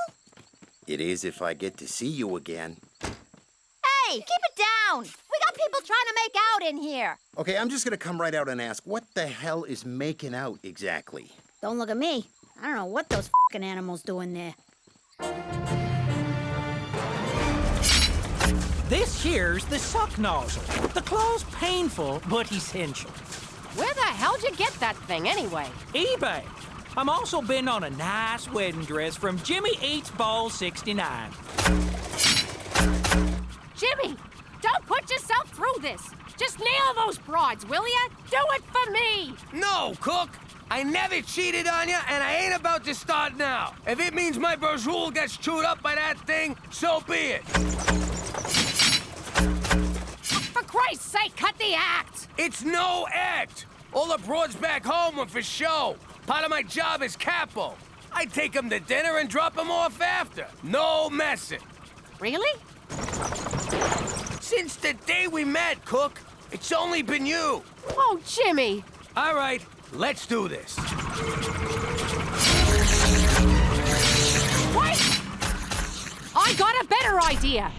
It is if I get to see you again. Hey, keep it down. We got people trying to make out in here. Okay, I'm just gonna come right out and ask, what the hell is making out exactly? Don't look at me. I don't know what those f***ing animals do in there. This here's the suck nozzle. The claw's painful, but essential. Where the hell'd you get that thing anyway? eBay. I'm also been on a nice wedding dress from Jimmy Eats Ball 69. Jimmy, don't put yourself through this. Just nail those broads, will ya? Do it for me. No, Cook. I never cheated on you, and I ain't about to start now. If it means my brazool gets chewed up by that thing, so be it. For Christ's sake, cut the act. It's no act. All the broads back home were for show. Part of my job is capo. I take them to dinner and drop them off after. No messing. Really? Since the day we met, Cook, it's only been you. Oh, Jimmy. All right, let's do this. Wait! I got a better idea.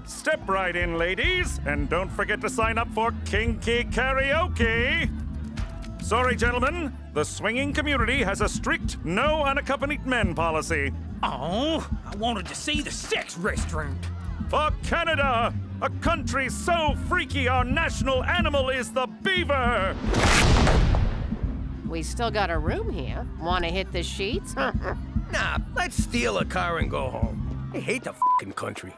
Step right in, ladies, and don't forget to sign up for Kinky Karaoke. Sorry, gentlemen, the swinging community has a strict no unaccompanied men policy. Oh, I wanted to see the sex restaurant. For Canada, a country so freaky our national animal is the beaver. We still got a room here. Want to hit the sheets? Nah, let's steal a car and go home. I hate the f***ing country.